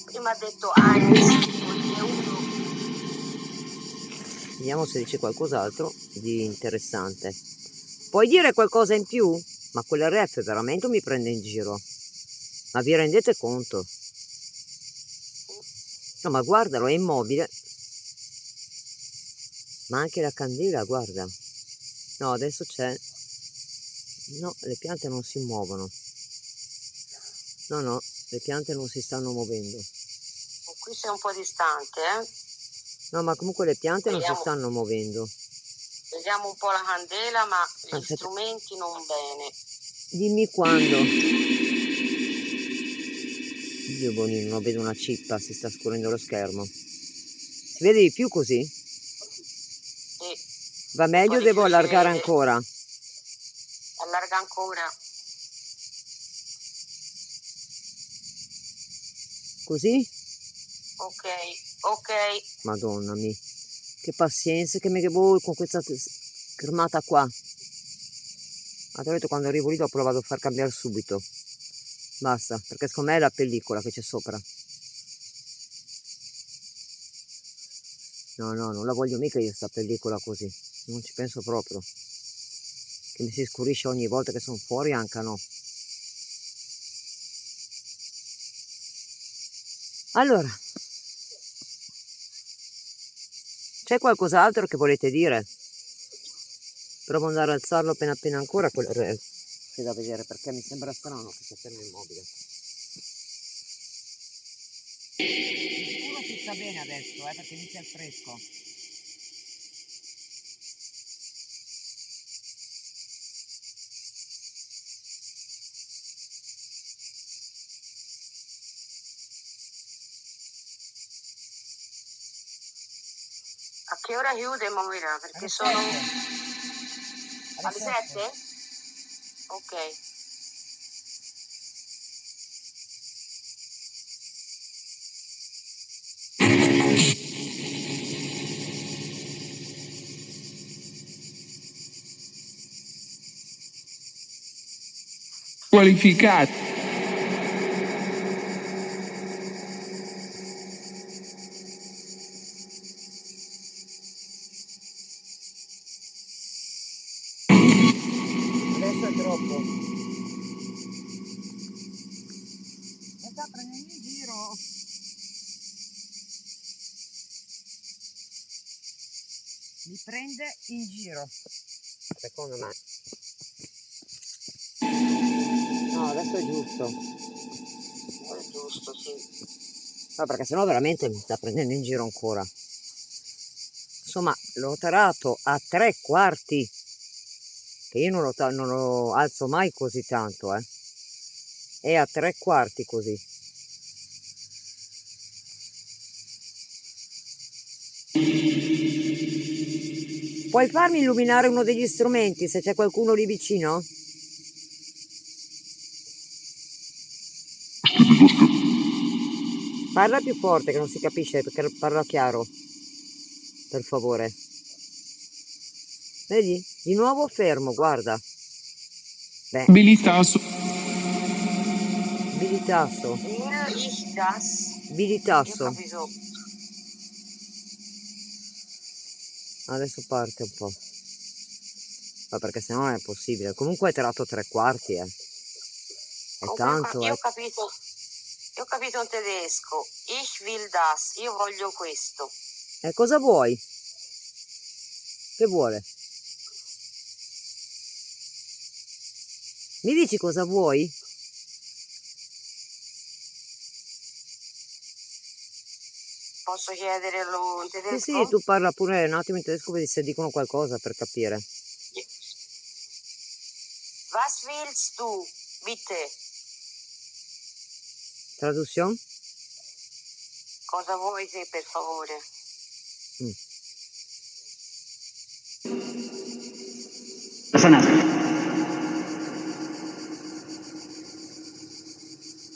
Prima ha detto Heinz, poi uno. Vediamo se dice qualcos'altro di interessante. Puoi dire qualcosa in più? Ma quell'RF veramente mi prende in giro. Ma vi rendete conto? No, ma guardalo, è immobile. Ma anche la candela, guarda. No, adesso c'è. No, le piante non si muovono. No, le piante non si stanno muovendo. Qui sei un po' distante, eh? No, ma comunque le piante non si Vediamo. stanno muovendo. Vediamo un po' la candela, ma gli Aspetta. strumenti non bene. Dimmi quando. Dio bonino, non vedo una cippa, si sta scurendo lo schermo. Si vede di più così? Sì. Va meglio o Poi devo allargare ricucire- ancora? Allarga ancora. Così? Ok, ok. Madonna mia. Che pazienza che mi devo con questa schermata qua. Ma ti ho detto, quando arrivo lì dopo lo vado a far cambiare subito. Basta, perché secondo me è la pellicola che c'è sopra. No, non la voglio mica io sta pellicola così. Non ci penso proprio. Che mi si scurisce ogni volta che sono fuori, anche no. Allora, c'è qualcos'altro che volete dire? Provo ad andare a alzarlo appena ancora, c'è da vedere, perché mi sembra strano che sia fermo immobile. Di sicuro si sta bene adesso, perché inizia il fresco. A che ora chiude Moira? Perché Alle sono 7. alle 7? Ok. Qualificato. Adesso è troppo. Mi sta prendendo in giro. Mi prende in giro. Secondo me. No, adesso è giusto. È giusto, sì. No, perché sennò veramente mi sta prendendo in giro ancora. Insomma, l'ho tarato a 3/4. Che io non lo alzo mai così tanto, È a 3/4 così. Puoi farmi illuminare uno degli strumenti se c'è qualcuno lì vicino? Parla più forte che non si capisce, perché parla chiaro. Per favore. Vedi? Di nuovo fermo, guarda. Beh, Abilitato. bilitasso. Ich das. Io ho Bilitasso. capito. Adesso parte un po'. Ma perché sennò non è possibile. Comunque hai tirato 3/4, È tanto, Io ho capito in tedesco. Ich will das. Io voglio questo. E cosa vuoi? Che vuole? Mi dici cosa vuoi? Posso chiederlo in Sì, tedesco? tu parla pure un attimo in tedesco, vedi se dicono qualcosa per capire. Was willst du? Bitte. Traduzione? Cosa vuoi te, per favore?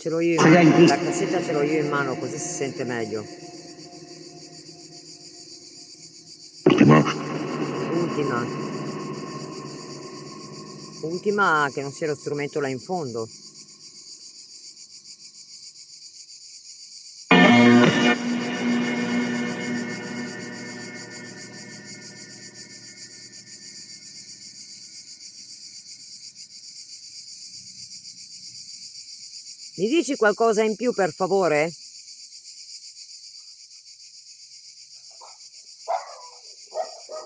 Ce l'ho io in mano, la cassetta ce l'ho io in mano, così si sente meglio. Ultima che non sia lo strumento là in fondo. Mi dici qualcosa in più, per favore?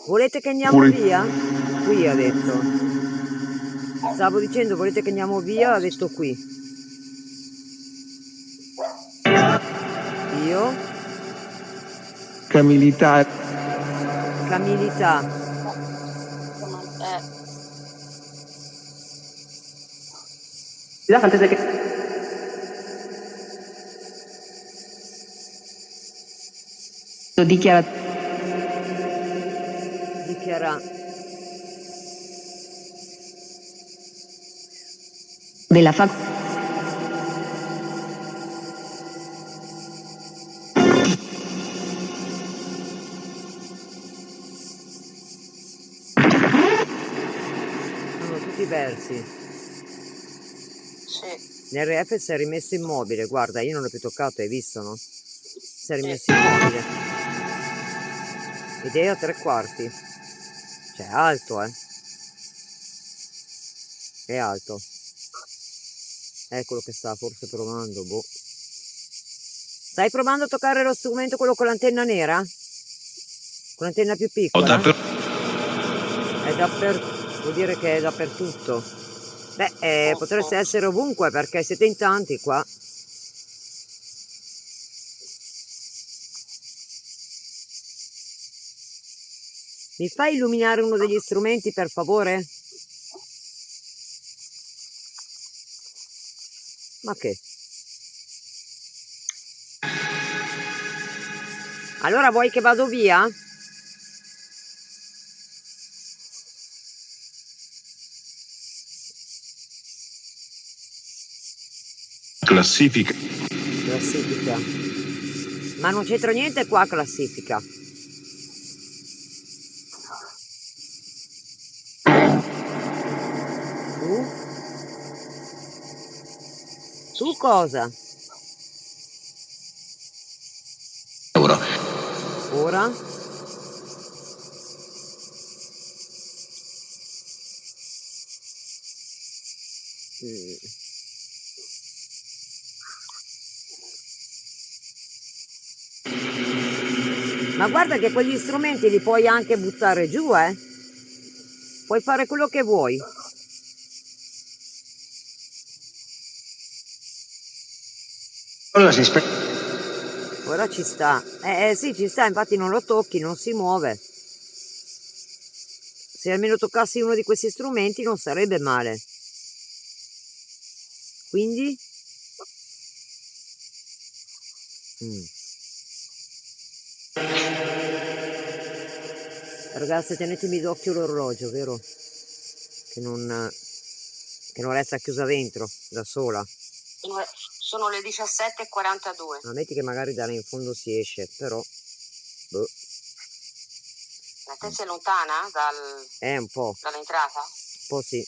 Volete che andiamo via? Qui ha detto. Stavo dicendo, volete che andiamo via? Ha detto qui. Io? Camilità. Camilità. Dichiara. Dichiara. della facoltà. Sono tutti versi. Sì. L'RF si è rimesso immobile, guarda, io non l'ho più toccato, hai visto, no? Si è rimesso immobile. Ed è a 3/4. Cioè, è alto, È alto. Eccolo che sta forse provando, boh. Stai provando a toccare lo strumento, quello con l'antenna nera? Con l'antenna più piccola? Vuol dire che è dappertutto. Beh, potreste essere ovunque perché siete in tanti qua. Mi fai illuminare uno degli strumenti, per favore? Ma che? Allora vuoi che vado via? Classifica. Classifica. Ma non c'entra niente qua, classifica. Tu cosa? Ora? Ma guarda che quegli strumenti li puoi anche buttare giù, Puoi fare quello che vuoi. Ora ci sta. Sì, ci sta, infatti non lo tocchi, non si muove. Se almeno toccassi uno di questi strumenti non sarebbe male. Quindi? Ragazze, tenetemi d'occhio l'orologio, vero? Che non resta chiusa dentro, da sola. Sono le 17:42. Ma metti che magari da là in fondo si esce, però... Boh. La te sei lontana Un po'. dall'entrata? Un po' sì.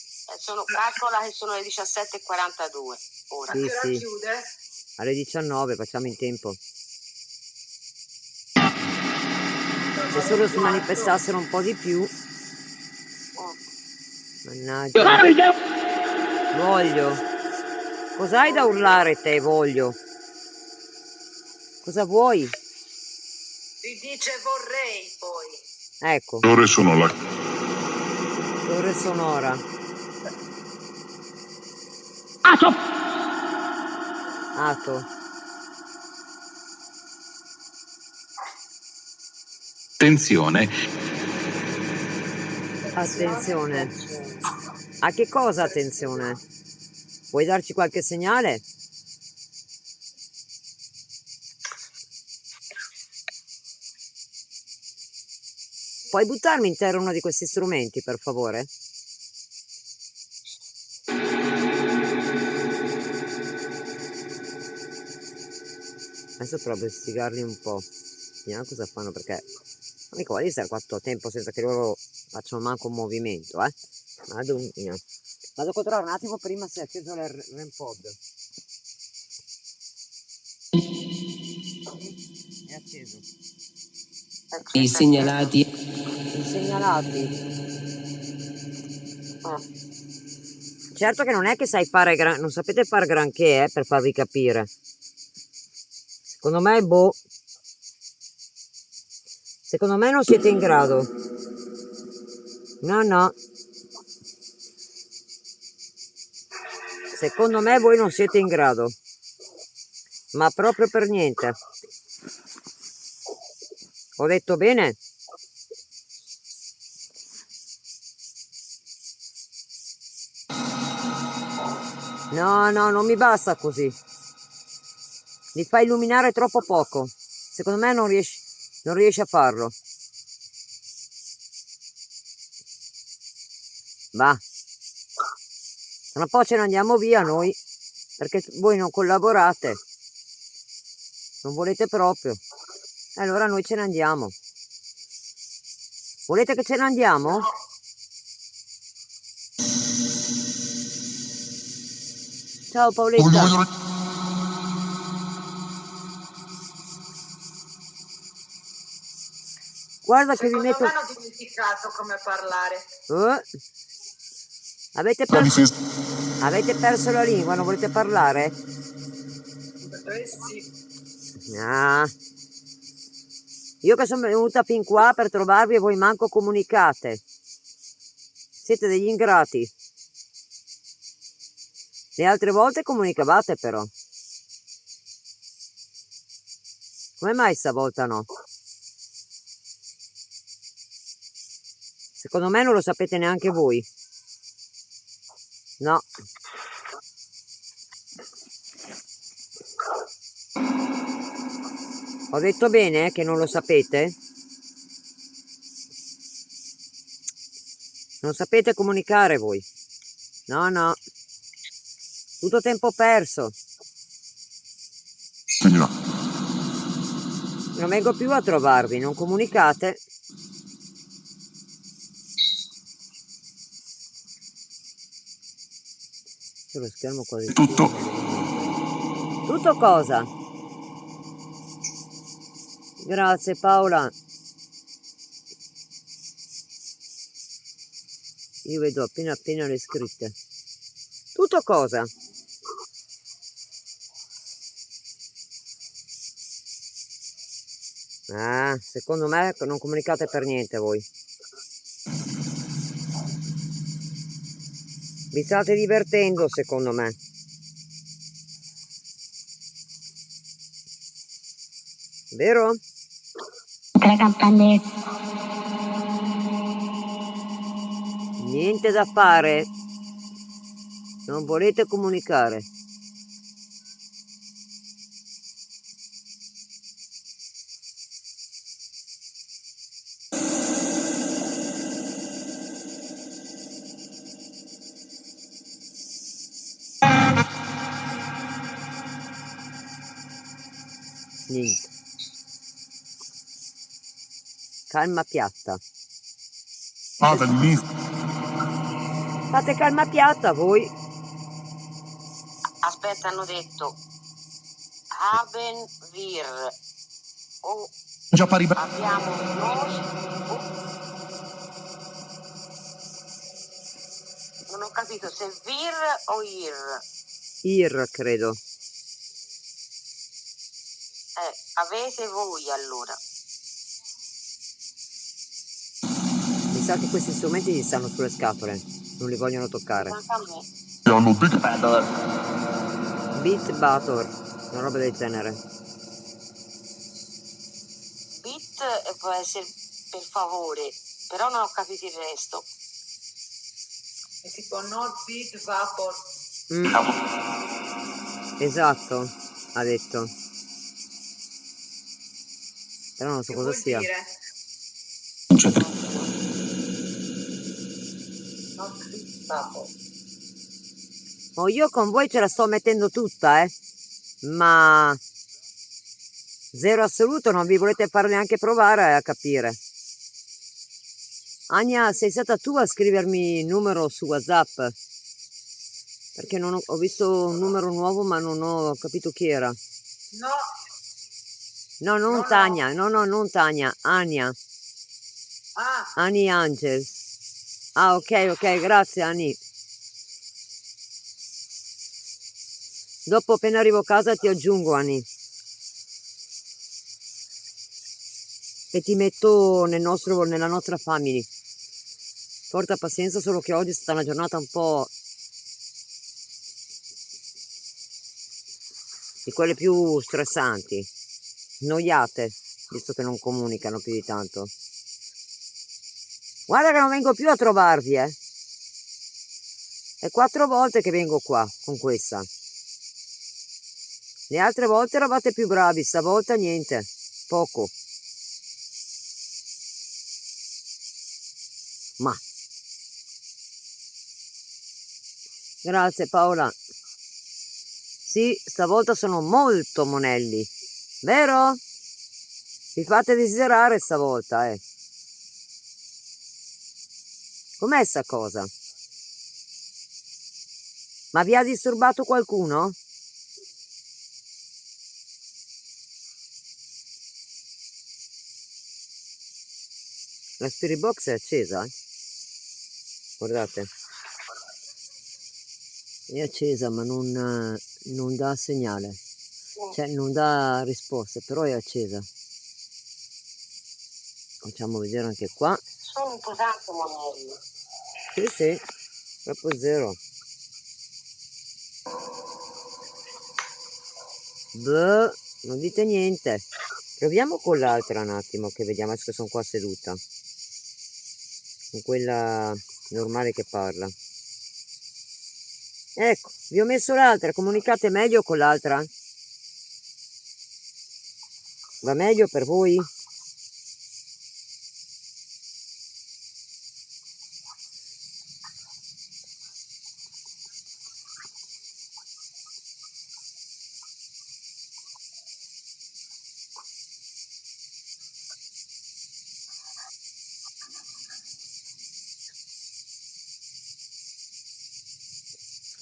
Calcola che sono le 17:42 ora. Sì, A che ora sì. chiude? Alle 19 facciamo in tempo. Se solo si manifestassero un po' di più. Mannaggia. Voglio. Cos'hai da urlare te, voglio? Cosa vuoi? Si dice vorrei poi. Ecco. Ore sono la... Torre sonora. Ato. Attenzione. Attenzione. A che cosa attenzione? Vuoi darci qualche segnale? Puoi buttarmi in terra uno di questi strumenti, per favore? Adesso provo a spiegarli un po'. Vediamo cosa fanno, perché mica vuoi stare qua a tempo senza che loro facciano manco un movimento, Madonna. Vado a controllare un attimo prima se è acceso l'REM pod. È acceso. I segnalati. I segnalati. Certo che non è che sai fare non sapete fare granché, per farvi capire. Secondo me, secondo me non siete in grado. No. Secondo me voi non siete in grado. Ma proprio per niente. Ho detto bene? No, non mi basta così. Li fai illuminare troppo poco. Secondo me non riesci a farlo. Va. Tra poi ce ne andiamo via noi, perché voi non collaborate, non volete proprio. Allora noi ce ne andiamo. Volete che ce ne andiamo? Ciao Paoletta. Guarda che vi Secondo metto... me hanno dimenticato come parlare. Avete perso la lingua, non volete parlare? Sì. Ah. Io che sono venuta fin qua per trovarvi e voi manco comunicate. Siete degli ingrati. Le altre volte comunicavate però. Come mai stavolta no? Secondo me non lo sapete neanche voi. No. Ho detto bene che non lo sapete? Non sapete comunicare voi. No, no. Tutto tempo perso. Non vengo più a trovarvi, non comunicate. C'è lo schermo quasi tutto. Tutto cosa? Grazie Paola. Io vedo appena le scritte. Tutto cosa? Ah, secondo me non comunicate per niente voi. Vi state divertendo, secondo me. Vero? La campanella. Niente da fare. Non volete comunicare. Niente. Calma piatta. Fate calma piatta voi. Aspetta, hanno detto haben wir o abbiamo noi non ho capito se wir o ir. Ir, credo. Avete voi allora. Mi sa che questi strumenti gli stanno sulle scatole. Non li vogliono toccare. Manca a me. Beat Bator. Una roba del genere. Bit può essere per favore, però non ho capito il resto. È tipo no beat vapor. Esatto, ha detto. Però non so Che cosa vuol sia. dire? No beat vapor. Oh, io con voi ce la sto mettendo tutta, ma zero assoluto, non vi volete fare neanche provare a capire. Ania, sei stata tu a scrivermi il numero su WhatsApp? Perché non ho visto un numero nuovo, ma non ho capito chi era. No. No, non No, Tania, no, non Tania, Ania. Ah, Ani Angels. Ah, ok, grazie Ani. Dopo appena arrivo a casa ti aggiungo Ani. E ti metto nella nostra family. Porta pazienza, solo che oggi è stata una giornata un po' di quelle più stressanti, noiate, visto che non comunicano più di tanto. Guarda che non vengo più a trovarvi, È 4 volte che vengo qua con questa. Le altre volte eravate più bravi, stavolta niente, poco. Ma Grazie Paola. Sì, stavolta sono molto monelli, vero? Vi fate desiderare stavolta, eh. Com'è sta cosa? Ma vi ha disturbato qualcuno? La spirit box è accesa, eh? Guardate. È accesa ma non dà segnale. Cioè non dà risposte, però è accesa. Facciamo vedere anche qua. Sono un po' tanto monelli. Sì, proprio zero. Boh, non dite niente. Proviamo con l'altra un attimo, che vediamo, adesso che sono qua seduta. Con quella normale che parla. Ecco, vi ho messo l'altra, comunicate meglio con l'altra? Va meglio per voi?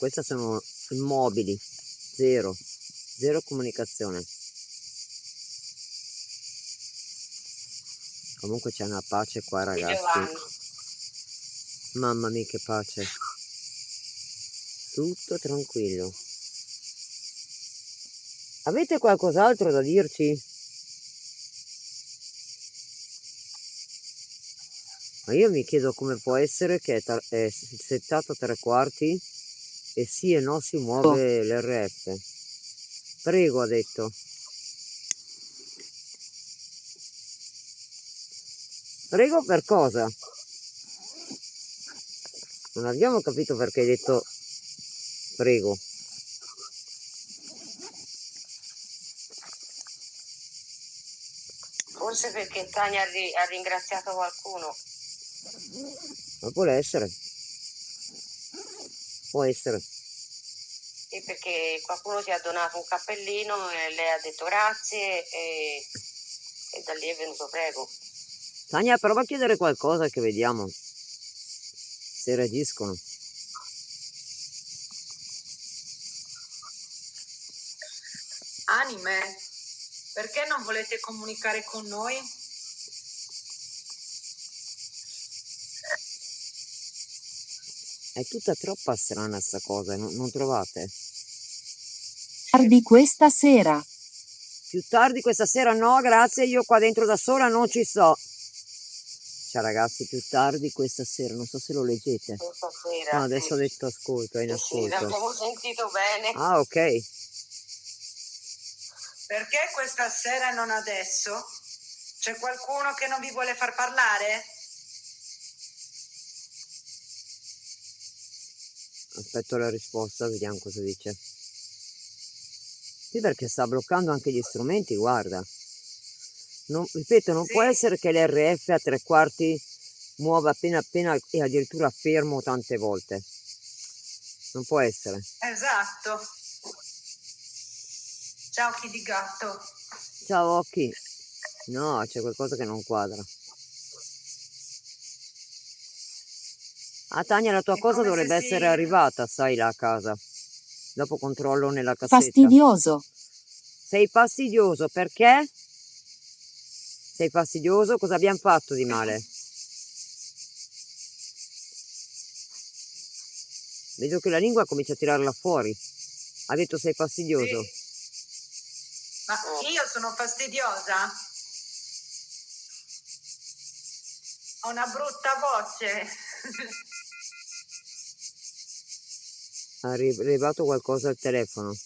Queste sono immobili, zero comunicazione. Comunque c'è una pace qua ragazzi, mamma mia che pace, tutto tranquillo. Avete qualcos'altro da dirci? Ma io mi chiedo come può essere che è settato a 3/4 e sì e no si muove l'RF. Prego, ha detto. Prego per cosa? Non abbiamo capito perché hai detto prego. Forse perché Tania ha ringraziato qualcuno. Ma può essere. Può essere. Sì, perché qualcuno ti ha donato un cappellino e lei ha detto grazie e da lì è venuto prego. Tania, prova a chiedere qualcosa che vediamo se reagiscono. Anime, perché non volete comunicare con noi? È tutta troppa strana sta cosa, non trovate? Tardi questa sera. Più tardi questa sera no, grazie, io qua dentro da sola non ci sto. Ciao ragazzi, più tardi questa sera, non so se lo leggete. Questa sera. No, adesso ho detto ascolto, è in Sì, ascolto. l'abbiamo sentito bene. Ah, ok. Perché questa sera e non adesso? C'è qualcuno che non vi vuole far parlare? Aspetto la risposta, vediamo cosa dice. Sì, perché sta bloccando anche gli strumenti, guarda. Ripeto, non può essere che l'RF a 3/4 muova appena e addirittura fermo tante volte. Non può essere. Esatto. Ciao occhi di gatto. Ciao occhi. No, c'è qualcosa che non quadra. Ah Tania, la tua cosa dovrebbe essere arrivata, sai, là a casa. Dopo controllo nella cassetta. Fastidioso. Sei fastidioso, perché? Sei fastidioso? Cosa abbiamo fatto di male? Vedo che la lingua comincia a tirarla fuori. Ha detto sei fastidioso. Sì. Ma io sono fastidiosa? Ho una brutta voce. Ha rilevato qualcosa al telefono.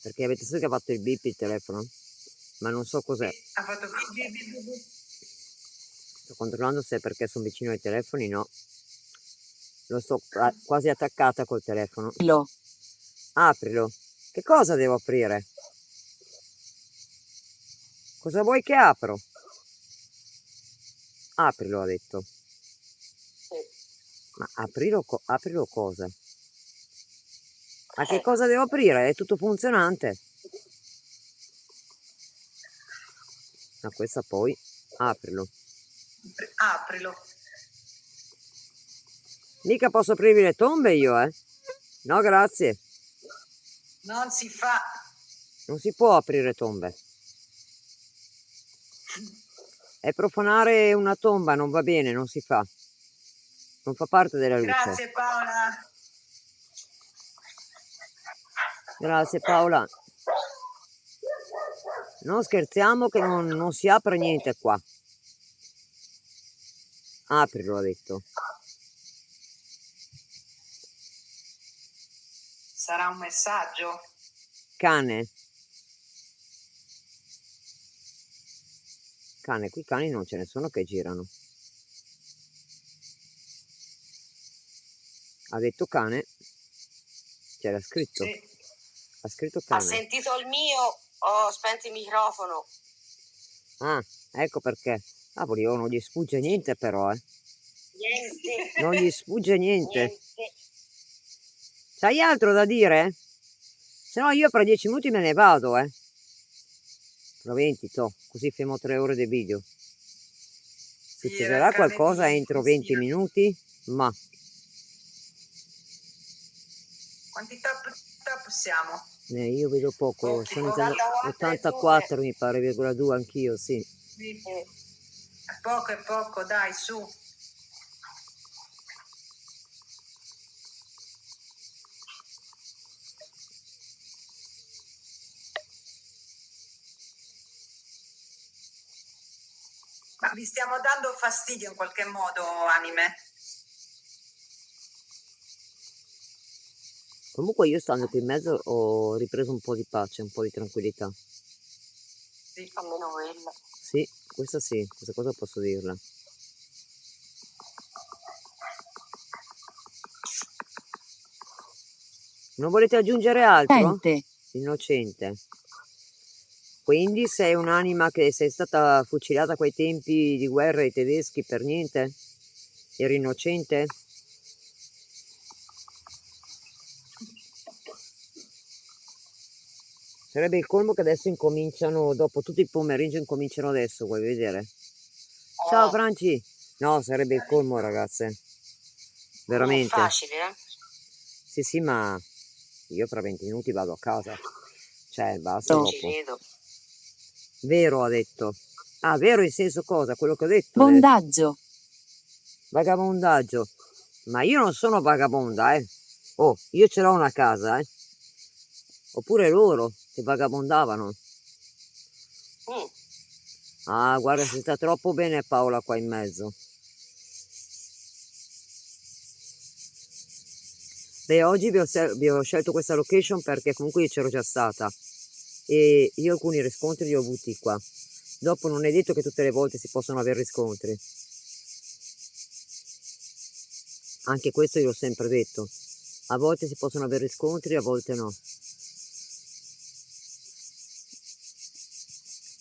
Perché avete visto che ha fatto il beep il telefono? Ma non so cos'è. Ha fatto beep. Sto controllando se è perché sono vicino ai telefoni, no. Lo sto quasi attaccata col telefono. Aprilo. Che cosa devo aprire? Cosa vuoi che apro? Aprilo, ha detto. Ma aprilo cosa? Ma che cosa devo aprire? È tutto funzionante. Ma questa poi, aprilo. Aprilo. Mica posso aprirvi le tombe io, eh? No, grazie. Non si fa. Non si può aprire tombe. È profanare una tomba, non va bene, non si fa. Non fa parte della luce. Grazie Paola. Grazie Paola. Non scherziamo che non si apre niente qua. Aprilo, ha detto. Sarà un messaggio? Cane. Cane, qui cani non ce ne sono che girano. Ha detto cane. C'era scritto. Sì. Ha scritto Ha cane. sentito il mio, ho spento il microfono. Ah, ecco perché. Cavoli, non gli sfugge niente però, eh. Niente. Non gli sfugge niente. Niente. C'hai altro da dire? Se no io fra 10 minuti me ne vado, eh. Fra 20, così fermo 3 ore di video. Succederà qualcosa entro 20 minuti? Ma Quanti top siamo? io vedo poco, Pochi, sono pochi. 84 mi pare, virgola 2 anch'io, sì. Sì. È poco, dai, su. Ma vi stiamo dando fastidio in qualche modo, anime? Comunque io stando qui in mezzo ho ripreso un po' di pace, un po' di tranquillità. Sì, almeno quella. Sì, questa cosa posso dirla. Non volete aggiungere altro? Innocente. Quindi sei un'anima che sei stata fucilata a quei tempi di guerra ai tedeschi per niente? Eri innocente? Sarebbe il colmo che adesso incominciano, dopo tutto il pomeriggio incominciano adesso, vuoi vedere? Ciao Franci! No, sarebbe il colmo ragazze. Veramente. Non è facile, eh? Sì, ma io fra 20 minuti vado a casa. Cioè, basta dopo. Ci vedo. Vero, ha detto. Ah, vero in senso cosa? Quello che ho detto? Bondaggio. Vagabondaggio. Ma io non sono vagabonda, eh. Oh, io ce l'ho una casa, eh. Oppure loro che vagabondavano. Ah, guarda, si sta troppo bene Paola qua in mezzo. Beh, oggi vi ho scelto questa location perché comunque io c'ero già stata e io alcuni riscontri li ho avuti qua. Dopo non è detto che tutte le volte si possono avere riscontri. Anche questo io l'ho sempre detto. A volte si possono avere riscontri, a volte no.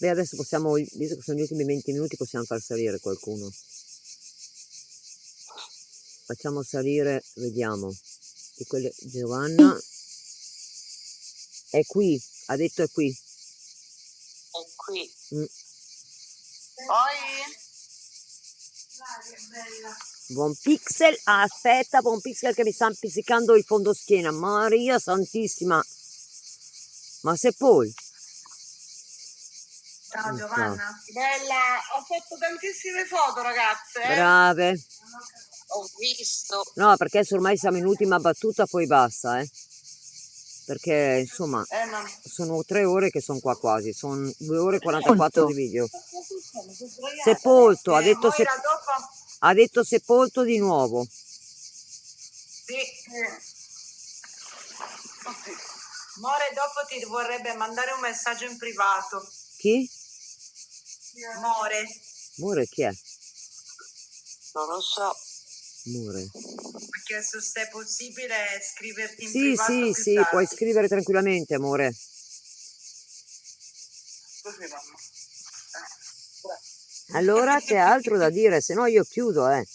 Beh, adesso possiamo, visto che sono gli ultimi 20 minuti, possiamo far salire qualcuno. Facciamo salire, vediamo. Di quelle, Giovanna è qui, ha detto è qui. È qui. Poi? Buon pixel, aspetta, buon pixel che mi sta pizzicando il fondoschiena. Maria santissima. Ma se poi. Ciao Giovanna. Bella, ho fatto tantissime foto ragazze. Brave. Ho visto. No, perché adesso ormai siamo in ultima battuta, poi basta, eh. Perché insomma sono 3 ore che sono qua quasi, sono 2 ore e 44 di video. Sepolto, ha detto sepolto di nuovo. Sì. More dopo ti vorrebbe mandare un messaggio in privato. Chi? More. More chi è? Non lo so. More. Ha chiesto se è possibile scriverti in Sì, privato più tardi. puoi scrivere tranquillamente, amore. Così mamma. Allora c'è altro da dire, se no io chiudo, eh.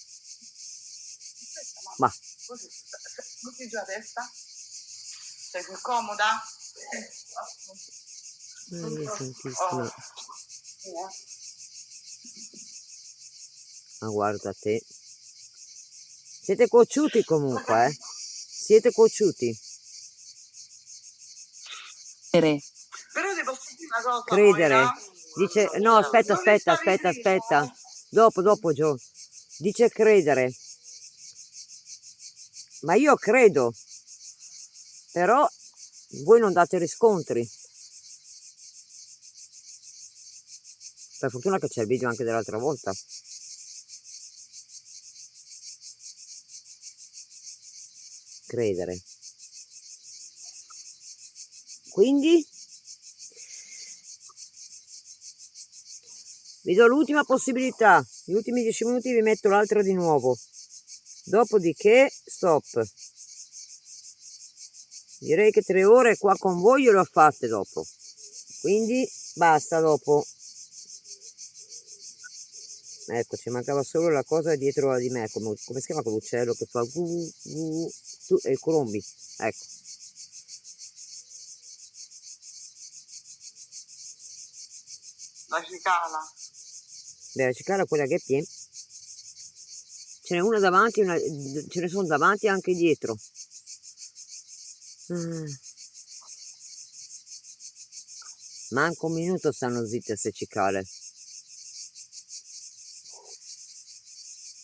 Ma Butti giù la testa. Stai più comoda? Ma guarda te. Siete cocciuti comunque, eh? Siete cocciuti. Però ti posso dire una cosa, Credere. Moira? Dice, no, aspetta. Dopo, Gio. Dice credere. Ma io credo. Però voi non date riscontri. Per fortuna che c'è il video anche dell'altra volta. Credere. Quindi vi do l'ultima possibilità. Gli ultimi 10 minuti vi metto l'altra di nuovo. Dopodiché stop. Direi che 3 ore qua con voi io le ho fatte dopo. Quindi basta dopo. Ecco, ci mancava solo la cosa dietro di me, come si chiama quell'uccello che fa il colombi, ecco. La cicala. Beh, la cicala è quella che è piena. Ce n'è una davanti, ce ne sono davanti e anche dietro. Manco un minuto stanno zitte queste cicale.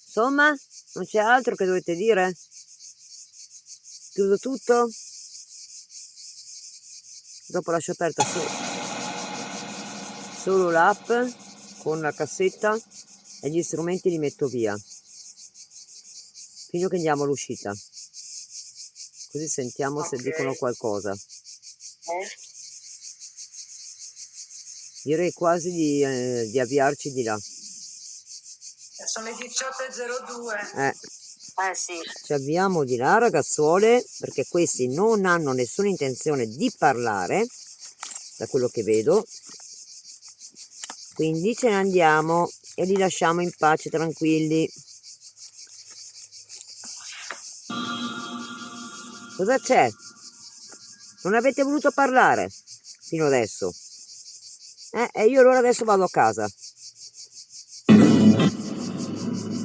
Insomma, non c'è altro che dovete dire? Chiudo tutto? Dopo lascio aperta solo l'app con la cassetta e gli strumenti li metto via. Fino che andiamo all'uscita. Così sentiamo se dicono qualcosa. Direi quasi di avviarci di là. Sono le 18:02. Sì. Ci avviamo di là, ragazzuole, perché questi non hanno nessuna intenzione di parlare, da quello che vedo. Quindi ce ne andiamo e li lasciamo in pace, tranquilli. Cosa c'è? Non avete voluto parlare fino adesso? E io allora adesso vado a casa.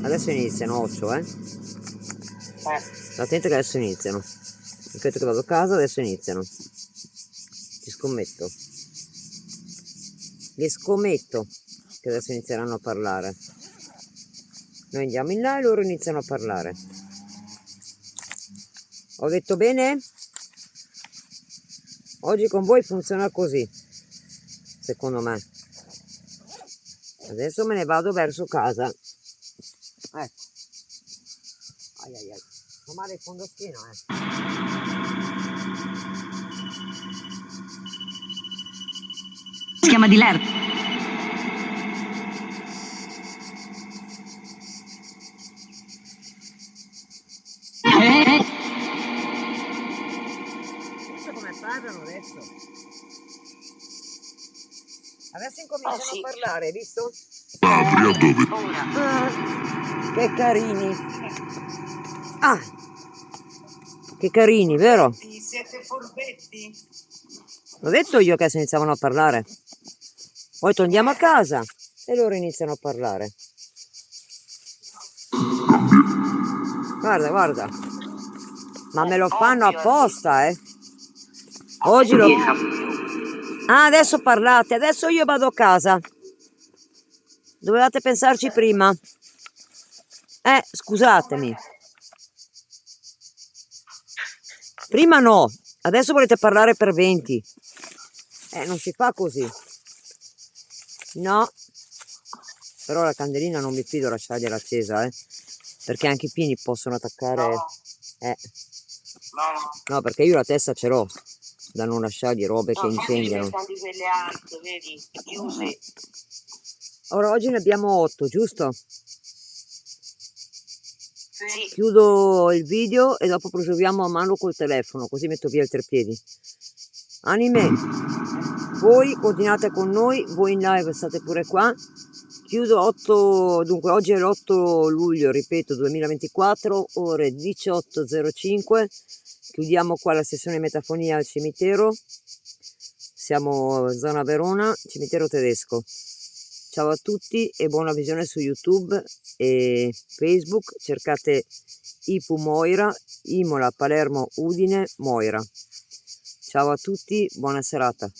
Adesso iniziano 8, Attento che adesso iniziano. Ripeto che vado a casa, adesso iniziano. Ci scommetto. Li scommetto che adesso inizieranno a parlare. Noi andiamo in là e loro iniziano a parlare. Ho detto bene? Oggi con voi funziona così, secondo me. Adesso me ne vado verso casa. Ecco. Ai. Fa male il fondo schiena, Si chiama di Ler. Visto come parlano adesso? Adesso incominciano a parlare, visto? Apri a dove? Che carini. Che carini, vero? Siete furbetti? L'ho detto io che si iniziavano a parlare. Poi torniamo a casa e loro iniziano a parlare. Guarda. Ma me lo fanno apposta, Oggi lo... adesso parlate, adesso io vado a casa. Dovevate pensarci prima. Scusatemi. Prima no, adesso volete parlare per 20. Non si fa così. No. Però la candelina non mi fido lasciargliela accesa, perché anche i pini possono attaccare. No, perché io la testa ce l'ho da non lasciargli robe che incendiano. Di quelle alte, vedi, chiuse. Ora oggi ne abbiamo 8, giusto? Sì. Chiudo il video e dopo proseguiamo a mano col telefono, così metto via il treppiedi. Anime, voi continuate con noi, voi in live state pure qua. Chiudo dunque oggi è l'8 luglio, ripeto, 2024, ore 18:05. Chiudiamo qua la sessione metafonia al cimitero. Siamo zona Verona, cimitero tedesco. Ciao a tutti e buona visione su YouTube e Facebook. Cercate Ipu Moira, Imola, Palermo, Udine, Moira. Ciao a tutti, buona serata.